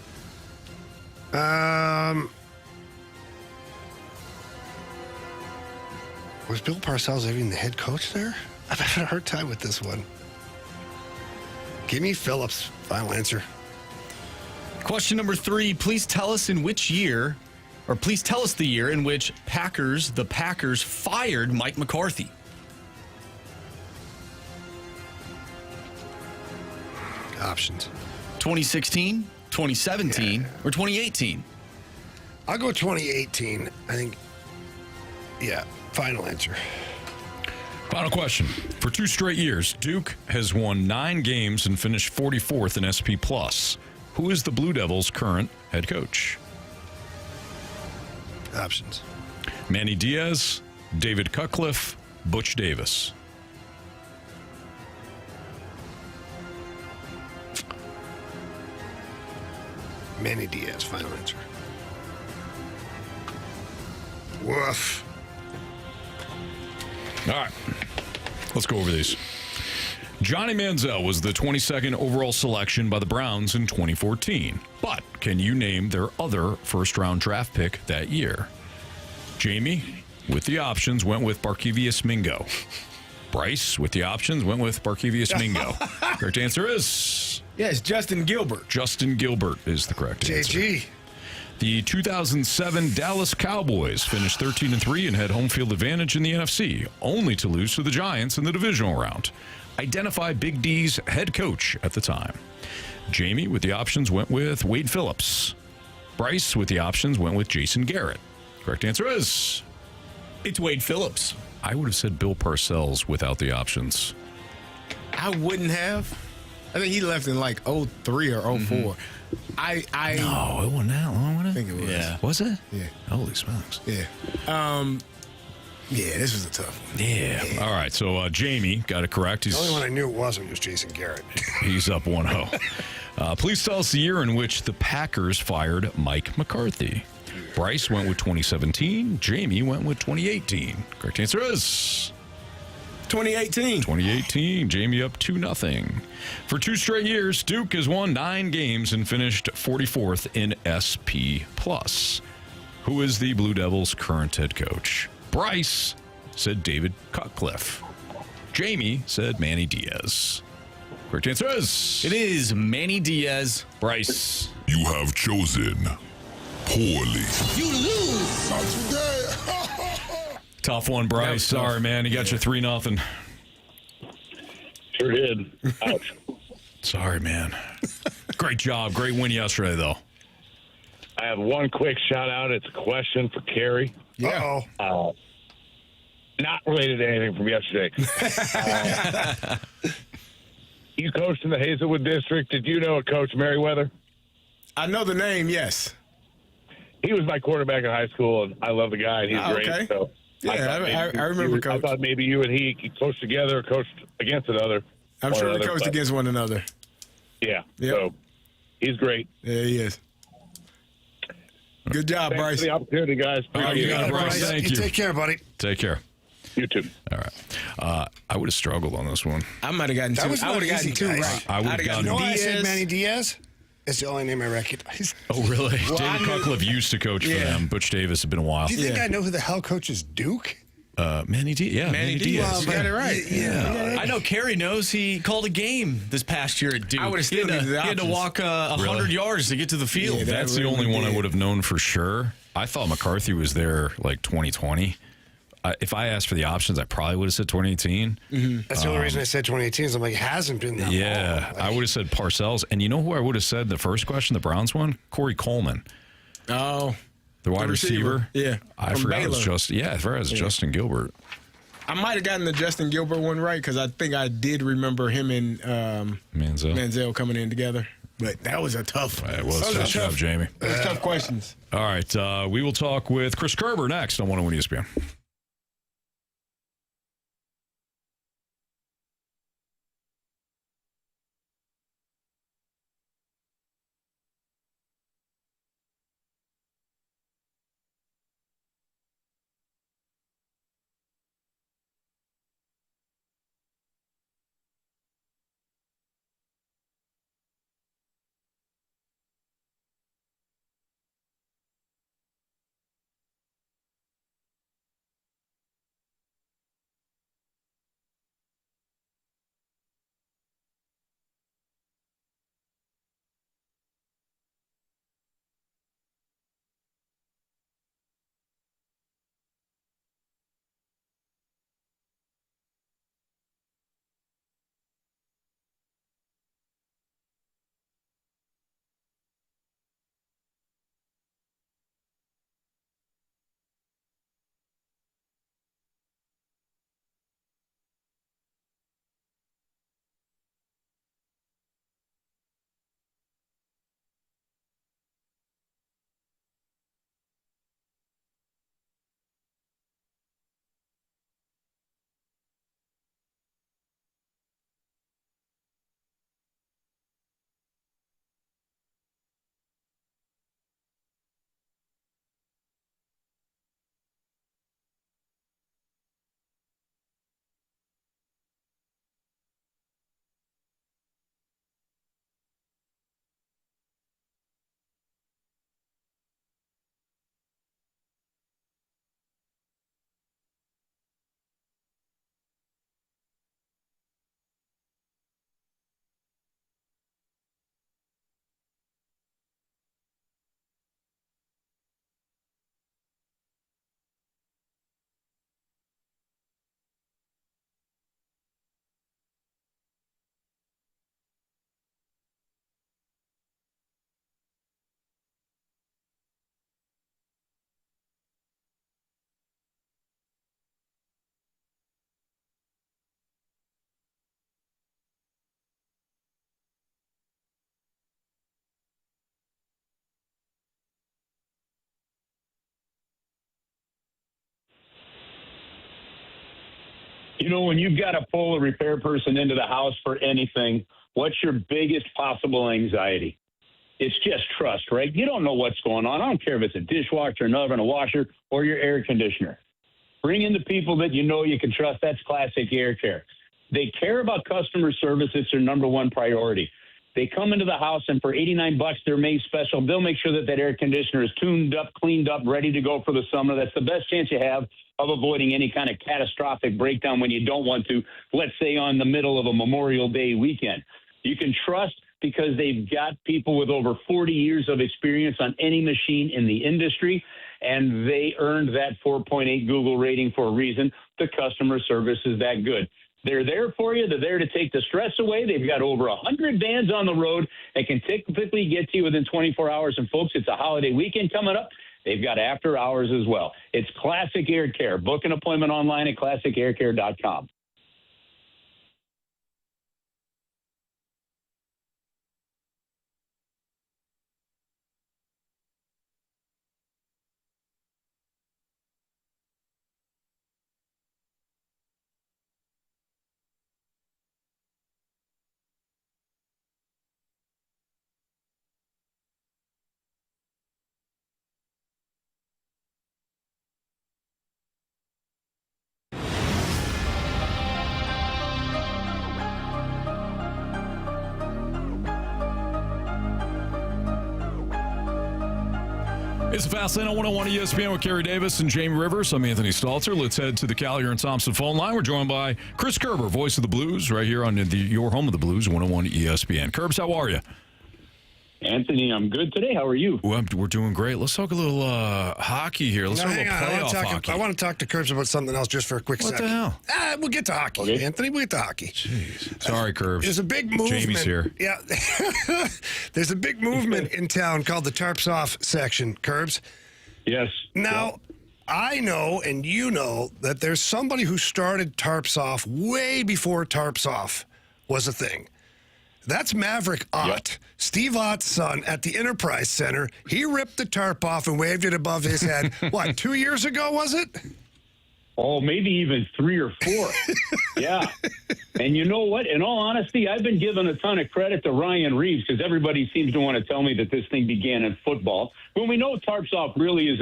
Was Bill Parcells even the head coach there? I've had a hard time with this one. Give me Phillips. Final answer. Question number 3. Please tell us in which year, or please tell us the year in which the Packers fired Mike McCarthy. Options. 2016, 2017, or 2018? I'll go 2018. I think, yeah, final answer. Final question. For 2 straight years, Duke has won 9 games and finished 44th in SP+. Who is the Blue Devils' current head coach? Options. Manny Diaz, David Cutcliffe, Butch Davis. Manny Diaz, final answer. Woof. All right, let's go over these. Johnny Manziel was the 22nd overall selection by the Browns in 2014. But can you name their other first-round draft pick that year? Jamie, with the options, went with Barkevius Mingo. Bryce, with the options, went with Barkevius Mingo. Correct answer is... Yes, Justin Gilbert. Justin Gilbert is the correct answer. JG. The 2007 Dallas Cowboys finished 13-3 and had home field advantage in the NFC, only to lose to the Giants in the divisional round. Identify Big D's head coach at the time. Jamie, with the options, went with Wade Phillips. Bryce, with the options, went with Jason Garrett. Correct answer is... It's Wade Phillips. I would have said Bill Parcells without the options. I wouldn't have. I think he left in like 03 or 04. No, it wasn't that long, was it? I think it was. Yeah. Was it? Yeah. Holy smokes. Yeah. Yeah, this was a tough one. Yeah. All right, so Jamie got it correct. The only one I knew it wasn't was Jason Garrett. He's up 1-0. Please tell us the year in which the Packers fired Mike McCarthy. Bryce went with 2017. Jamie went with 2018. Correct answer is... 2018. 2018. Jamie up 2-0. For 2 straight years, Duke has won 9 games and finished 44th in SP+. Who is the Blue Devils' current head coach? Bryce said David Cutcliffe. Jamie said Manny Diaz. Correct answer is... It is Manny Diaz. Bryce. You have chosen poorly. You lose. Not today. Tough one, Bryce. Sorry, man. You got your 3-0. Sure did. Ouch. Sorry, man. Great job. Great win yesterday, though. I have one quick shout out. It's a question for Carey. Yeah. Not related to anything from yesterday. You coached in the Hazelwood District. Did you know a Coach Merriweather? I know the name, yes. He was my quarterback in high school, and I love the guy, and he's great. Okay. So yeah, I remember Coach. I thought maybe you and he coached together or coached against another. I'm sure we coached against one another. Yeah. Yep. So he's great. Yeah, he is. Good job, Thanks Bryce. for the opportunity, guys. All right, you got it, Bryce. Thank you. Take care, buddy. Take care. YouTube. All right. I would have struggled on this one. I might have gotten That two. was I would have not gotten easy, two guys. right. I would've I'd have gotten- You know why I said Diaz. Manny Diaz? It's the only name I recognize. Oh, really? Well, I David knew- Cutcliffe used to coach for Yeah. them. Butch Davis had been a while. Do you think Yeah. I know who the hell coaches Duke? Manny Diaz. Yeah, Manny Diaz. You got it right. Yeah. I know Carey knows he called a game this past year at Duke. I would've still he had needed the he had to options. walk 100 yards to get to the field. Yeah, That's that the only really one I did. would have known for sure. I thought McCarthy was there like 2020. If I asked for the options, I probably would have said 2018. That's the only reason I said 2018 is I'm like, it hasn't been that Yeah, long. Like, I would have said Parcells. And you know who I would have said the first question, the Browns one? Corey Coleman, Oh, the wide receiver. Yeah, I from forgot it was Baylor. Justin. Yeah, I forgot it was Justin Gilbert. I might have gotten the Justin Gilbert one right because I think I did remember him and Manziel coming in together. But that was a tough. It was Those tough are job, Jamie. Those tough questions. All right, we will talk with Chris Kerber next on 101 ESPN. You know, when you've got to pull a repair person into the house for anything, what's your biggest possible anxiety? It's just trust, right? You don't know what's going on. I don't care if it's a dishwasher, an oven, a washer, or your air conditioner. Bring in the people that you know you can trust. That's classic air care. They care about customer service. It's their number one priority. They come into the house, and for $89, they're made special. They'll make sure that that air conditioner is tuned up, cleaned up, ready to go for the summer. That's the best chance you have of avoiding any kind of catastrophic breakdown when you don't want to, let's say on the middle of a Memorial Day weekend. You can trust because they've got people with over 40 years of experience on any machine in the industry, and they earned that 4.8 Google rating for a reason. The customer service is that good. They're there for you. They're there to take the stress away. They've got over 100 vans on the road that can typically get to you within 24 hours. And, folks, it's a holiday weekend coming up. They've got after hours as well. It's Classic Air Care. Book an appointment online at classicaircare.com. It's a Fast Lane on 101 ESPN with Kerry Davis and Jamie Rivers. I'm Anthony Stalter. Let's head to the Collier and Thompson phone line. We're joined by Chris Kerber, voice of the Blues, right here on your home of the Blues, 101 ESPN. Kerbs, how are you? Anthony, I'm good today. How are you? Well, we're doing great. Let's talk a little hockey here. Let's talk a little playoff hockey. I want to talk to Kerbs about something else just for a quick second. What the hell? We'll get to hockey, okay. Anthony. We'll get to hockey. Jeez. Sorry, Kerbs. There's a big movement. Jamie's here. Yeah. There's a big movement in town called the Tarps Off section, Kerbs. Yes. Now, I know and you know that there's somebody who started Tarps Off way before Tarps Off was a thing. That's Maverick Ott, yep. Steve Ott's son at the Enterprise Center. He ripped the tarp off and waved it above his head. What, 2 years ago, was it? Oh, maybe even 3 or 4. Yeah. And you know what? In all honesty, I've been giving a ton of credit to Ryan Reeves because everybody seems to want to tell me that this thing began in football. When we know Tarps Off really is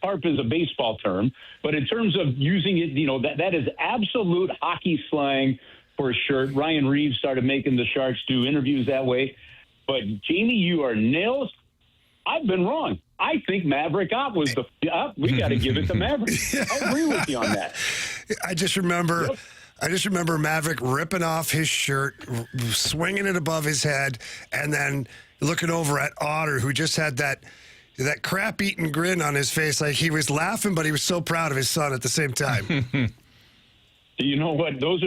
tarp is a baseball term. But in terms of using it, that is absolute hockey slang for a shirt. Ryan Reeves started making the Sharks do interviews that way. But, Jamie, you are nails. I've been wrong. I think Maverick Ott was we got to give it to Maverick. I agree with you on that. I just remember Maverick ripping off his shirt, swinging it above his head, and then looking over at Otter, who just had that crap-eating grin on his face, like he was laughing, but he was so proud of his son at the same time. You know what? Those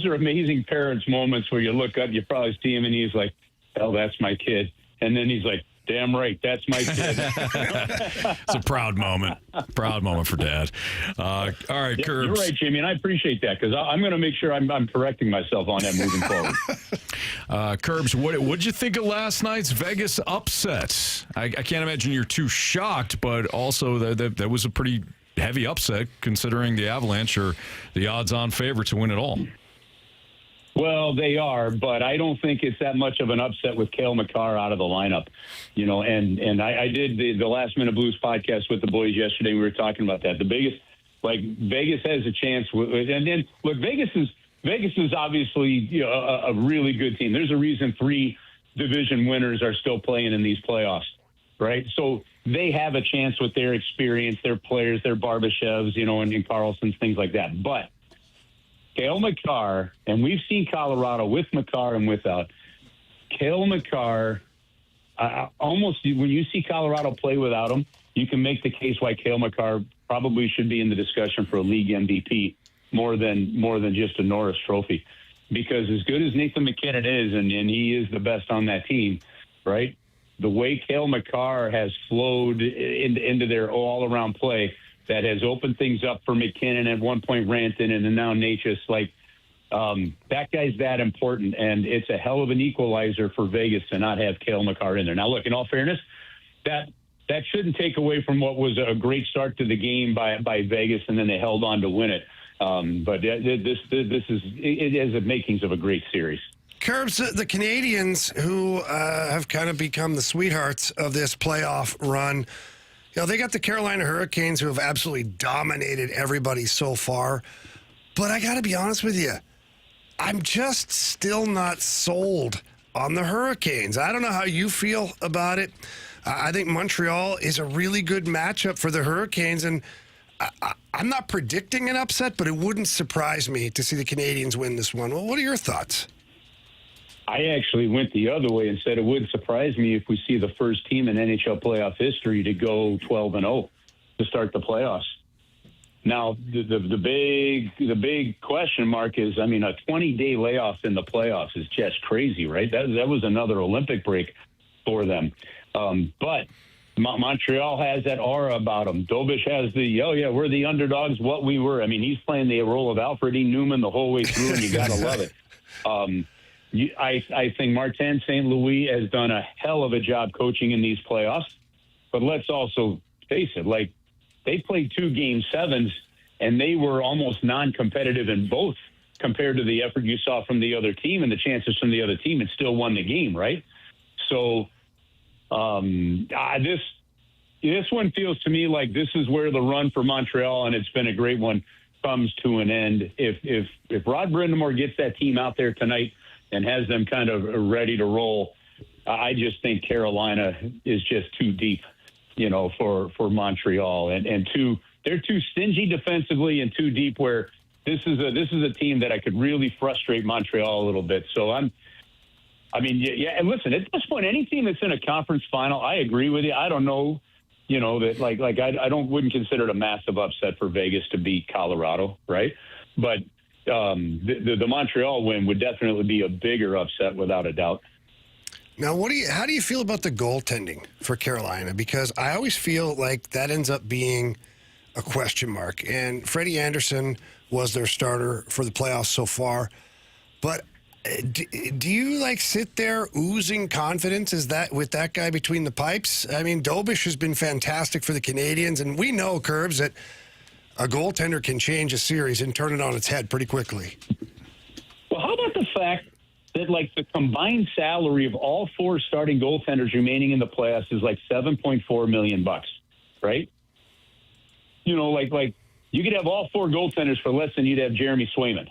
are amazing parents' moments where you look up, you probably see him, and he's like, "Hell, that's my kid," and then he's like, "Damn right, that's my kid." It's a proud moment. Proud moment for Dad. All right, Kerbs. You're right, Jimmy, and I appreciate that because I'm going to make sure I'm correcting myself on that moving forward. Kerbs, what did you think of last night's Vegas upset? I can't imagine you're too shocked, but also that was a pretty heavy upset considering the Avalanche are the odds-on favorite to win it all. Well, they are, but I don't think it's that much of an upset with Cale Makar out of the lineup, and I did the Last Minute Blues podcast with the boys yesterday. We were talking about that. The biggest, Vegas has a chance, and then look, Vegas is obviously a really good team. There's a reason 3 division winners are still playing in these playoffs, right? So they have a chance with their experience, their players, their Barbashevs, and Carlsons, things like that. But Cale Makar, and we've seen Colorado with Makar and without. Cale Makar, almost when you see Colorado play without him, you can make the case why Cale Makar probably should be in the discussion for a league MVP more than just a Norris Trophy. Because as good as Nathan McKinnon is, and he is the best on that team, right? The way Cale Makar has flowed into their all-around play, that has opened things up for McKinnon at one point, Ranton, and then now Natchez. That guy's that important, and it's a hell of an equalizer for Vegas to not have Cale Makar in there. Now, look, in all fairness, that shouldn't take away from what was a great start to the game by Vegas, and then they held on to win it. But it has the makings of a great series. Kerbs, the Canadians, who have kind of become the sweethearts of this playoff run, they got the Carolina Hurricanes, who have absolutely dominated everybody so far. But I got to be honest with you, I'm just still not sold on the Hurricanes. I don't know how you feel about it. I think Montreal is a really good matchup for the Hurricanes, and I'm not predicting an upset, but it wouldn't surprise me to see the Canadians win this one. Well, what are your thoughts? I actually went the other way and said it wouldn't surprise me if we see the first team in NHL playoff history to go 12-0 to start the playoffs. Now, the big question mark is, a 20-day layoff in the playoffs is just crazy, right? That was another Olympic break for them. But Montreal has that aura about them. Dobish has we're the underdogs, what we were. He's playing the role of Alfred E. Newman the whole way through, and you got to love it. I think Martin St. Louis has done a hell of a job coaching in these playoffs. But let's also face it, they played 2 Game 7s, and they were almost non-competitive in both compared to the effort you saw from the other team and the chances from the other team, and still won the game, right? So this one feels to me like this is where the run for Montreal, and it's been a great one, comes to an end. If Rod Brind'Amour gets that team out there tonight and has them kind of ready to roll, I just think Carolina is just too deep for Montreal, and they're too stingy defensively and too deep. Where this is a team that I could really frustrate Montreal a little bit. So and listen, at this point, any team that's in a conference final, I agree with you. I don't know, that I wouldn't consider it a massive upset for Vegas to beat Colorado, right? But the Montreal win would definitely be a bigger upset without a doubt. Now, how do you feel about the goaltending for Carolina? Because I always feel like that ends up being a question mark. And Freddie Anderson was their starter for the playoffs so far. But do you sit there oozing confidence? Is that with that guy between the pipes? I mean, Dobish has been fantastic for the Canadians, and we know, Curbs, that a goaltender can change a series and turn it on its head pretty quickly. Well, how about the fact that the combined salary of all four starting goaltenders remaining in the playoffs is $7.4 million, right? You could have all four goaltenders for less than you'd have Jeremy Swayman,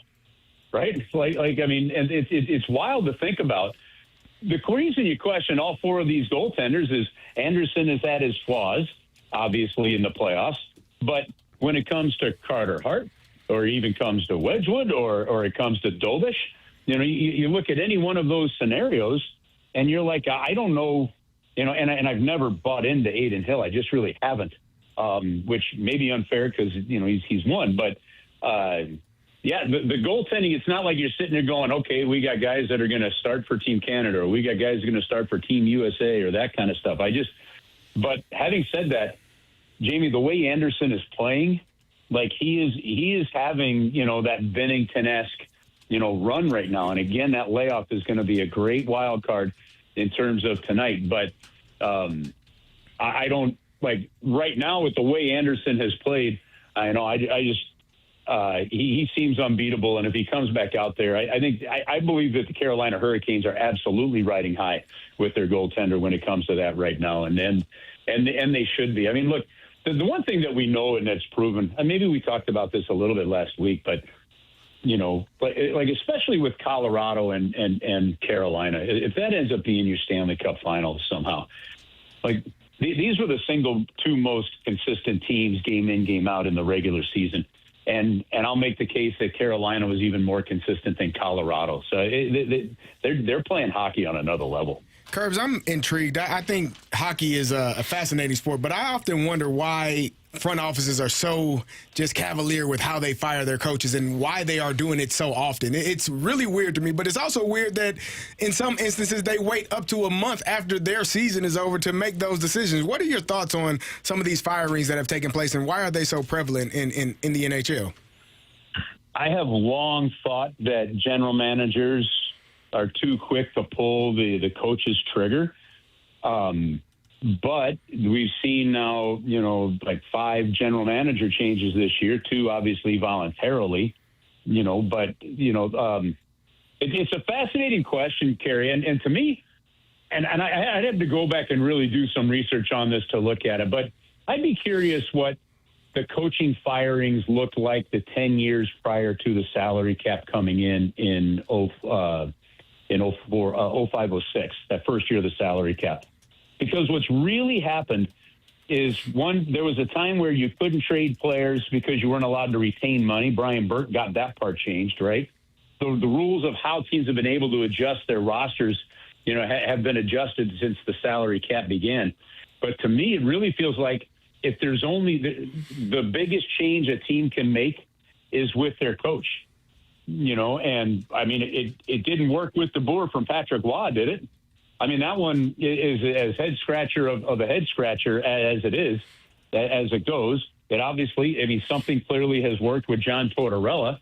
right? And it's wild to think about. The reason you question all four of these goaltenders is Anderson has had his flaws, obviously, in the playoffs, but when it comes to Carter Hart, or even comes to Wedgwood, or it comes to Dobish, you look at any one of those scenarios, and you're I don't know, and I've never bought into Adin Hill. I just really haven't, which may be unfair because he's won. But the goaltending, it's not like you're sitting there going, okay, we got guys that are going to start for Team Canada, or we got guys that are going to start for Team USA, or that kind of stuff. But having said that, Jamie, the way Anderson is playing, he is having that Binnington-esque run right now. And again, that layoff is going to be a great wild card in terms of tonight. But I don't right now with the way Anderson has played. He seems unbeatable. And if he comes back out there, I believe that the Carolina Hurricanes are absolutely riding high with their goaltender when it comes to that right now. And they should be. I mean, look, the one thing that we know and that's proven, and maybe we talked about this a little bit last week, but especially with Colorado and Carolina, if that ends up being your Stanley Cup Finals somehow, these were the single two most consistent teams game in, game out in the regular season. And I'll make the case that Carolina was even more consistent than Colorado. So they're playing hockey on another level. Curbs, I'm intrigued. I think hockey is a fascinating sport, but I often wonder why front offices are so just cavalier with how they fire their coaches and why they are doing it so often. It's really weird to me, but it's also weird that in some instances they wait up to a month after their season is over to make those decisions. What are your thoughts on some of these firings that have taken place, and why are they so prevalent in the NHL? I have long thought that general managers are too quick to pull the coach's trigger. But we've seen now, 5 general manager changes this year, 2 obviously voluntarily, but it's a fascinating question, Kerry. And to me, and I'd have to go back and really do some research on this to look at it, but I'd be curious what the coaching firings looked like the 10 years prior to the salary cap coming in 05, 06, that first year of the salary cap. Because what's really happened is, one, there was a time where you couldn't trade players because you weren't allowed to retain money. Brian Burke got that part changed, right? So the rules of how teams have been able to adjust their rosters, have been adjusted since the salary cap began. But to me, it really feels like if there's only the biggest change a team can make is with their coach, and I mean, it didn't work with DeBoer from Patrick Waugh, did it? I mean, that one is as head scratcher of a head scratcher as it is, as it goes. It obviously, something clearly has worked with John Tortorella.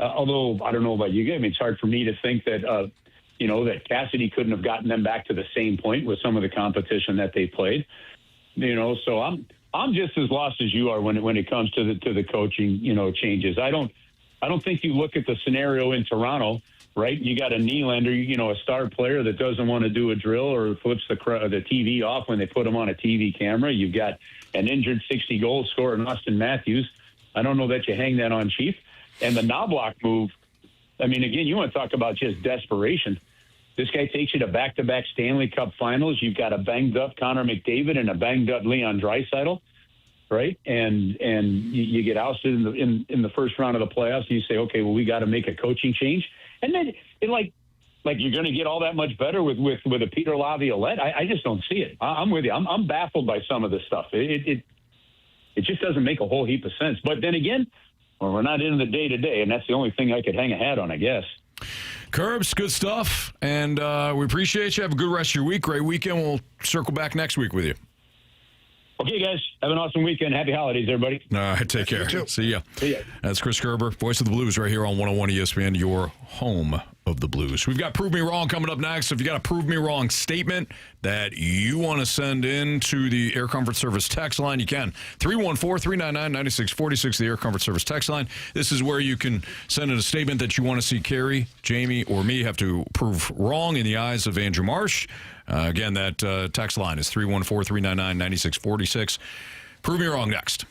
Although I don't know about you guys, it's hard for me to think that, that Cassidy couldn't have gotten them back to the same point with some of the competition that they played. So I'm just as lost as you are when it comes to the coaching, changes. I don't think you look at the scenario in Toronto. Right, you got a Nylander, a star player that doesn't want to do a drill or flips the TV off when they put him on a TV camera. You've got an injured 60-goal scorer in Austin Matthews. I don't know that you hang that on cheap. And the Knobloch move, again, you want to talk about just desperation. This guy takes you to back-to-back Stanley Cup finals. You've got a banged-up Connor McDavid and a banged-up Leon Draisaitl, right? And you get ousted in the first round of the playoffs, and you say, okay, well, we got to make a coaching change. And then, like you're going to get all that much better with a Peter Laviolette? I just don't see it. I'm with you. I'm baffled by some of this stuff. It just doesn't make a whole heap of sense. But then again, we're not in the day-to-day, and that's the only thing I could hang a hat on, I guess. Curbs, good stuff, and we appreciate you. Have a good rest of your week. Great weekend. We'll circle back next week with you. Okay, guys. Have an awesome weekend. Happy holidays, everybody. All right, take care. See ya. See ya. That's Chris Kerber, voice of the Blues, right here on 101 ESPN, your home of the Blues. We've got Prove Me Wrong coming up next. If you got a Prove Me Wrong statement that you want to send in to the Air Comfort Service text line, you can. 314-399-9646, the Air Comfort Service text line. This is where you can send in a statement that you want to see Carey, Jamie, or me have to prove wrong in the eyes of Andrew Marsh. Again, that text line is 314-399-9646. Prove Me Wrong next.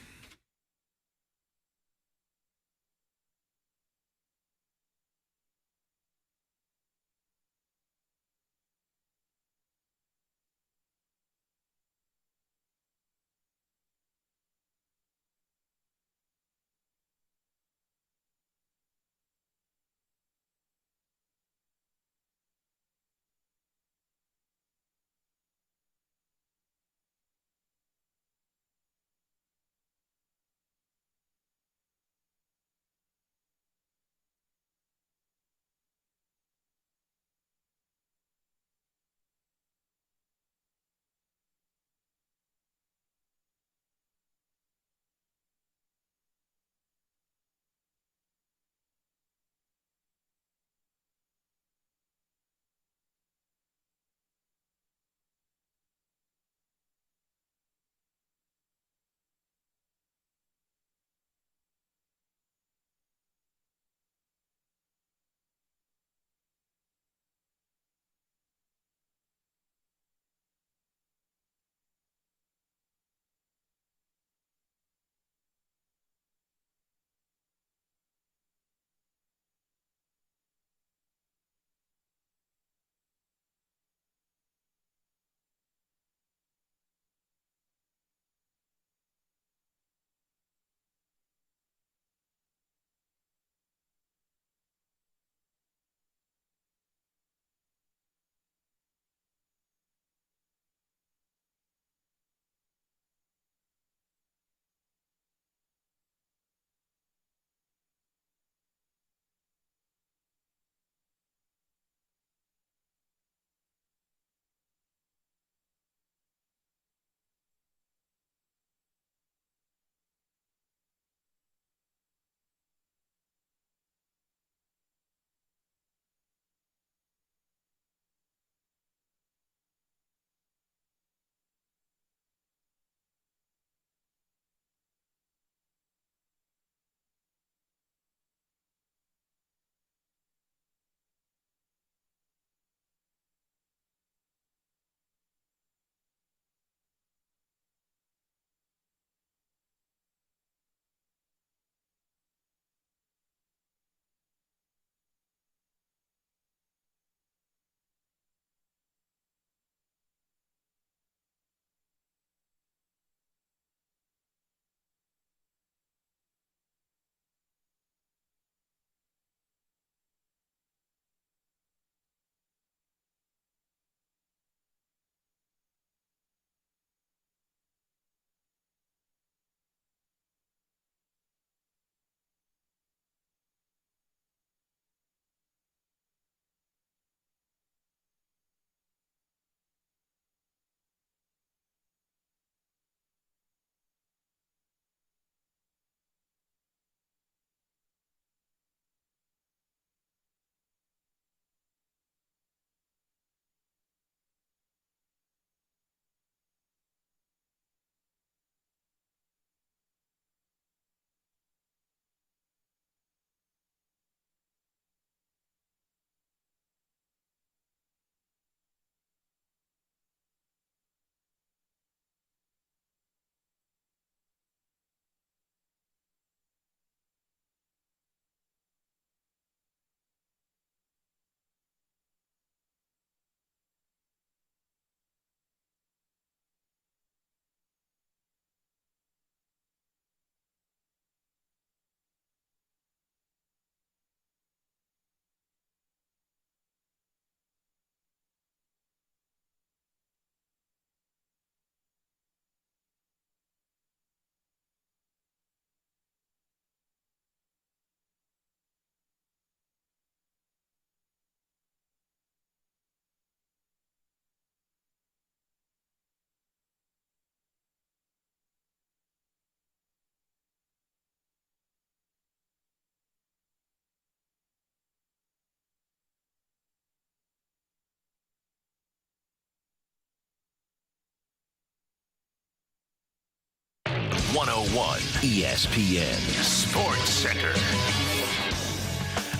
101 ESPN Sports Center.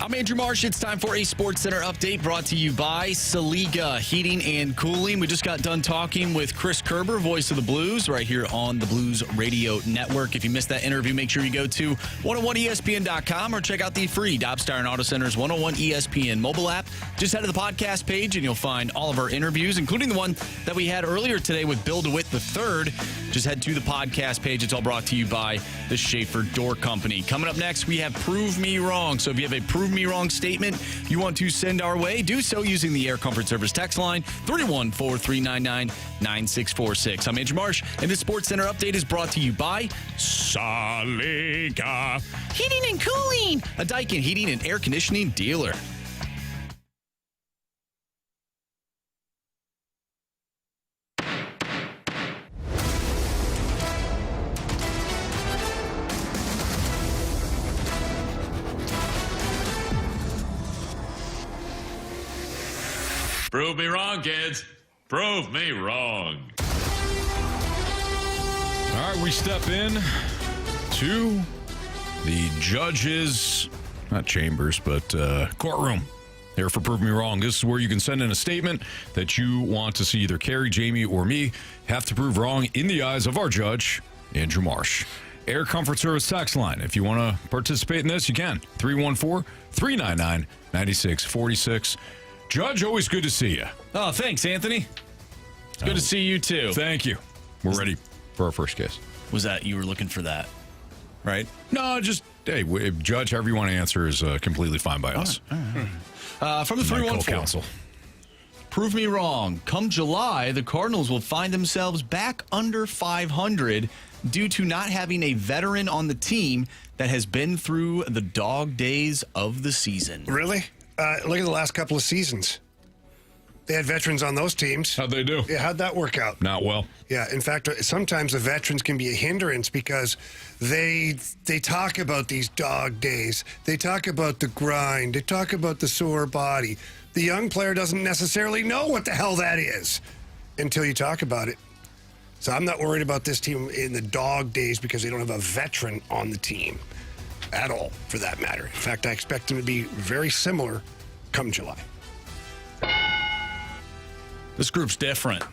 I'm Andrew Marsh. It's time for a Sports Center update brought to you by Saliga Heating and Cooling. We just got done talking with Chris Kerber, voice of the Blues, right here on the Blues Radio Network. If you missed that interview, make sure you go to 101ESPN.com or check out the free Dobstar and Auto Center's 101 ESPN mobile app. Just head to the podcast page and you'll find all of our interviews, including the one that we had earlier today with Bill DeWitt III. Just head to the podcast page. It's all brought to you by the Schaefer Door Company. Coming up next, we have Prove Me Wrong. So if you have a Prove Me Wrong statement you want to send our way, do so using the Air Comfort Service text line 314-399-9646. I'm Andrew Marsh, and this Sports Center update is brought to you by Saliga Heating and Cooling, a Daikin heating and air conditioning dealer. Prove me wrong, kids. Prove me wrong. All right, we step in to the judge's, not chambers, but courtroom here for Prove Me Wrong. This is where you can send in a statement that you want to see either Carey, Jamie, or me have to prove wrong in the eyes of our judge, Andrew Marsh. Air Comfort Service text line. If you want to participate in this, you can. 314-399-9646. Judge, always good to see you. Oh, thanks, Anthony. It's good to see you, too. Thank you. We're ready for our first case. Was that, you were looking for that, right? No, just, hey, Judge, however you want to answer is completely fine by us. All right. From the 314. Counsel. Prove me wrong. Come July, the Cardinals will find themselves back under 500 due to not having a veteran on the team that has been through the dog days of the season. Really? Look at the last couple of seasons. They had veterans on those teams. How'd they do? Yeah, how'd that work out? Not well. Yeah, in fact, sometimes the veterans can be a hindrance because they talk about these dog days. They talk about the grind. They talk about the sore body. The young player doesn't necessarily know what the hell that is until you talk about it. So I'm not worried about this team in the dog days because they don't have a veteran on the team at all, for that matter. In fact, I expect them to be very similar come July. This group's different.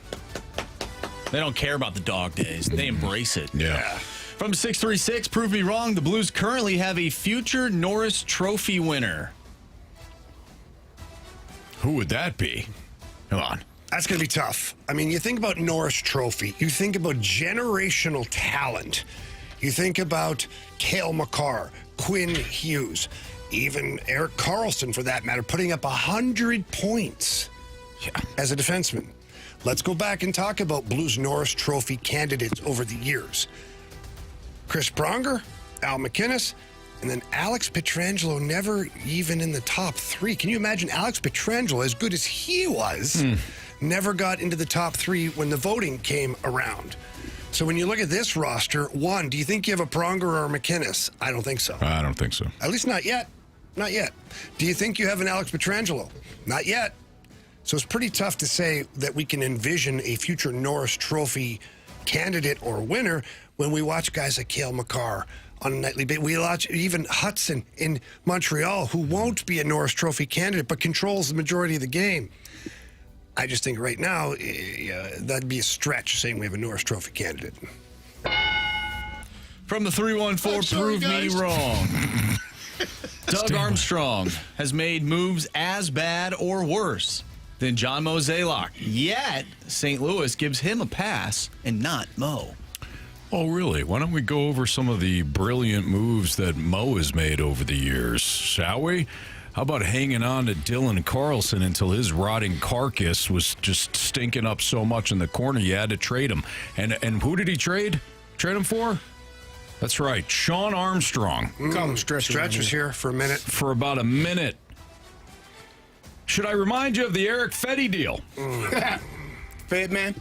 They don't care about the dog days. They embrace it. Yeah. From 636, Prove Me Wrong, the Blues currently have a future Norris Trophy winner. Who would that be? Come on. That's going to be tough. I mean, you think about Norris Trophy. You think about generational talent. You think about Cale Makar, Quinn Hughes, even Erik Karlsson, for that matter, putting up 100 points as a defenseman. Let's go back and talk about Blues Norris Trophy candidates over the years. Chris Pronger, Al McInnes, and then Alex Pietrangelo never even in the top three. Can you imagine Alex Pietrangelo, as good as he was, never got into the top three when the voting came around? So when you look at this roster, one, do you think you have a Pronger or a McInnes? I don't think so. I don't think so. At least not yet. Not yet. Do you think you have an Alex Pietrangelo? Not yet. So it's pretty tough to say that we can envision a future Norris Trophy candidate or winner when we watch guys like Cale Makar on a nightly basis. We watch even Hudson in Montreal, who won't be a Norris Trophy candidate but controls the majority of the game. I just think right now that'd be a stretch saying we have a Norris Trophy candidate. From the 314, Prove Me Wrong. Doug Armstrong has made moves as bad or worse than John Mozeliak. Yet, St. Louis gives him a pass and not Mo. Oh, really? Why don't we go over some of the brilliant moves that Mo has made over the years, shall we? How about hanging on to Dylan Carlson until his rotting carcass was just stinking up so much in the corner you had to trade him? And who did he trade? Trade him for? That's right, Sean Armstrong. Call him Stretcher's here for a minute. For about a minute. Should I remind you of the Eric Fetty deal? Fed man?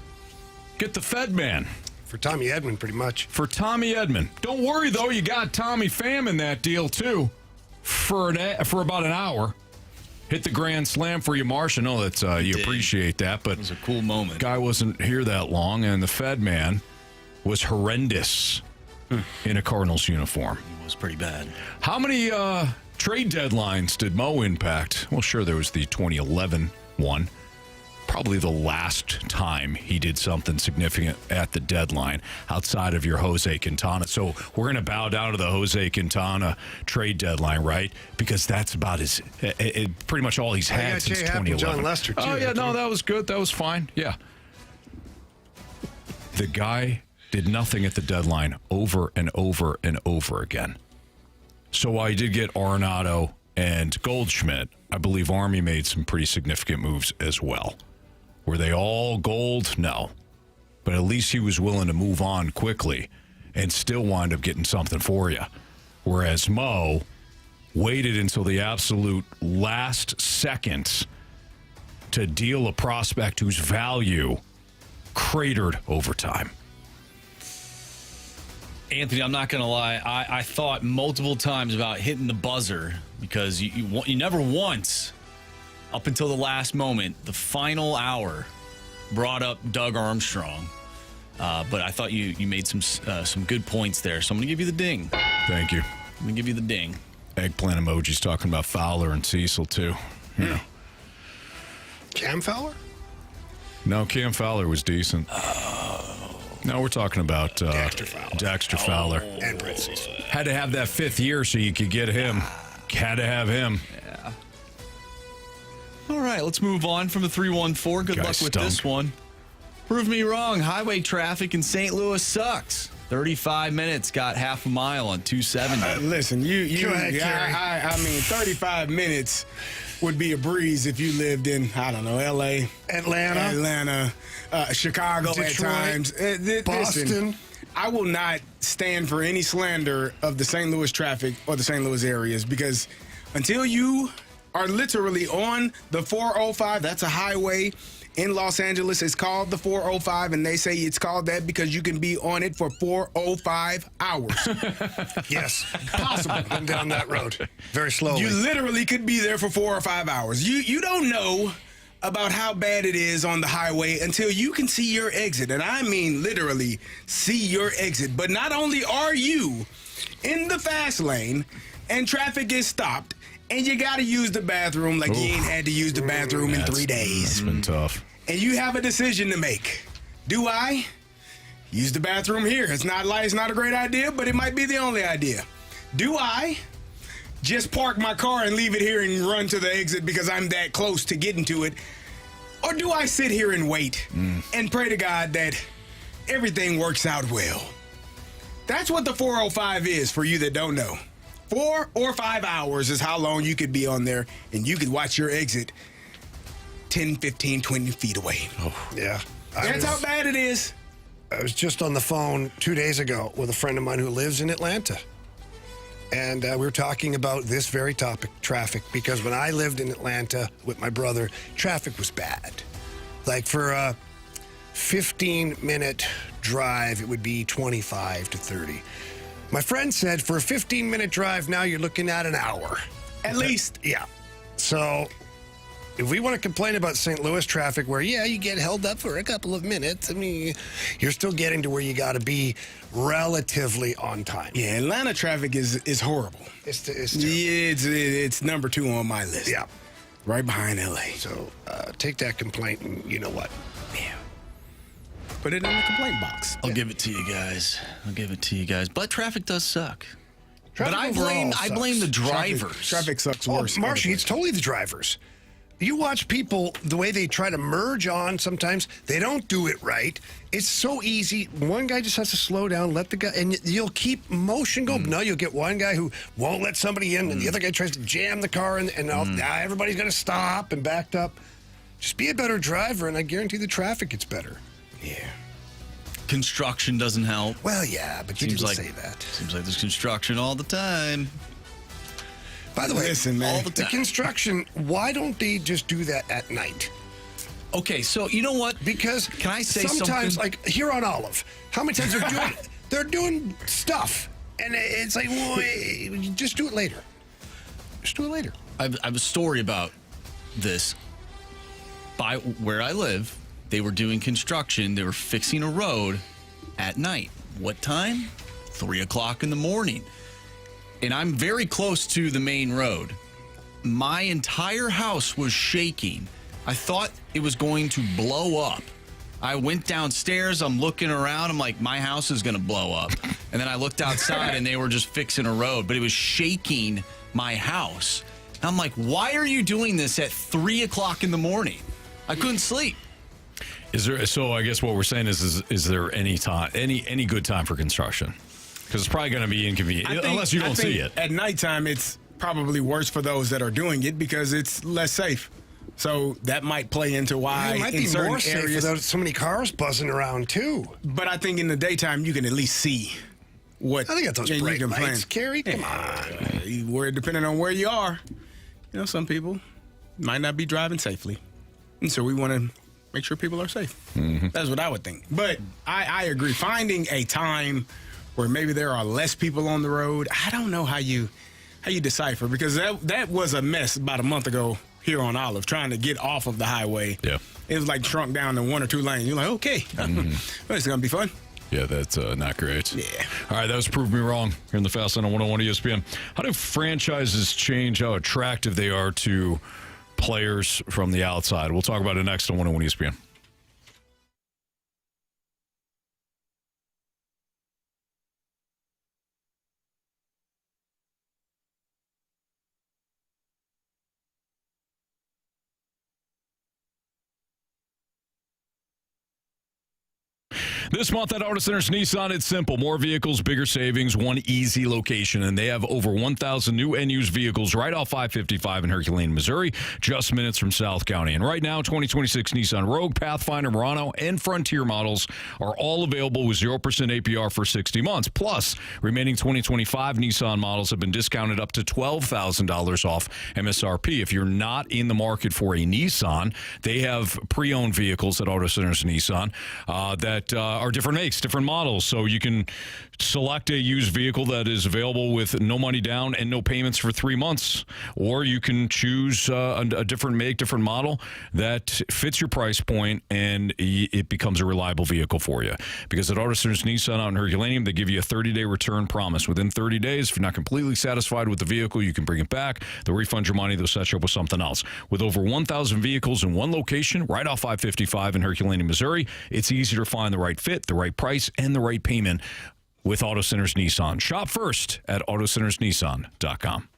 Get the Fed man. For Tommy Edman, pretty much. For Tommy Edman. Don't worry, though, you got Tommy Pham in that deal, too. For about an hour. Hit the grand slam for you, Marsh. I know that you appreciate that, but it was a cool moment. Guy wasn't here that long, and the Fed man was horrendous. in a Cardinals uniform. It was pretty bad. How many trade deadlines did Mo impact? Well, sure, there was the 2011 one. Probably the last time he did something significant at the deadline outside of your Jose Quintana. So we're going to bow down to the Jose Quintana trade deadline, right? Because that's about pretty much all he's had since 2011. John Lester, too. Oh, yeah, no, that was good. That was fine. Yeah. The guy did nothing at the deadline over and over and over again. So while he did get Arenado and Goldschmidt, I believe Army made some pretty significant moves as well. Were they all gold? No. But at least he was willing to move on quickly and still wind up getting something for you. Whereas Mo waited until the absolute last seconds to deal a prospect whose value cratered over time. Anthony, I'm not going to lie. I thought multiple times about hitting the buzzer because you never once, up until the last moment, the final hour, brought up Doug Armstrong. But I thought you made some good points there, so I'm going to give you the ding. Thank you. I'm going to give you the ding. Eggplant emojis talking about Fowler and Cecil, too. Yeah. Cam Fowler? No, Cam Fowler was decent. No, we're talking about Dexter Fowler. And Brett Cecil. Had to have that 5th year so you could get him. Had to have him. Yeah. All right, let's move on from the 314. Good luck with this one. Prove me wrong. Highway traffic in St. Louis sucks. 35 minutes, got half a mile on 270. Listen, Go ahead, Carey. I mean, 35 minutes would be a breeze if you lived in, I don't know, L.A., Atlanta, Chicago Detroit, at times. Boston. Listen, I will not stand for any slander of the St. Louis traffic or the St. Louis areas because until you are literally on the 405, that's a highway in Los Angeles. It's called the 405, and they say it's called that because you can be on it for 405 hours. Yes. Possible. Been down that road very slowly. You literally could be there for 4 or 5 hours. You don't know about how bad it is on the highway until you can see your exit. And I mean literally see your exit. But not only are you in the fast lane and traffic is stopped, and you got to use the bathroom like you ain't had to use the bathroom in 3 days. That's been tough. And you have a decision to make. Do I use the bathroom here? It's not a great idea, but it might be the only idea. Do I just park my car and leave it here and run to the exit because I'm that close to getting to it? Or do I sit here and wait and pray to God that everything works out well? That's what the 405 is for you that don't know. 4 or 5 hours is how long you could be on there, and you could watch your exit 10, 15, 20 feet away. Oh, yeah. That's how bad it is. I was just on the phone 2 days ago with a friend of mine who lives in Atlanta. And we were talking about this very topic, traffic, because when I lived in Atlanta with my brother, traffic was bad. Like for a 15-minute drive, it would be 25 to 30. My friend said for a 15-minute drive, now you're looking at an hour. At least. Yeah. So if we want to complain about St. Louis traffic where, yeah, you get held up for a couple of minutes, I mean, you're still getting to where you got to be relatively on time. Yeah, Atlanta traffic is horrible. It's it's number 2 on my list. Yeah. Right behind L.A. So take that complaint and you know what? Yeah. Put it in the complaint box. I'll give it to you guys. But traffic does suck. Traffic but I blame the drivers. Traffic sucks worse. Marshy, it's totally the drivers. You watch people, the way they try to merge on sometimes, they don't do it right. It's so easy. One guy just has to slow down, let the guy, and you'll keep motion go. No, you'll get one guy who won't let somebody in, and the other guy tries to jam the car, and everybody's going to stop and backed up. Just be a better driver, and I guarantee the traffic gets better. Yeah. Construction doesn't help. Well, yeah, but you didn't say that. Seems like there's construction all the time. By the way, listen, man, the construction, why don't they just do that at night? Okay, so you know what? Because can I say sometimes, something? like here on Olive, how many times they're doing stuff, and it's like, well, just do it later. Just do it later. I have a story about this. By where I live, they were doing construction. They were fixing a road at night. What time? 3 o'clock in the morning. And I'm very close to the main road. My entire house was shaking. I thought it was going to blow up. I went downstairs. I'm looking around. I'm like, my house is going to blow up. And then I looked outside, and they were just fixing a road. But it was shaking my house. And I'm like, why are you doing this at 3 o'clock in the morning? I couldn't sleep. Is there? So I guess what we're saying is there any time, any good time for construction? Because it's probably going to be inconvenient unless you don't see it. At nighttime, it's probably worse for those that are doing it because it's less safe. So that might play into why it might in be certain more safe areas, without so many cars buzzing around too. But I think in the daytime you can at least see what. I think got those bright lights, Carey. Come on. Depending on where you are, some people might not be driving safely, and so we want to make sure people are safe. Mm-hmm. That's what I would think. But I agree. Finding a time where maybe there are less people on the road, I don't know how you decipher, because that was a mess about a month ago here on Olive, trying to get off of the highway. Yeah. It was like shrunk down to 1 or 2 lanes. You're like, okay, well, it's going to be fun. Yeah, that's not great. Yeah. All right, that was Prove Me Wrong here in the Fast Lane on 101 ESPN. How do franchises change how attractive they are to players from the outside? We'll talk about it next on 101 ESPN. This month at Auto Centers Nissan, it's simple. More vehicles, bigger savings, one easy location. And they have over 1,000 new and used vehicles right off 555 in Herculean, Missouri, just minutes from South County. And right now, 2026 Nissan Rogue, Pathfinder, Murano, and Frontier models are all available with 0% APR for 60 months. Plus, remaining 2025 Nissan models have been discounted up to $12,000 off MSRP. If you're not in the market for a Nissan, they have pre-owned vehicles at Auto Centers Nissan that are different makes, different models. So you can select a used vehicle that is available with no money down and no payments for 3 months. Or you can choose a different make, different model that fits your price point, and it becomes a reliable vehicle for you. Because at Auto Centers Nissan out in Herculaneum, they give you a 30-day return promise. Within 30 days, if you're not completely satisfied with the vehicle, you can bring it back. They'll refund your money. They'll set you up with something else. With over 1,000 vehicles in one location, right off 555 in Herculaneum, Missouri, it's easy to find the right fit, the right price, and the right payment with Auto Centers Nissan. Shop first at autocentersnissan.com.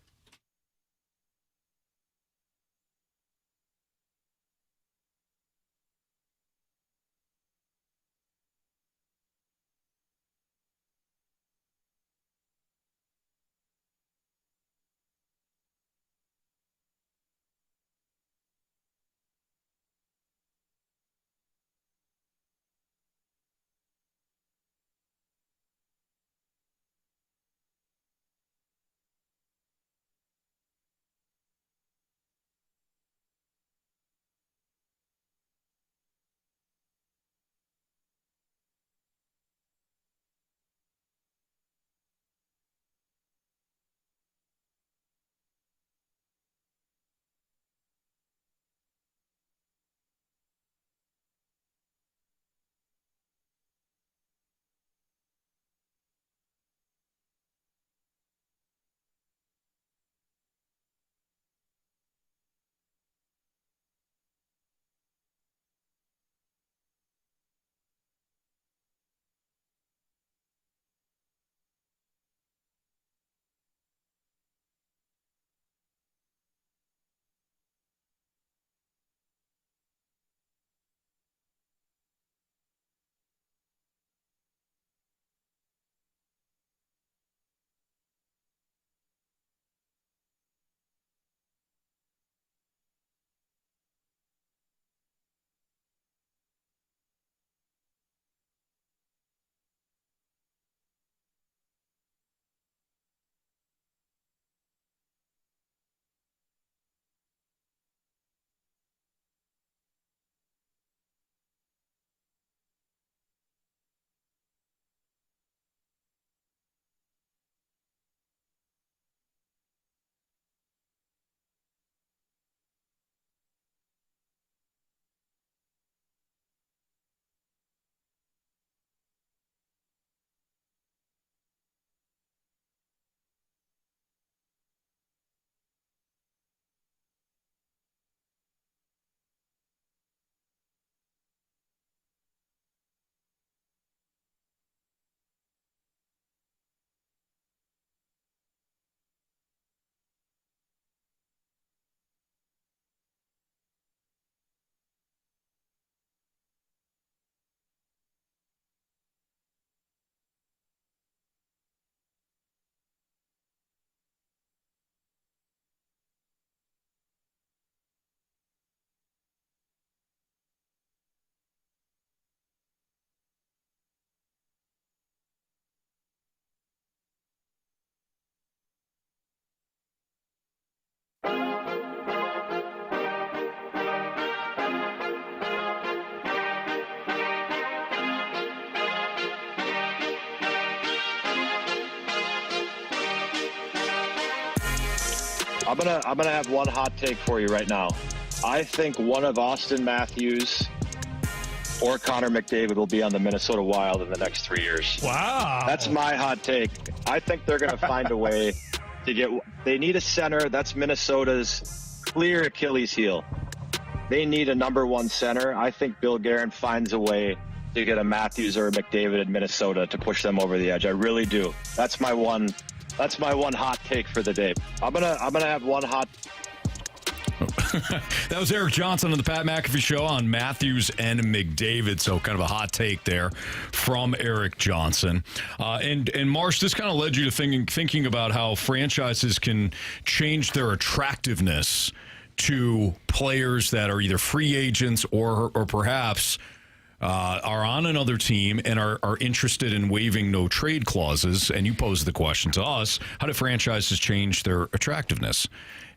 I'm gonna have one hot take for you right now. I think one of Austin Matthews or Connor McDavid will be on the Minnesota Wild in the next 3 years. Wow. That's my hot take. I think they're going to find a way to get – they need a center. That's Minnesota's clear Achilles heel. They need a number one center. I think Bill Guerin finds a way to get a Matthews or a McDavid in Minnesota to push them over the edge. I really do. That's my one hot take for the day. I'm gonna have one hot – That was Eric Johnson on the Pat McAfee Show on Matthews and McDavid. So kind of a hot take there from Eric Johnson. And Marsh, this kind of led you to thinking about how franchises can change their attractiveness to players that are either free agents or perhaps are on another team and are interested in waiving no trade clauses. And you posed the question to us, how do franchises change their attractiveness?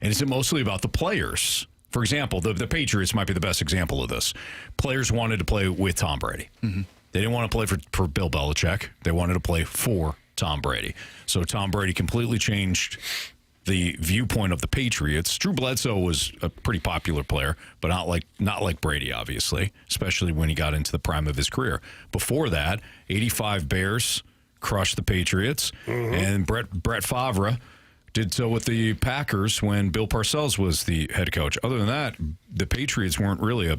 And is it mostly about the players? For example, the Patriots might be the best example of this. Players wanted to play with Tom Brady. Mm-hmm. They didn't want to play for Bill Belichick. They wanted to play for Tom Brady. So Tom Brady completely changed the viewpoint of the Patriots. Drew Bledsoe was a pretty popular player, but not like Brady, obviously, especially when he got into the prime of his career. Before that, 85 Bears crushed the Patriots, and Brett Favre did so with the Packers when Bill Parcells was the head coach. Other than that, the Patriots weren't really a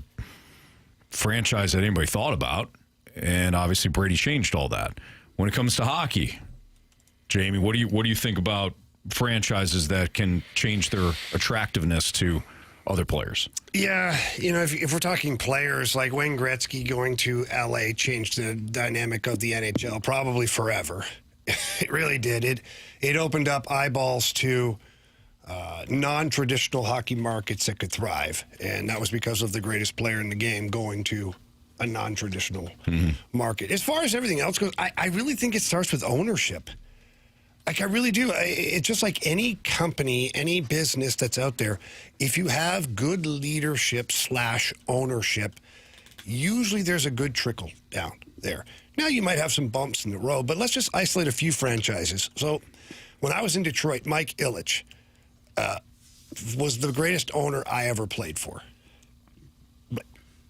franchise that anybody thought about, and obviously Brady changed all that. When it comes to hockey, Jamie, what do you think about franchises that can change their attractiveness to other players? Yeah, if we're talking players, like Wayne Gretzky going to L.A. changed the dynamic of the NHL probably forever. It really did. It opened up eyeballs to non-traditional hockey markets that could thrive, and that was because of the greatest player in the game going to a non-traditional market. As far as everything else goes, I really think it starts with ownership. Like, I really do. It's just like any company, any business that's out there, if you have good leadership / ownership, usually there's a good trickle down there. Now, you might have some bumps in the road, but let's just isolate a few franchises. So when I was in Detroit, Mike Ilitch was the greatest owner I ever played for.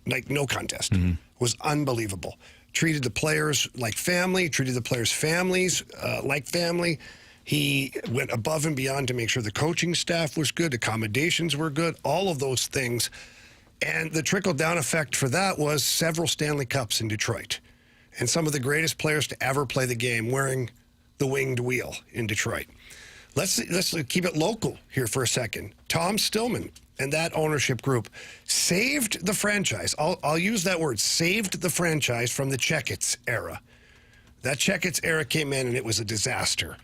Like, no contest. Was unbelievable. Treated the players like family, treated the players' families like family. He went above and beyond to make sure the coaching staff was good, accommodations were good, all of those things. And the trickle-down effect for that was several Stanley Cups in Detroit. And some of the greatest players to ever play the game wearing the winged wheel in Detroit. Let's keep it local here for a second. Tom Stillman and that ownership group saved the franchise. I'll use that word, saved the franchise from the Checketts era. That Checketts era came in and it was a disaster.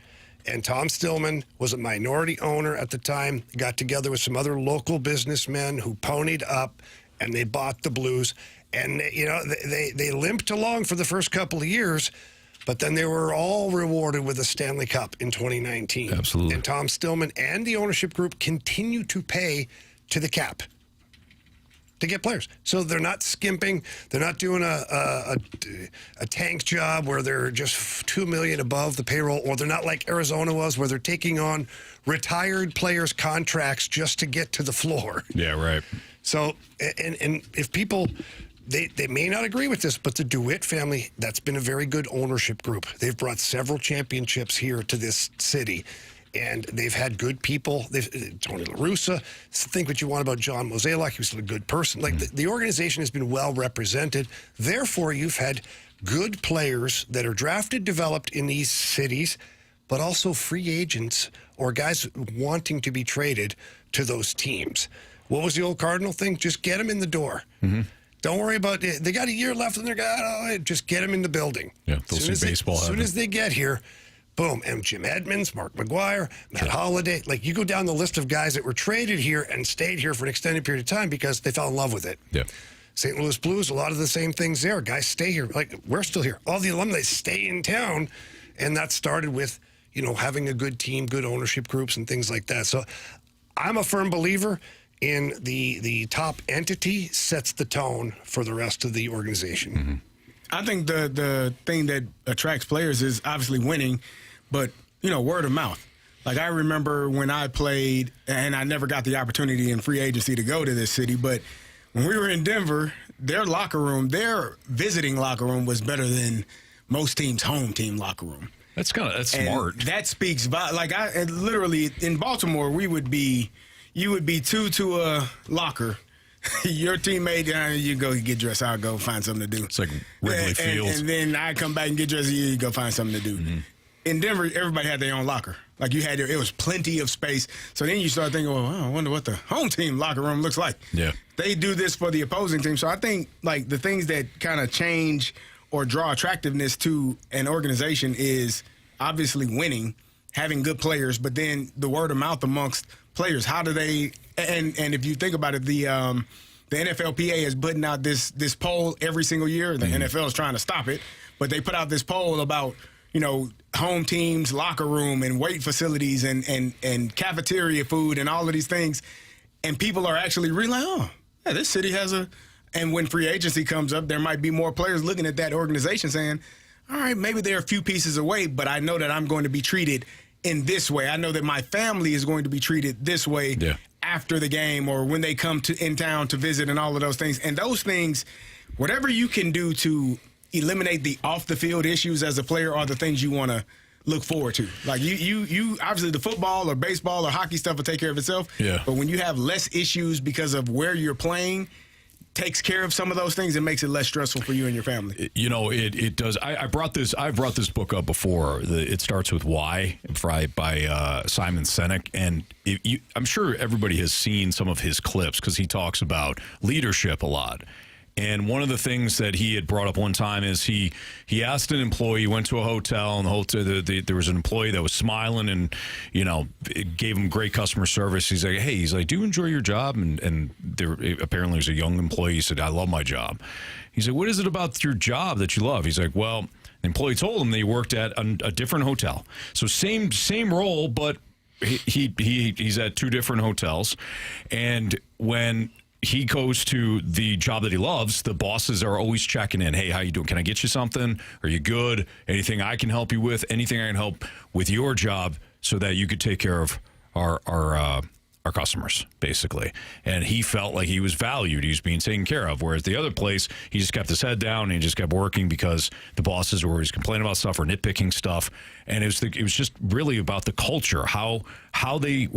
And Tom Stillman was a minority owner at the time, got together with some other local businessmen who ponied up and they bought the Blues. And, they limped along for the first couple of years, but then they were all rewarded with a Stanley Cup in 2019. Absolutely. And Tom Stillman and the ownership group continue to pay to the cap to get players. So they're not skimping. They're not doing a tank job where they're just $2 million above the payroll, or they're not like Arizona was where they're taking on retired players' contracts just to get to the floor. Yeah, right. So, and if people... They may not agree with this, but the DeWitt family, that's been a very good ownership group. They've brought several championships here to this city, and they've had good people. Tony La Russa, think what you want about John Mozeliak. He was a good person. Like, the organization has been well represented. Therefore, you've had good players that are drafted, developed in these cities, but also free agents or guys wanting to be traded to those teams. What was the old Cardinal thing? Just get them in the door. Don't worry about it. They got a year left in their guy. Just get them in the building. Yeah, they'll see baseball. As soon as they get here, boom. And Jim Edmonds, Mark McGuire, Matt Holliday. Like, you go down the list of guys that were traded here and stayed here for an extended period of time because they fell in love with it. Yeah. St. Louis Blues, a lot of the same things there. Guys stay here. Like, we're still here. All the alumni stay in town. And that started with, having a good team, good ownership groups and things like that. So I'm a firm believer in the top entity sets the tone for the rest of the organization. I think the thing that attracts players is obviously winning, but, word of mouth. Like, I remember when I played, and I never got the opportunity in free agency to go to this city, but when we were in Denver, their locker room, their visiting locker room was better than most teams' home team locker room. That's smart. That speaks about, like, literally in Baltimore, you would be 2 to a locker. Your teammate, you go get dressed, I'll go find something to do. It's like Wrigley Field. And then I come back and get dressed, you go find something to do. Mm-hmm. In Denver, everybody had their own locker. Like, it was plenty of space. So then you start thinking, well, I wonder what the home team locker room looks like. Yeah. They do this for the opposing team. So I think, like, the things that kind of change or draw attractiveness to an organization is obviously winning, having good players, but then the word of mouth amongst players. How do they and if you think about it, the NFLPA is putting out this poll every single year. The NFL is trying to stop it, but they put out this poll about, home teams, locker room, and weight facilities, and cafeteria food, and all of these things. And people are actually realizing, oh, yeah, this city has a. And when free agency comes up, there might be more players looking at that organization saying, all right, maybe they're a few pieces away, but I know that I'm going to be treated in this way. I know that my family is going to be treated this way after the game or when they come in town to visit and all of those things. And those things, whatever you can do to eliminate the off-the-field issues as a player are the things you want to look forward to. Like, you obviously the football or baseball or hockey stuff will take care of itself. Yeah. But when you have less issues because of where you're playing, takes care of some of those things, it makes it less stressful for you and your family. It does. I've brought this book up before. It Starts With Why by Simon Sinek, and I'm sure everybody has seen some of his clips because he talks about leadership a lot. And one of the things that he had brought up one time is he asked an employee, he went to a hotel, and there was an employee that was smiling and, it gave him great customer service. He's like, do you enjoy your job? And there apparently was a young employee. He said, I love my job. He said, what is it about your job that you love? He's like, well, the employee told him that he worked at a different hotel. So same role, but he's at two different hotels. And when he goes to the job that he loves, the bosses are always checking in. Hey, how you doing? Can I get you something? Are you good? Anything I can help you with? Anything I can help with your job so that you could take care of our customers, basically. And he felt like he was valued. He was being taken care of. Whereas the other place, he just kept his head down and he just kept working because the bosses were always complaining about stuff or nitpicking stuff. And it was just really about the culture, how the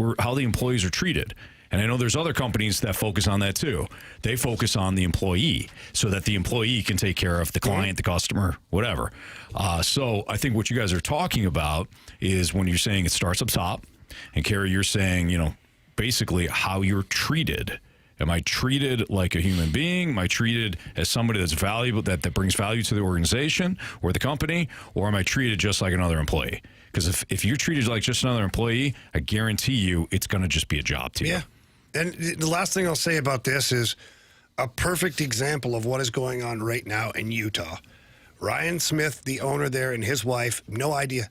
employees are treated. And I know there's other companies that focus on that too. They focus on the employee so that the employee can take care of the client, the customer, whatever. So I think what you guys are talking about is when you're saying it starts up top, and Carey, you're saying, basically how you're treated. Am I treated like a human being? Am I treated as somebody that's valuable, that brings value to the organization or the company? Or am I treated just like another employee? Because if you're treated like just another employee, I guarantee you it's going to just be a job to you. Yeah. And the last thing I'll say about this is a perfect example of what is going on right now in Utah. Ryan Smith, the owner there, and his wife, no idea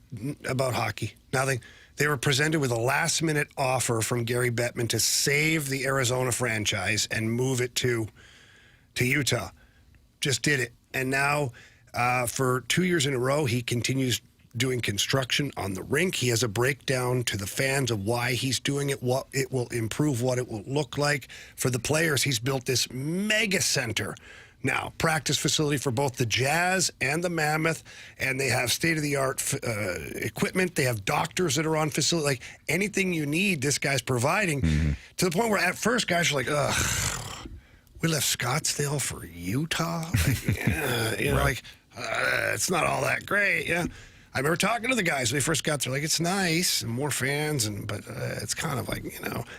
about hockey, nothing. They were presented with a last-minute offer from Gary Bettman to save the Arizona franchise and move it to Utah. Just did it. And now, for 2 years in a row, he continues doing construction on the rink. He has a breakdown to the fans of why he's doing it, what it will improve, what it will look like. For the players, he's built this mega center now, practice facility for both the Jazz and the Mammoth, and they have state-of-the-art equipment. They have doctors that are on facility. Like, anything you need, this guy's providing, to the point where at first guys are like, ugh, we left Scottsdale for Utah? It's not all that great, yeah. I remember talking to the guys when they first got there, like, it's nice and more fans, but it's kind of like,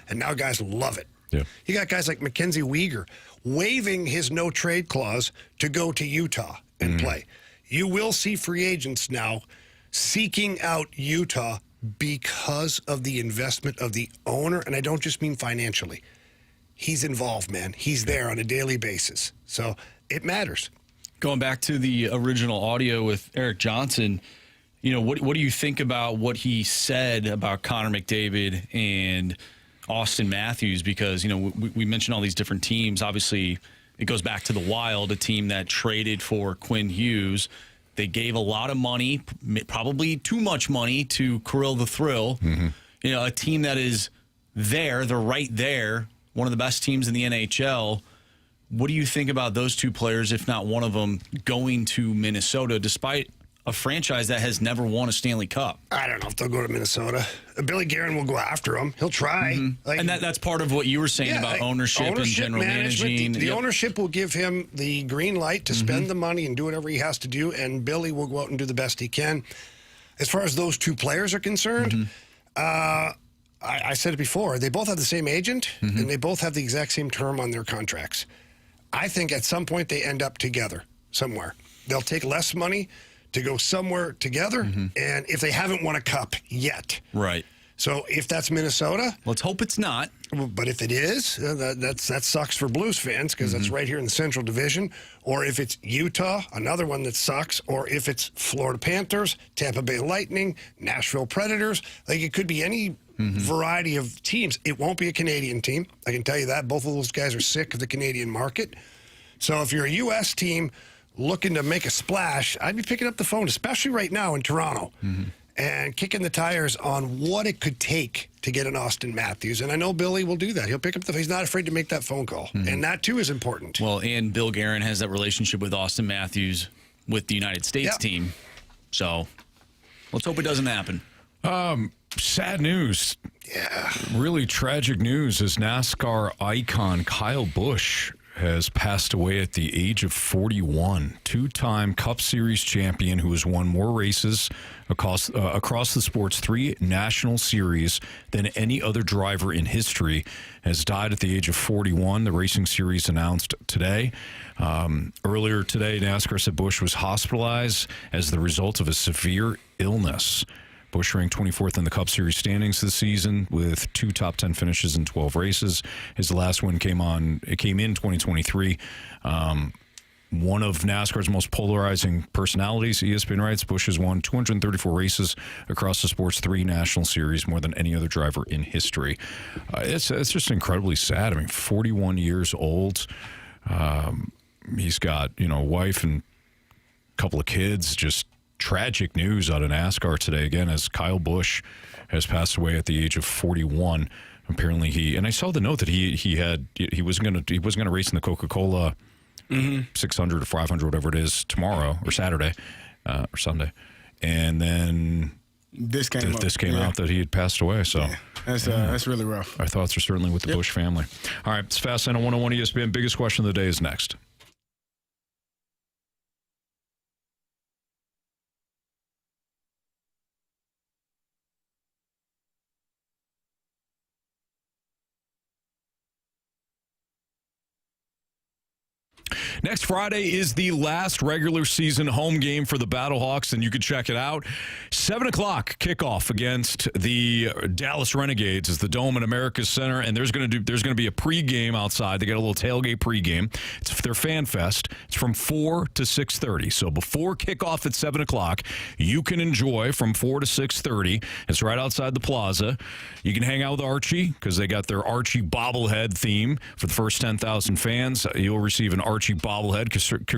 and now guys love it. Yeah. You got guys like Mackenzie Weegar waiving his no-trade clause to go to Utah and play. You will see free agents now seeking out Utah because of the investment of the owner, and I don't just mean financially. He's involved, man. He's there on a daily basis. So it matters. Going back to the original audio with Eric Johnson, what do you think about what he said about Connor McDavid and Austin Matthews? Because, we mentioned all these different teams. Obviously, it goes back to the Wild, a team that traded for Quinn Hughes. They gave a lot of money, probably too much money, to Kirill the Thrill. a team that is there, they're right there, one of the best teams in the NHL. What do you think about those two players, if not one of them, going to Minnesota, despite a franchise that has never won a Stanley Cup? I don't know if they'll go to Minnesota. Billy Guerin will go after him. He'll try. Like, and that's part of what you were saying about ownership and general managing. The ownership will give him the green light to spend the money and do whatever he has to do, and Billy will go out and do the best he can. As far as those two players are concerned, I said it before, they both have the same agent, and they both have the exact same term on their contracts. I think at some point they end up together somewhere. They'll take less money to go somewhere together, and if they haven't won a cup yet. Right. So if that's Minnesota. Let's hope it's not. But if it is, that sucks for Blues fans because that's right here in the Central Division. Or if it's Utah, another one that sucks. Or if it's Florida Panthers, Tampa Bay Lightning, Nashville Predators. Like it could be any variety of teams. It won't be a Canadian team. I can tell you that. Both of those guys are sick of the Canadian market. So if you're a U.S. team looking to make a splash, I'd be picking up the phone, especially right now in Toronto, and kicking the tires on what it could take to get an Austin Matthews. And I know Billy will do that. He'll pick up he's not afraid to make that phone call. And that, too, is important. Well, and Bill Guerin has that relationship with Austin Matthews with the United States team. So let's hope it doesn't happen. Sad news. Yeah. Really tragic news as NASCAR icon Kyle Busch has passed away at the age of 41. Two-time Cup Series champion who has won more races across the sport's 3 national series than any other driver in history has died at the age of 41. The racing series announced today. Earlier today, NASCAR said Busch was hospitalized as the result of a severe illness. Busch ranked 24th in the Cup Series standings this season with 2 top 10 finishes in 12 races. His last win came in 2023. One of NASCAR's most polarizing personalities, ESPN writes, Busch has won 234 races across the sport's 3 national series, more than any other driver in history. It's just incredibly sad. I mean, 41 years old. He's got, a wife and a couple of kids. Just tragic news out of NASCAR today, again, as Kyle Busch has passed away at the age of 41. Apparently and I saw the note that he wasn't gonna race in the Coca-Cola 600 or 500, whatever it is, tomorrow or Saturday or Sunday. And then this came out that he had passed away. So that's really rough. Our thoughts are certainly with the Busch family. All right, it's Fast Lane on 101 ESPN. Biggest question of the day is next. Next Friday is the last regular season home game for the Battlehawks, and you can check it out. 7 o'clock kickoff against the Dallas Renegades is the Dome at America's Center, and there's going to be a pregame outside. They got a little tailgate pregame. It's their fan fest. It's from 4 to 6:30. So before kickoff at 7 o'clock, you can enjoy from 4 to 6:30. It's right outside the plaza. You can hang out with Archie because they got their Archie bobblehead theme for the first 10,000 fans. You'll receive an Archie bobblehead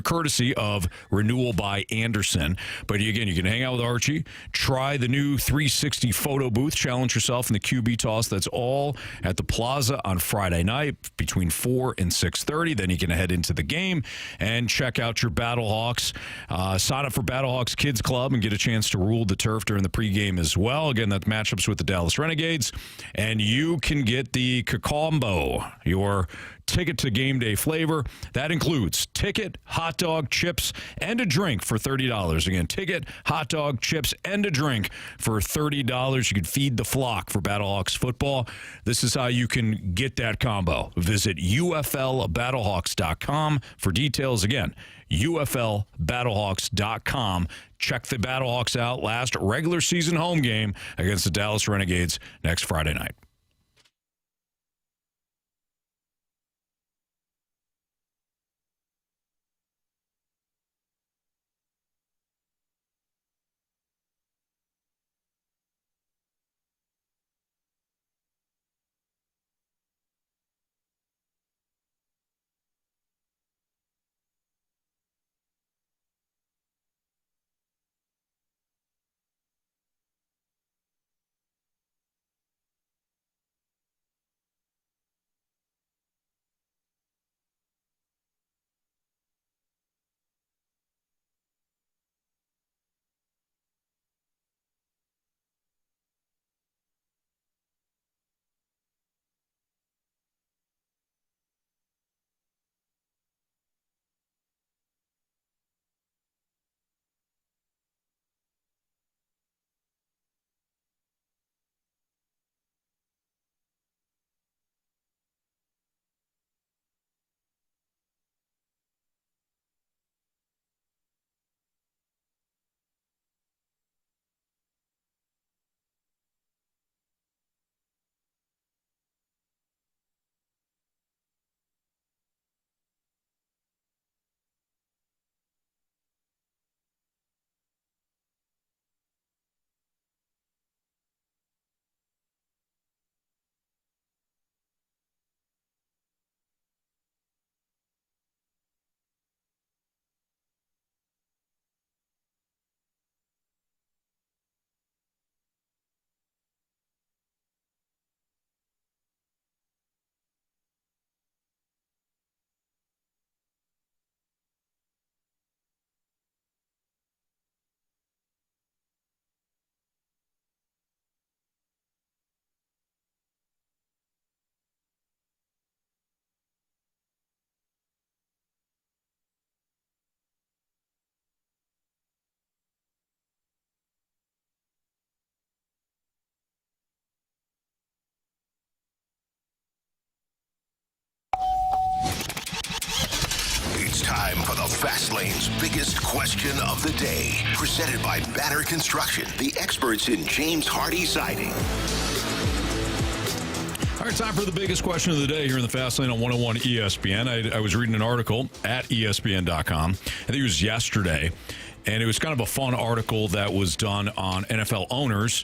courtesy of Renewal by Anderson. But again, you can hang out with Archie, try the new 360 photo booth, challenge yourself in the QB toss. That's all at the plaza on Friday night between 4 and 6:30. Then you can head into the game and check out your Battlehawks. Sign up for Battlehawks Kids Club and get a chance to rule the turf during the pregame as well. Again, that matchups with the Dallas Renegades. And you can get the Kakombo, your ticket to game day flavor. That includes ticket, hot dog, chips, and a drink for $30. Again, ticket, hot dog, chips, and a drink for $30. You can feed the flock for Battlehawks football. This is how you can get that combo. Visit UFLBattlehawks.com for details. Again, UFLBattlehawks.com. Check the Battlehawks out. Last regular season home game against the Dallas Renegades next Friday night. Fastlane's biggest question of the day. Presented by Banner Construction, the experts in James Hardy siding. All right, time for the biggest question of the day here in the Fast Lane on 101 ESPN. I was reading an article at ESPN.com. I think it was yesterday, and it was kind of a fun article that was done on NFL owners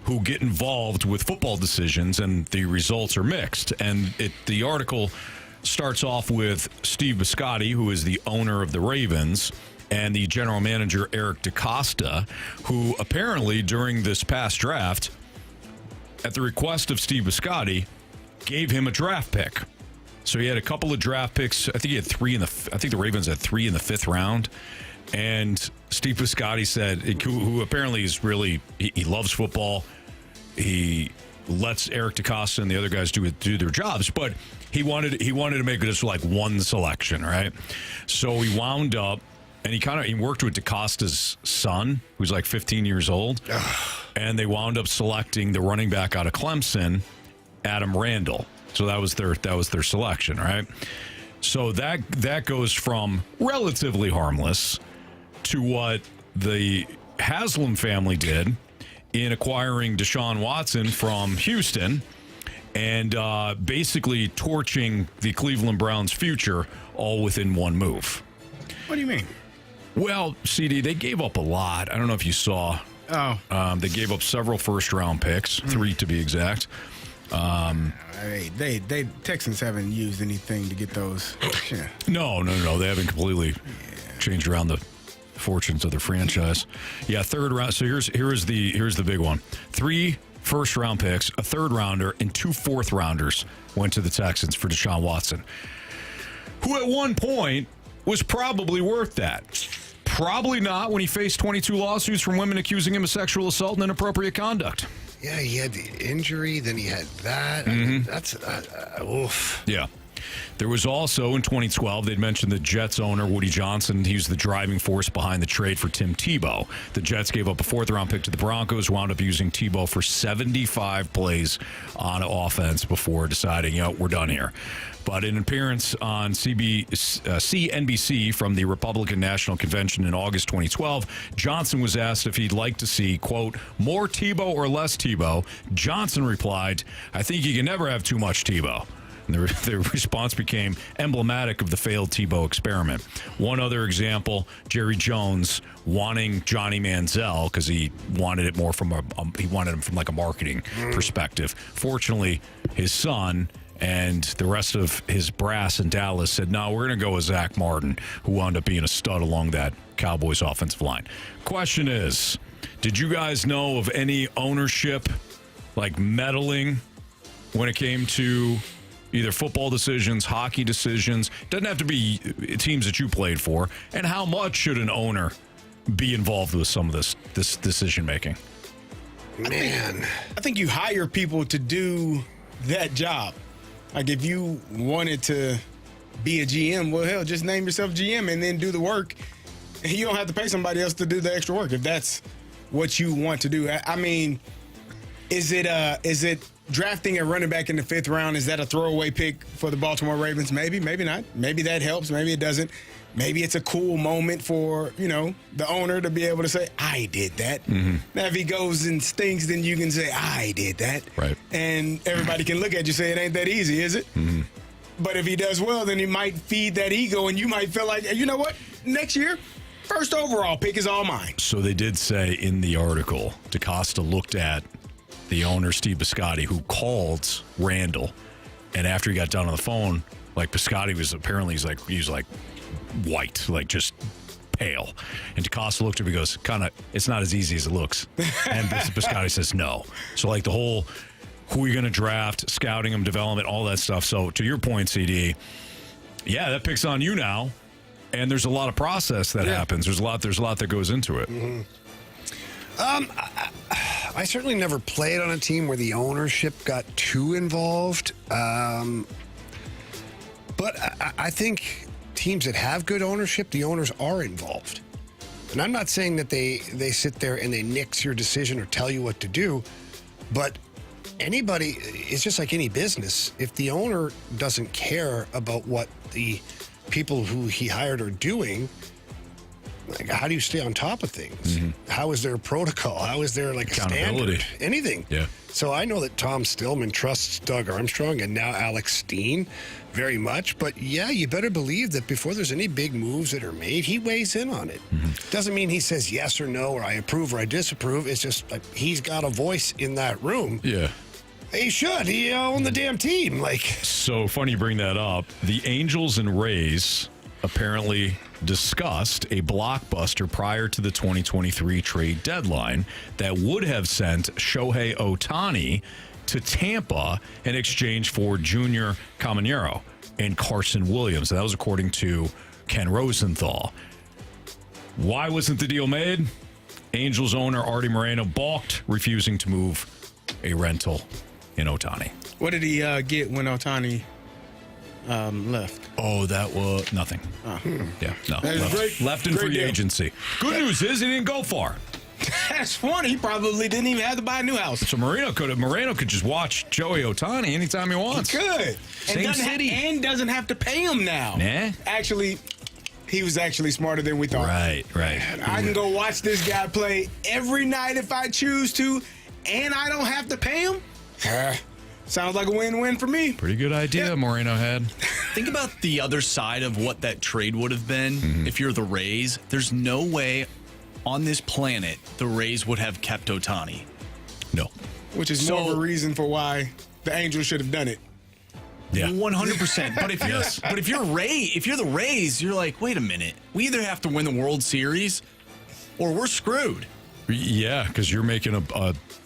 who get involved with football decisions, and the results are mixed. And the article starts off with Steve Biscotti, who is the owner of the Ravens, and the general manager, Eric DeCosta, who apparently during this past draft, at the request of Steve Biscotti, gave him a draft pick. So he had a couple of draft picks. I think he had I think the Ravens had 3 in the 5th round. And Steve Biscotti said, who apparently is really, he loves football. He lets Eric DeCosta and the other guys do their jobs, but he wanted to make this like one selection, right? So he wound up, and he worked with DeCosta's son, who's like 15 years old, and they wound up selecting the running back out of Clemson, Adam Randall. So that was their selection, right? So that goes from relatively harmless to what the Haslam family did in acquiring Deshaun Watson from Houston and basically torching the Cleveland Browns' future all within one move. What do you mean? Well, CD, they gave up a lot. I don't know if you saw. Oh. They gave up several first-round picks, 3 to be exact. They Texans haven't used anything to get those. Yeah. No. They haven't completely changed around the fortunes of their franchise. Yeah, 3rd round. So here's the big one. 3 first-round picks, a 3rd rounder, and 2 4th rounders went to the Texans for Deshaun Watson, who at one point was probably worth that. Probably not when he faced 22 lawsuits from women accusing him of sexual assault and inappropriate conduct. Yeah, he had the injury, then he had that. Mm-hmm. I mean, that's oof. Yeah. There was also, in 2012, they'd mentioned the Jets owner, Woody Johnson. He was the driving force behind the trade for Tim Tebow. The Jets gave up a 4th-round pick to the Broncos, wound up using Tebow for 75 plays on offense before deciding, we're done here. But in an appearance on CNBC from the Republican National Convention in August 2012, Johnson was asked if he'd like to see, quote, more Tebow or less Tebow. Johnson replied, I think you can never have too much Tebow. And the response became emblematic of the failed Tebow experiment. One other example, Jerry Jones wanting Johnny Manziel because he wanted it more from he wanted him from like a marketing perspective. Fortunately, his son and the rest of his brass in Dallas said, no, we're going to go with Zach Martin, who wound up being a stud along that Cowboys offensive line. Question is, did you guys know of any ownership like meddling when it came to either football decisions, hockey decisions? Doesn't have to be teams that you played for. And how much should an owner be involved with some of this decision making? Man, I think you hire people to do that job. Like if you wanted to be a GM, well, hell, just name yourself GM and then do the work. And you don't have to pay somebody else to do the extra work if that's what you want to do. I mean, is it drafting a running back in the 5th round? Is that a throwaway pick for the Baltimore Ravens? Maybe, maybe not. Maybe that helps. Maybe it doesn't. Maybe it's a cool moment for, the owner to be able to say, I did that. Mm-hmm. Now, if he goes and stinks, then you can say, I did that. Right. And everybody can look at you and say, it ain't that easy, is it? Mm-hmm. But if he does well, then he might feed that ego, and you might feel like, you know what? Next year, 1st overall pick is all mine. So they did say in the article, DeCosta looked at the owner, Steve Biscotti, who called Randall. And after he got done on the phone, like Biscotti was apparently, he's like white, like just pale. And DeCosta looked at him and goes, it's not as easy as it looks. And Biscotti says no. So like the whole, who are you going to draft, scouting them, development, all that stuff. So to your point, CD, yeah, that pick's on you now. And there's a lot of process that happens. There's a lot that goes into it. Mm-hmm. I certainly never played on a team where the ownership got too involved. But I think teams that have good ownership, the owners are involved. And I'm not saying that they sit there and they nix your decision or tell you what to do, but it's just like any business. If the owner doesn't care about what the people who he hired are doing. Like, how do you stay on top of things? How is there a protocol? How is there like a standard? Anything. Yeah. So I know that Tom Stillman trusts Doug Armstrong and now Alex Steen very much. But yeah, you better believe that before there's any big moves that are made, he weighs in on it. Doesn't mean he says yes or no, or I approve or I disapprove. It's just like he's got a voice in that room. Yeah. He should. He owned the damn team. Like, so funny you bring that up. The Angels and Rays apparently discussed a blockbuster prior to the 2023 trade deadline that would have sent Shohei Ohtani to Tampa in exchange for Junior Caminero and Carson Williams. And that was according to Ken Rosenthal. Why wasn't the deal made? Angels owner Artie Moreno balked, refusing to move a rental in Ohtani. What did he get when Ohtani left? Oh, that was nothing. Yeah, no. Left in free agency. Good news is he didn't go far. That's funny. He probably didn't even have to buy a new house. So Moreno could just watch Joey Ohtani anytime he wants. He could. Same city. And doesn't have to pay him now. Nah. Actually, he was actually smarter than we thought. Right. I can go watch this guy play every night if I choose to, and I don't have to pay him. Sounds like a win-win for me. Pretty good idea Moreno had. Think about the other side of what that trade would have been if you're the Rays. There's no way on this planet the Rays would have kept Ohtani. No. Which is more of a reason for why the Angels should have done it. Yeah. 100%. But if you're the Rays, you're like, wait a minute. We either have to win the World Series or we're screwed. Yeah, because you're making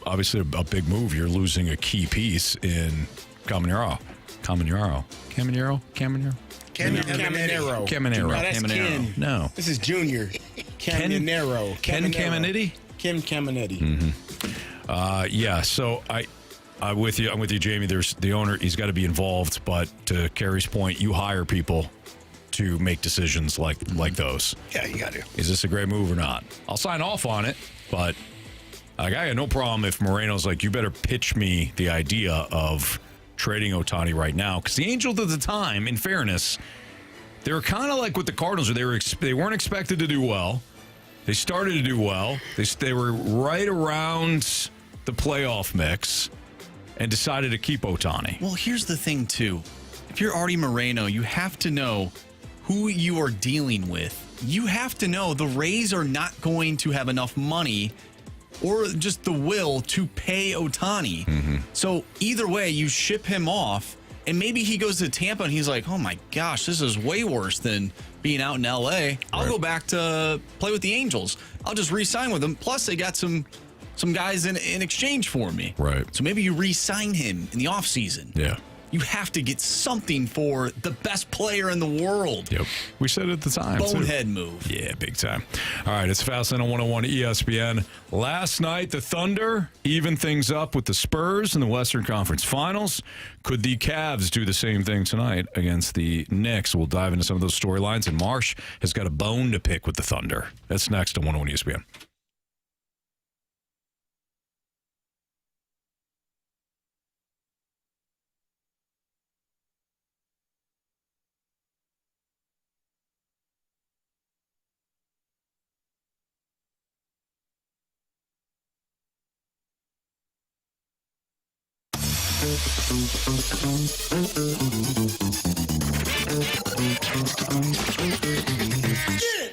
obviously a big move. You're losing a key piece in Caminero. Caminero. No, that's Ken. No. This is Junior. Caminero. Ken Caminiti? Ken Caminiti. Yeah, so I'm with you, Jamie. There's the owner. He's got to be involved. But to Kerry's point, you hire people to make decisions like those. Yeah, you got to. Is this a great move or not? I'll sign off on it, but I got no problem if Moreno's like, you better pitch me the idea of trading Ohtani right now. Because the Angels at the time, in fairness, they were kind of like with the Cardinals, where they weren't expected to do well. They started to do well. They were right around the playoff mix and decided to keep Ohtani. Well, here's the thing, too. If you're Artie Moreno, you have to know who you are dealing with. You have to know the Rays are not going to have enough money or just the will to pay Ohtani. So either way, you ship him off, and maybe he goes to Tampa and he's like, oh my gosh, this is way worse than being out in L.A. I'll go back to play with the Angels. I'll just re-sign with them. Plus, they got some guys in exchange for me. Right. So maybe you re-sign him in the offseason. Yeah. You have to get something for the best player in the world. Yep. We said it at the time. Bonehead move. Yeah, big time. All right, it's Fastlane on 101 ESPN. Last night, the Thunder evened things up with the Spurs in the Western Conference Finals. Could the Cavs do the same thing tonight against the Knicks? We'll dive into some of those storylines, and Marsh has got a bone to pick with the Thunder. That's next on 101 ESPN.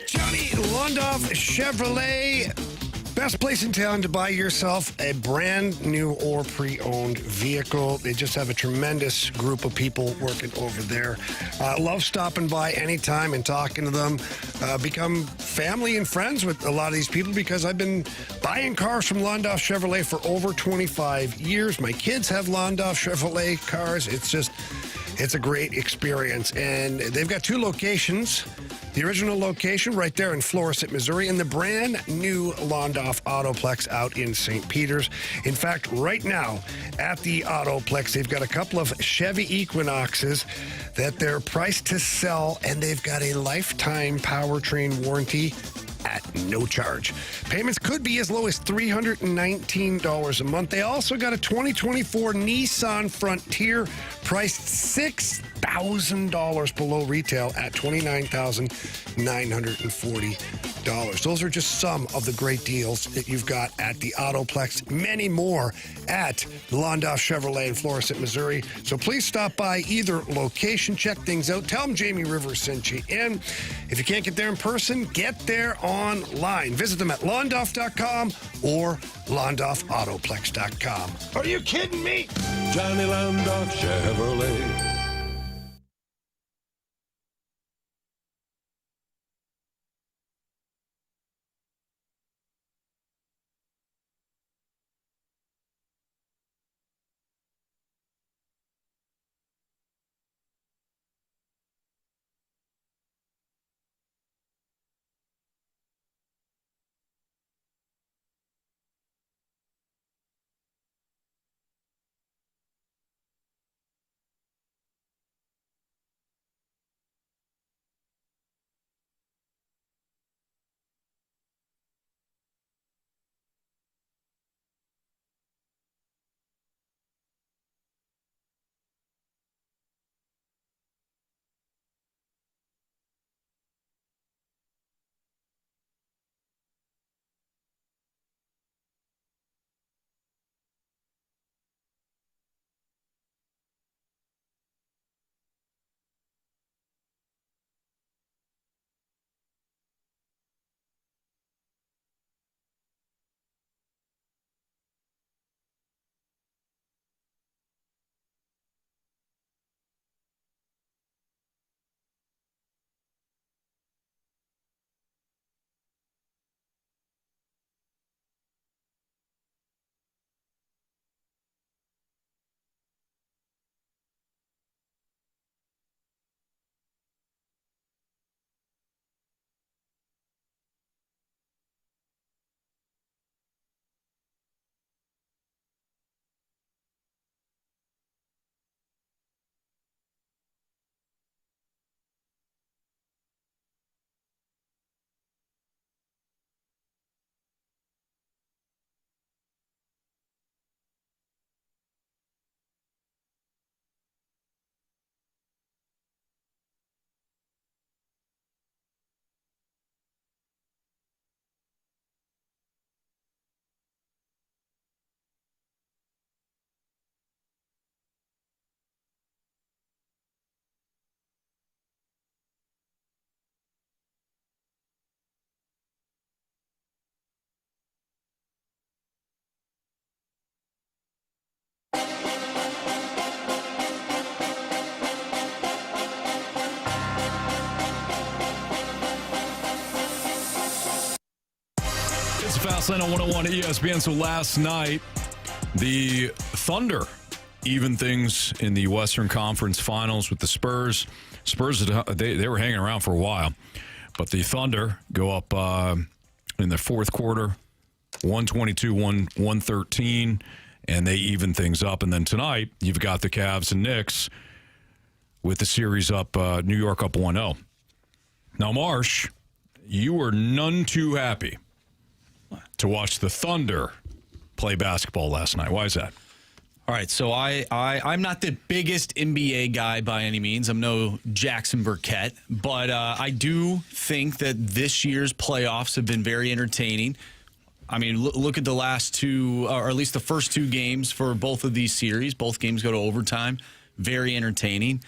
Johnny Londoff Chevrolet, best place in town to buy yourself a brand new or pre-owned vehicle. They just have a tremendous group of people working over there. Love stopping by anytime and talking to them. Become family and friends with a lot of these people because I've been buying cars from Londoff Chevrolet for over 25 years. My kids have Londoff Chevrolet cars. It's a great experience. And they've got two locations. The original location right there in Florissant, Missouri, and the brand new Londoff Autoplex out in St. Peters. In fact, right now at the Autoplex, they've got a couple of Chevy Equinoxes that they're priced to sell, and they've got a lifetime powertrain warranty at no charge. Payments could be as low as $319 a month. They also got a 2024 Nissan Frontier priced $6,000 below retail at $29,940. Those are just some of the great deals that you've got at the Autoplex. Many more at Londoff Chevrolet in Florissant, Missouri. So please stop by either location, check things out. Tell them Jamie Rivers sent you in. If you can't get there in person, get there online. Visit them at londoff.com or londoffautoplex.com. Are you kidding me? Johnny Londoff Chevrolet. It's Fastlane on 101 ESPN. So last night, the Thunder even things in the Western Conference Finals with the Spurs. Spurs, they were hanging around for a while. But the Thunder go up in the fourth quarter, 122-113, and they even things up. And then tonight, you've got the Cavs and Knicks with the series up, New York up 1-0. Now, Marsh, you were none too happy to watch the Thunder play basketball last night. Why is that? All right, so I'm not the biggest NBA guy by any means. I'm no Jackson Burkett, but I do think that this year's playoffs have been very entertaining. I mean, look at the last two, or at least the first two games for both of these series. Both games go to overtime. Very entertaining.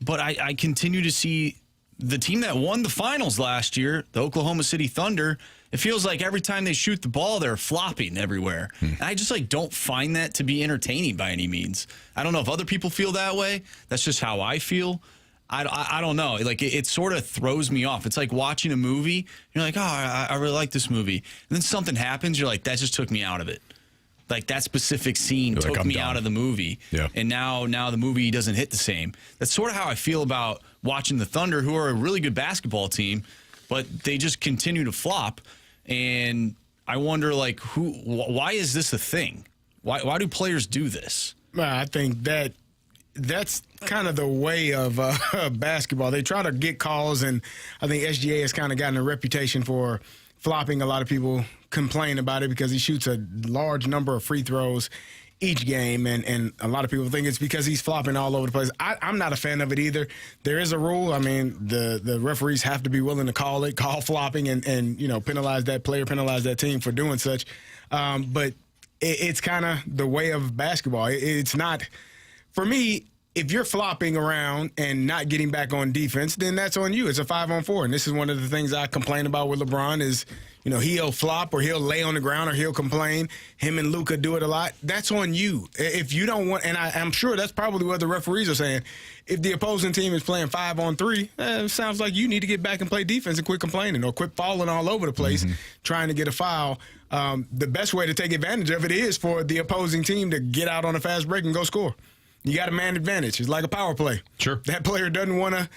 But I continue to see the team that won the finals last year, the Oklahoma City Thunder, it feels like every time they shoot the ball, they're flopping everywhere. And I just don't find that to be entertaining by any means. I don't know if other people feel that way. That's just how I feel. I don't know. It sort of throws me off. It's like watching a movie. You're like, oh, I really like this movie. And then something happens. You're like, that just took me out of it. Like that specific scene took me out of the movie. Yeah. And now the movie doesn't hit the same. That's sort of how I feel about watching the Thunder, who are a really good basketball team, but they just continue to flop. And I wonder, why is this a thing? Why do players do this? I think that's kind of the way of basketball. They try to get calls, and I think SGA has kind of gotten a reputation for flopping. A lot of people complain about it because he shoots a large number of free throws each game, and a lot of people think it's because he's flopping all over the place. I'm not a fan of it either. There is a rule. I mean, the referees have to be willing to call flopping, and penalize that player, penalize that team for doing such. But it's kind of the way of basketball. It's not, for me, if you're flopping around and not getting back on defense, then that's on you. It's a 5-on-4. And this is one of the things I complain about with LeBron is, he'll flop or he'll lay on the ground or he'll complain. Him and Luka do it a lot. That's on you. If you don't want, and I'm sure that's probably what the referees are saying. If the opposing team is playing 5-on-3, it sounds like you need to get back and play defense and quit complaining or quit falling all over the place trying to get a foul. The best way to take advantage of it is for the opposing team to get out on a fast break and go score. You got a man advantage. It's like a power play. Sure. That player doesn't want to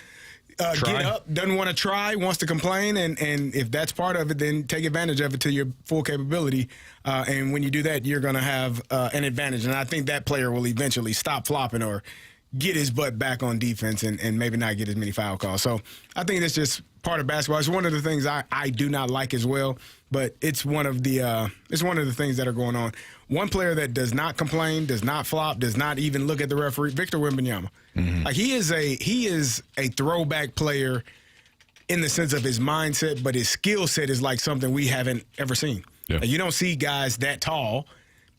get up, doesn't want to try, wants to complain, and if that's part of it, then take advantage of it to your full capability. And when you do that, you're going to have an advantage. And I think that player will eventually stop flopping or get his butt back on defense and maybe not get as many foul calls. So I think that's just part of basketball. It's one of the things I do not like as well, but it's one of the things that are going on. One player that does not complain, does not flop, does not even look at the referee, Victor Wembanyama. Like he is a throwback player in the sense of his mindset, but his skill set is like something we haven't ever seen. Yeah. Like you don't see guys that tall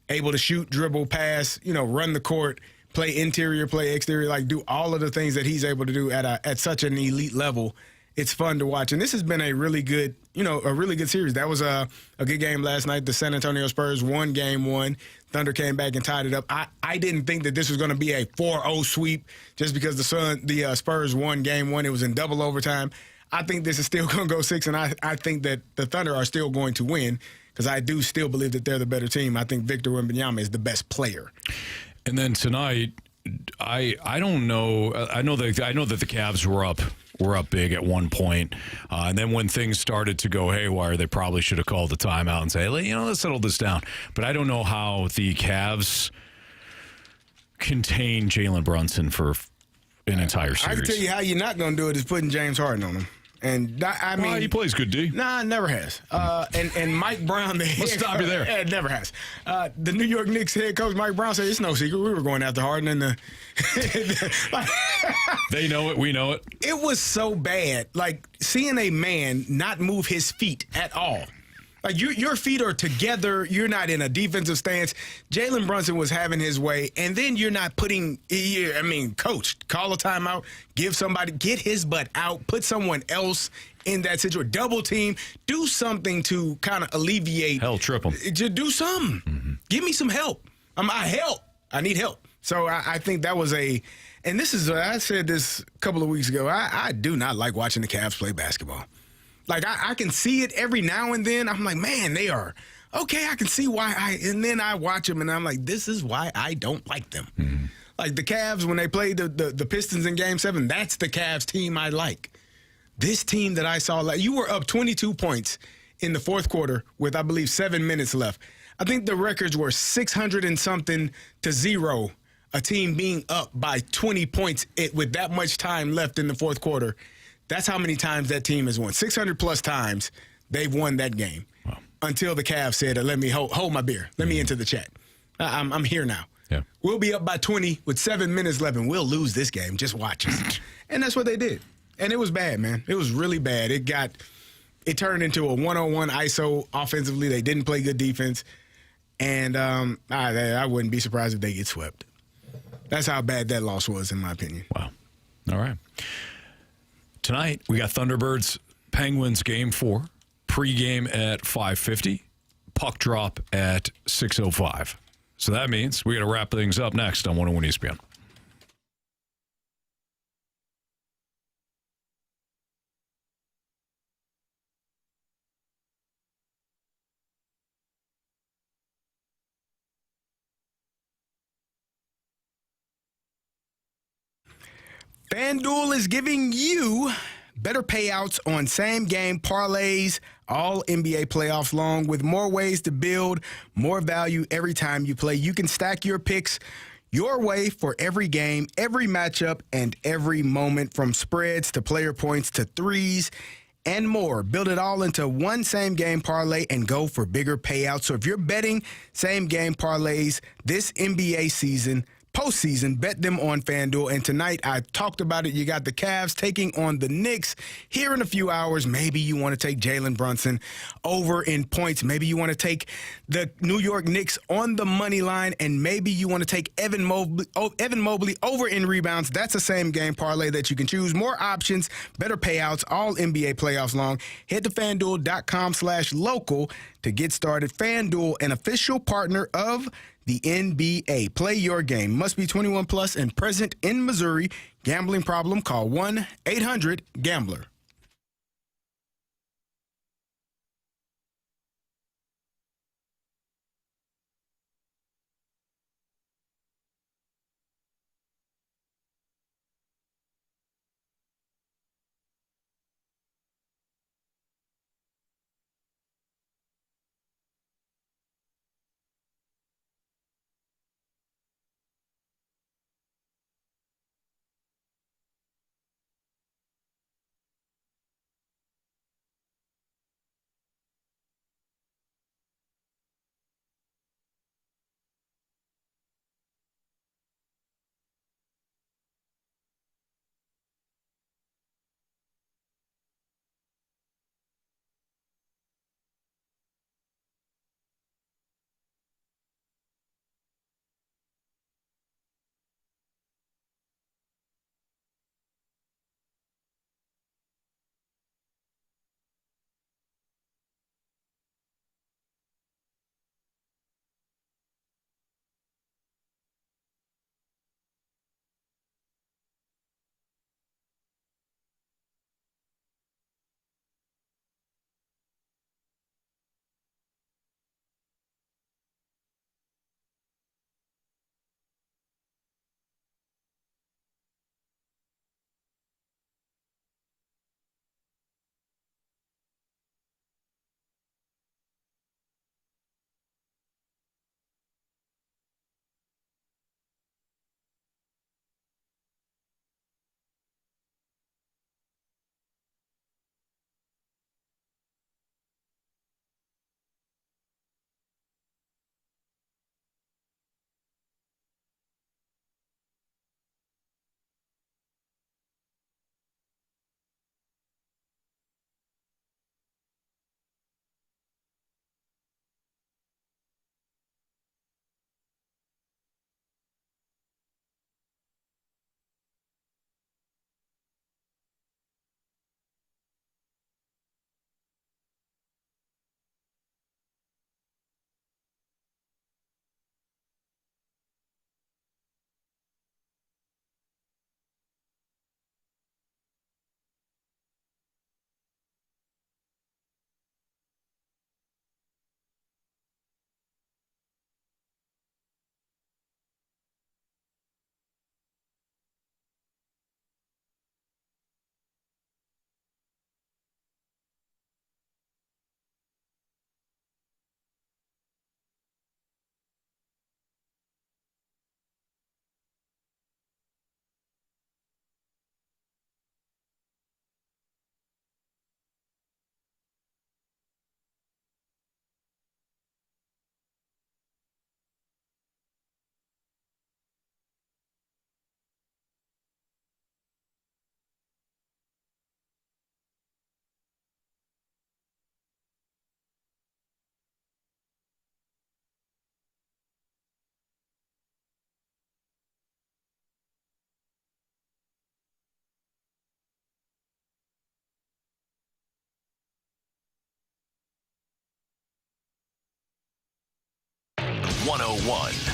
able to shoot, dribble, pass, run the court, play interior, play exterior, like do all of the things that he's able to do at such an elite level. It's fun to watch. And this has been a really good series. That was a good game last night. The San Antonio Spurs won game one. Thunder came back and tied it up. I didn't think that this was going to be a 4-0 sweep just because the Spurs won game one. It was in double overtime. I think this is still going to go 6, and I think that the Thunder are still going to win because I do still believe that they're the better team. I think Victor Wembanyama is the best player. And then tonight, I don't know. I know that the Cavs were up big at one point, and then when things started to go haywire, they probably should have called the timeout and say, let's settle this down. But I don't know how the Cavs contain Jalen Brunson for an entire series. I can tell you how you're not going to do it is putting James Harden on him. And I mean, he plays good D. Nah, never has. And Mike Brown, Let's stop you there. It never has. The New York Knicks head coach Mike Brown said it's no secret we were going after Harden, and they know it, we know it. It was so bad, like seeing a man not move his feet at all. Like your feet are together. You're not in a defensive stance. Jalen Brunson was having his way, and then you're not putting. Coach, call a timeout. Get his butt out. Put someone else in that situation. Double team. Do something to kind of alleviate. Hell, trip him. Just do something. Mm-hmm. Give me some help. I need help. So I think that was and this is. I said this a couple of weeks ago. I do not like watching the Cavs play basketball. Like, I can see it every now and then. I'm like, man, they are okay. I can see why. And then I watch them, and I'm like, this is why I don't like them. Mm-hmm. Like, the Cavs, when they played the Pistons in Game 7, that's the Cavs team I like. This team that I saw, you were up 22 points in the fourth quarter with, I believe, 7 minutes left. I think the records were 600 and something to 0, a team being up by 20 points with that much time left in the fourth quarter. That's how many times that team has won. 600-plus times they've won that game. Wow. Until the Cavs said, let me hold my beer. Let me into the chat. I'm here now. Yeah. We'll be up by 20 with 7 minutes left, and we'll lose this game. Just watch us. And that's what they did. And it was bad, man. It was really bad. It turned into a 1-on-1 ISO offensively. They didn't play good defense. And I wouldn't be surprised if they get swept. That's how bad that loss was, in my opinion. Wow. All right. Tonight, we got Thunderbirds Penguins Game 4, pregame at 5:50, puck drop at 6:05. So that means we got to wrap things up next on 101 ESPN. FanDuel is giving you better payouts on same-game parlays all NBA playoffs long with more ways to build more value every time you play. You can stack your picks your way for every game, every matchup, and every moment, from spreads to player points to threes and more. Build it all into one same-game parlay and go for bigger payouts. So if you're betting same-game parlays this NBA season, postseason, bet them on FanDuel. And tonight, I talked about it. You got the Cavs taking on the Knicks here in a few hours. Maybe you want to take Jalen Brunson over in points. Maybe you want to take the New York Knicks on the money line. And maybe you want to take Evan Mobley over in rebounds. That's a same-game parlay that you can choose. More options, better payouts, all NBA playoffs long. Head to FanDuel.com/local to get started. FanDuel, an official partner of the NBA. Play your game. Must be 21 plus and present in Missouri. Gambling problem? Call 1-800-GAMBLER.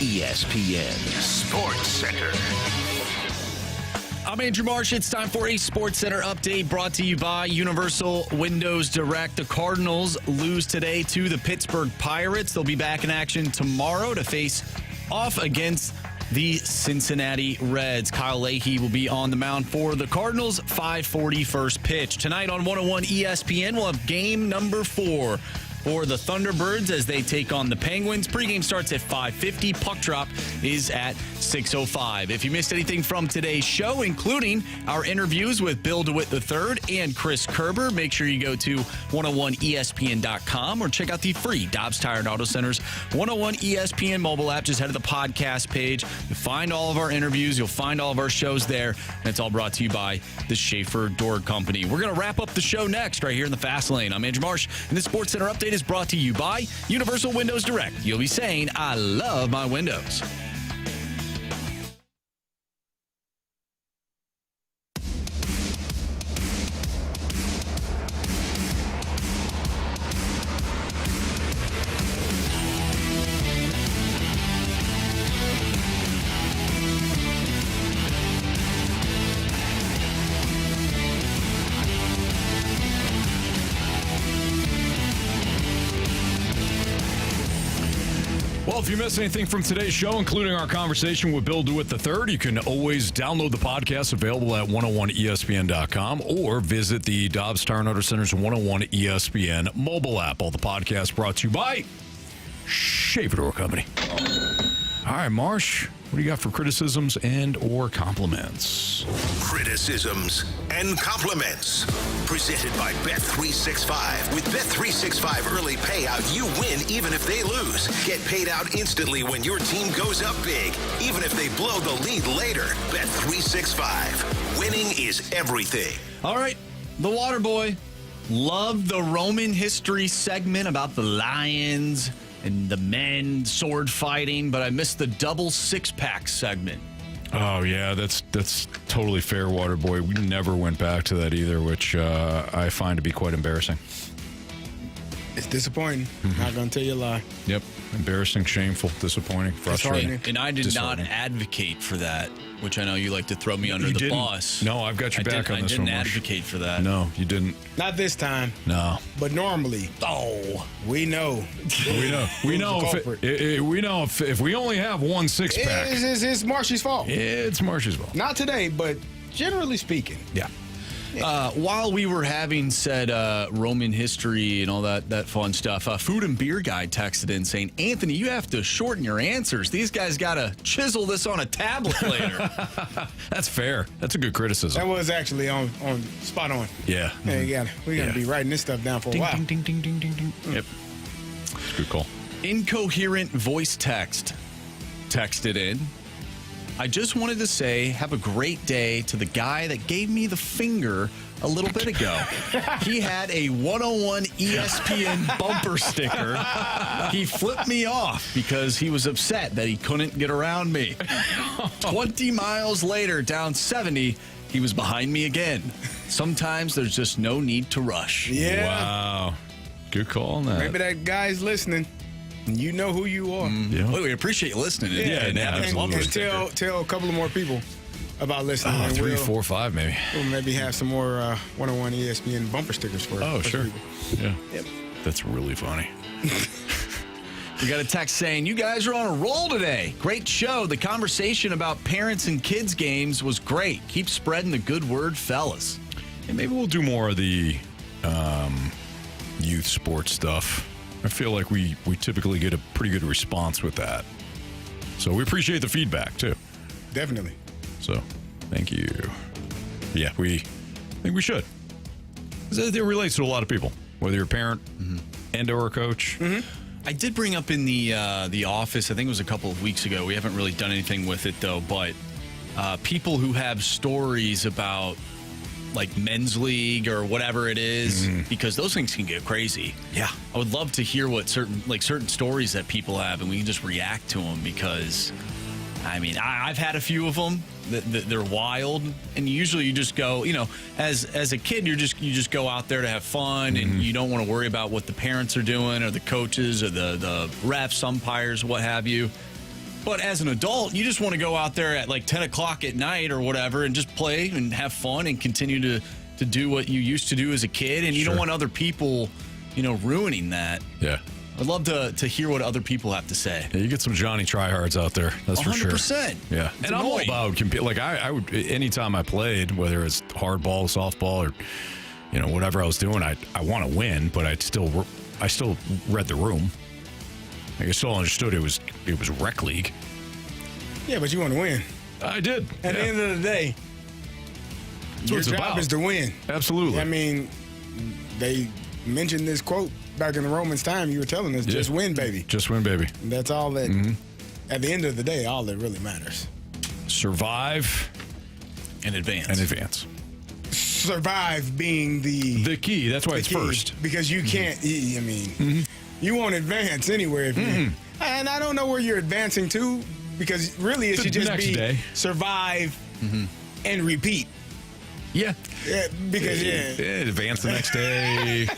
ESPN Sports Center. I'm Andrew Marsh. It's time for a Sports Center update brought to you by Universal Windows Direct. The Cardinals lose today to the Pittsburgh Pirates. They'll be back in action tomorrow to face off against the Cincinnati Reds. Kyle Leahy will be on the mound for the Cardinals. 5:40 first pitch. Tonight on 101 ESPN, we'll have game number 4 for the Thunderbirds as they take on the Penguins. Pregame starts at 5:50. Puck drop is at 6:05. If you missed anything from today's show, including our interviews with Bill DeWitt III and Chris Kerber, make sure you go to 101ESPN.com or check out the free Dobbs Tire and Auto Center's 101 ESPN mobile app. Just head to the podcast page. You'll find all of our interviews. You'll find all of our shows there. And it's all brought to you by the Schaefer Door Company. We're going to wrap up the show next right here in the Fast Lane. I'm Andrew Marsh, and this Sports Center update is brought to you by Universal Windows Direct. You'll be saying, I love my windows. Well, if you missed anything from today's show, including our conversation with Bill DeWitt III, you can always download the podcast available at 101ESPN.com or visit the Dobbs Tire and Auto Center's 101 ESPN mobile app. All the podcasts brought to you by Schaefer Door Company. All right, Marsh, what do you got for criticisms and or compliments? Criticisms and compliments. Presented by Bet365. With Bet365 early payout, you win even if they lose. Get paid out instantly when your team goes up big, even if they blow the lead later. Bet365. Winning is everything. All right, the Water Boy. Loved the Roman history segment about the Lions and the men sword fighting, but I missed the double six-pack segment. Oh, yeah, that's totally fair, Waterboy. We never went back to that either, which I find to be quite embarrassing. It's disappointing. Not going to tell you a lie. Yep. Embarrassing, shameful, disappointing, frustrating. And I did not advocate for that, which I know you like to throw me under the bus. No, I've got your back on this one. I didn't advocate for that. No, you didn't. Not this time. No. But normally. Oh. We know. We know. We know if we only have one six-pack. It's Marshy's fault. It's Marshy's fault. Not today, but generally speaking. Yeah. While we were having said Roman history and all that fun stuff, Food and Beer Guy texted in saying, Anthony, you have to shorten your answers. These guys got to chisel this on a tablet later. That's fair. That's a good criticism. That was actually on spot on. Yeah. Hey, we're going to be writing this stuff down for a while. Ding, ding, ding, ding, ding, ding. Yep. It's a good call. Incoherent voice text texted in. I just wanted to say, have a great day to the guy that gave me the finger a little bit ago. He had a 101 ESPN bumper sticker. He flipped me off because he was upset that he couldn't get around me. 20 miles later, down 70, he was behind me again. Sometimes there's just no need to rush. Yeah. Wow. Good call on that. Maybe that guy's listening. You know who you are. Yeah. Well, we appreciate you listening. Absolutely. And tell a couple of more people about listening. 3, 4, 5 maybe. We'll maybe have some more 101 ESPN bumper stickers for sure. people. Yeah. Yep. That's really funny. We got a text saying, you guys are on a roll today. Great show. The conversation about parents and kids games was great. Keep spreading the good word, fellas. And maybe we'll do more of the youth sports stuff. I feel like we typically get a pretty good response with that. So we appreciate the feedback, too. Definitely. So, thank you. Yeah, I think we should. It relates to a lot of people, whether you're a parent and or a coach. Mm-hmm. I did bring up in the office, I think it was a couple of weeks ago. We haven't really done anything with it, though, but people who have stories about like men's league or whatever it is, because those things can get crazy. Yeah. I would love to hear what certain stories that people have, and we can just react to them, because I mean, I've had a few of them. They're wild, and usually you just go, as a kid, you just go out there to have fun, and you don't want to worry about what the parents are doing or the coaches or the refs, umpires, what have you. But as an adult, you just want to go out there at like 10 o'clock at night or whatever and just play and have fun and continue to do what you used to do as a kid. And you don't want other people, ruining that. Yeah. I'd love to hear what other people have to say. Yeah, you get some Johnny tryhards out there. That's 100%. For sure. 100%. Yeah. And I'm all about compete. Like I would, anytime I played, whether it's hardball, softball, or, whatever I was doing, I want to win, but I'd still I still read the room. I still understood it was rec league. Yeah, but you want to win. I did. At the end of the day, your job is to win. Absolutely. I mean, they mentioned this quote back in the Romans time. You were telling us, just win, baby. Just win, baby. That's all that, at the end of the day, all that really matters. Survive and advance. Survive being the key. That's why it's key, first. Because you can't, I mean, you won't advance anywhere if you. And I don't know where you're advancing to, because really it should just be survive and repeat. Yeah. Because, advance the next day,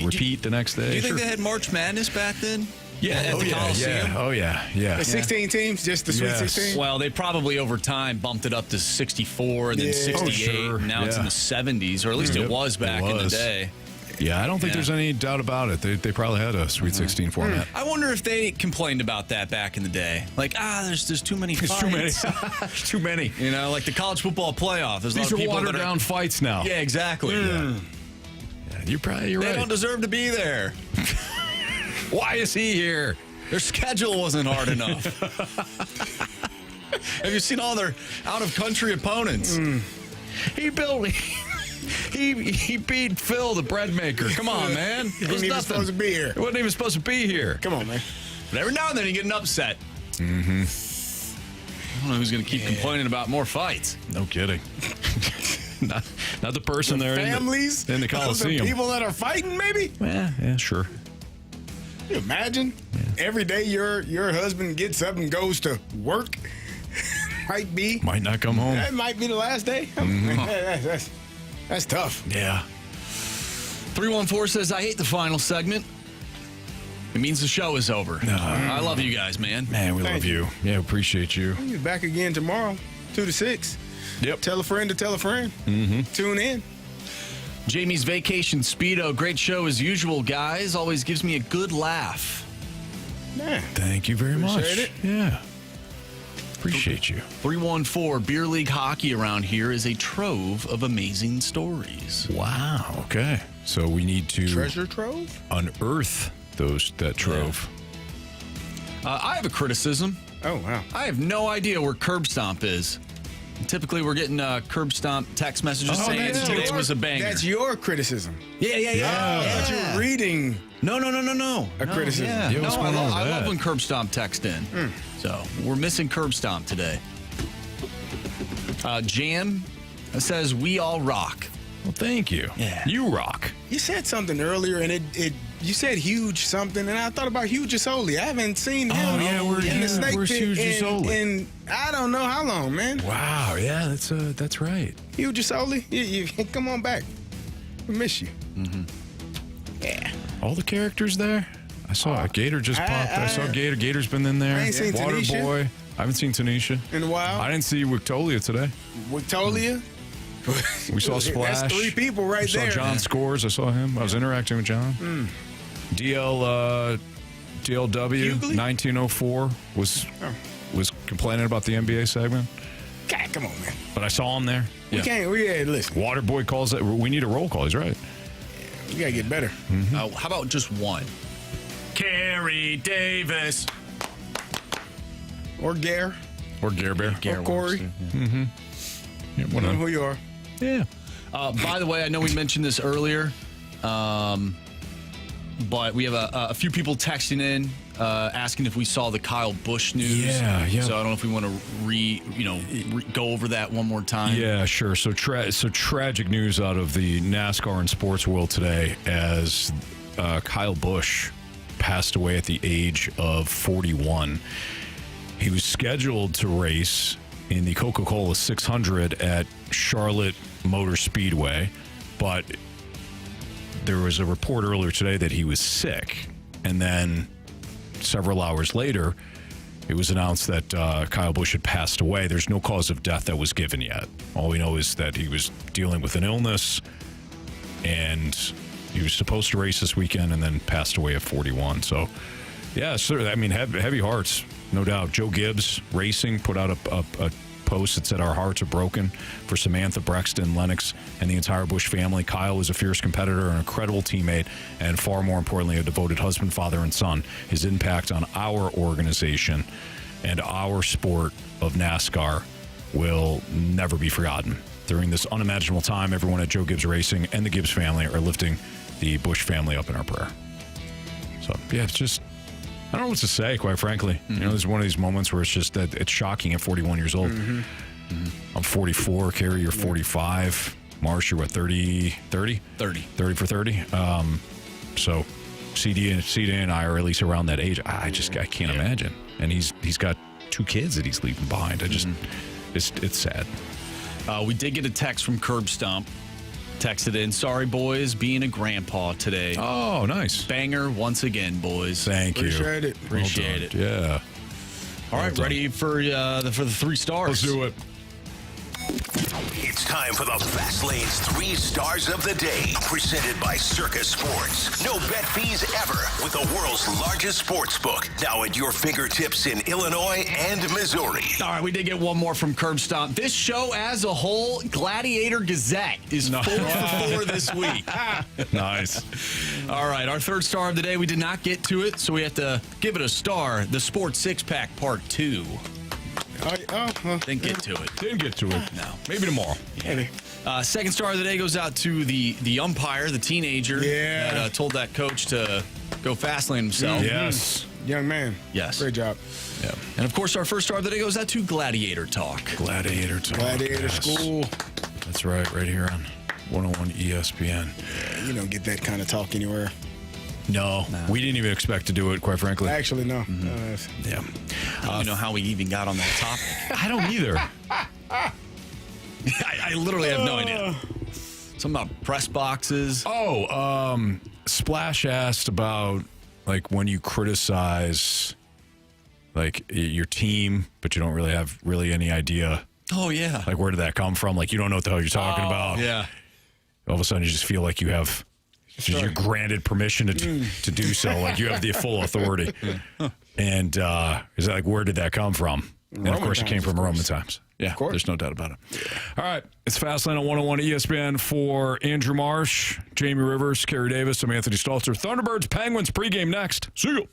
repeat the next day. Do you think they had March Madness back then? Yeah. At the Coliseum? Oh, yeah. The 16 teams, just the Sweet 16? Well, they probably over time bumped it up to 64 and then 68. And now it's in the 70s, or at least it was back in the day. Yeah, I don't think there's any doubt about it. They probably had a Sweet 16 format. I wonder if they complained about that back in the day. Like, there's too many fights. There's too many. You know, like the college football playoff. There's a lot of people watered down fights now. Yeah, exactly. Yeah, you're right. They don't deserve to be there. Why is he here? Their schedule wasn't hard enough. Have you seen all their out-of-country opponents? He beat Phil, the bread maker. Come on, man. He wasn't even supposed to be here. He wasn't even supposed to be here. Come on, man. But every now and then you get an upset. I don't know who's going to keep complaining about more fights. No kidding. not the person there families in the Coliseum. The people that are fighting, maybe? Yeah, sure. Can you imagine? Every day your husband gets up and goes to work. Might not come home. That might be the last day. That's tough. Yeah. 314 says, I hate the final segment. It means the show is over. I love you guys, man. Man, we love you. Yeah, appreciate you. We'll be back again tomorrow, 2 to 6. Yep. Tell a friend to tell a friend. Tune in. Jamie's Vacation Speedo. Great show as usual, guys. Always gives me a good laugh. Yeah. Thank you very much. Appreciate it. Yeah. Appreciate you. 314, beer league hockey around here is a trove of amazing stories. Wow. Okay. So we need to treasure trove? Unearth that trove. I have a criticism. Oh, wow. I have no idea where Curb Stomp is. Typically, we're getting Curb Stomp text messages saying today was a banger. That's your criticism. Yeah. I thought you were reading. No. A criticism. Yeah. I love when Curb Stomp text in. So we're missing Curb Stomp today. Jam says, we all rock. Well, thank you. Yeah. You rock. You said something earlier, and it you said huge something, and I thought about Huge Asoli. I haven't seen him in the snake pit in I don't know how long, man. Wow, yeah, that's right. Huge Asoli, you come on back. We miss you. Yeah. All the characters there. I saw a Gator just popped. I saw Gator. Gator's been in there. I ain't seen Water Tanisha. Boy. I haven't seen Tanisha In a while. I didn't see Wictolia today. Wictolia? We saw Splash. That's 3 people right there. I saw John Scores. I saw him. I was interacting with John. DLW Hughley? 1904 was complaining about the NBA segment. God, come on, man. But I saw him there. Listen. Waterboy calls it. We need a roll call. He's right. We got to get better. How about just one? Carey Davis. Or Gare. Or Gare Bear. Or Corey. Yeah, I know who you are. Yeah. By the way, I know we mentioned this earlier, but we have a few people texting in asking if we saw the Kyle Busch news. Yeah. So I don't know if we want to go over that one more time. Yeah, sure. So tragic news out of the NASCAR and sports world today as Kyle Busch passed away at the age of 41. He was scheduled to race in the Coca-Cola 600 at Charlotte Motor Speedway, but there was a report earlier today that he was sick, and then several hours later, it was announced that Kyle Busch had passed away. There's no cause of death that was given yet. All we know is that he was dealing with an illness, and he was supposed to race this weekend and then passed away at 41. So, yeah, sir. I mean, heavy hearts, no doubt. Joe Gibbs Racing put out a post that said, "Our hearts are broken for Samantha, Brexton, Lennox, and the entire Bush family. Kyle was a fierce competitor, an incredible teammate, and far more importantly, a devoted husband, father, and son. His impact on our organization and our sport of NASCAR will never be forgotten. During this unimaginable time, everyone at Joe Gibbs Racing and the Gibbs family are lifting the Bush family up in our prayer." So, yeah, it's just, I don't know what to say, quite frankly. You know, there's one of these moments where it's just that it's shocking at 41 years old. I'm 44. Carey, you're 45. Marsh, you're what, 30? 30 for 30. So CD and I are at least around that age. I can't imagine. And he's got 2 kids that he's leaving behind. It's sad. We did get a text from Curb Stomp. Texted in, "Sorry, boys, being a grandpa today." Oh, nice. Banger once again, boys. Thank you. Appreciate it. Yeah. All right, ready for the 3 stars? Let's do it. It's time for the Fast Lane's 3 stars of the day, presented by Circus Sports. No bet fees ever with the world's largest sports book, now at your fingertips in Illinois and Missouri. All right, we did get one more from Curb Stomp. This show as a whole, Gladiator Gazette, is 4 for 4 this week. Nice. All right, our 3rd star of the day, we did not get to it, so we have to give it a star. The Sports Six-Pack Part 2. Didn't get to it. No. Maybe tomorrow. Yeah. 2nd star of the day goes out to the umpire, the teenager that told that coach to go fast lane himself. Yes. Young man. Yes. Great job. Yeah. And of course, our 1st star of the day goes out to Gladiator Talk. Gladiator Talk. Gladiator School. That's right here on 101 ESPN. Yeah, you don't get that kind of talk anywhere. No, we didn't even expect to do it, quite frankly. Actually, no. Yeah. I don't know how we even got on that topic. I don't either. I literally have no idea. Something about press boxes. Splash asked about, like, when you criticize, like, your team, but you don't really have any idea. Oh, yeah. Like, where did that come from? Like, you don't know what the hell you're talking about. Yeah. All of a sudden, you just feel like you have... You're granted permission to do so. Like, you have the full authority. And is that like, where did that come from? And of course, it came from Roman times. Yeah, there's no doubt about it. All right, it's Fastlane on 101 ESPN for Andrew Marsh, Jamie Rivers, Kerry Davis. I'm Anthony Stalter. Thunderbirds, Penguins pregame next. See you.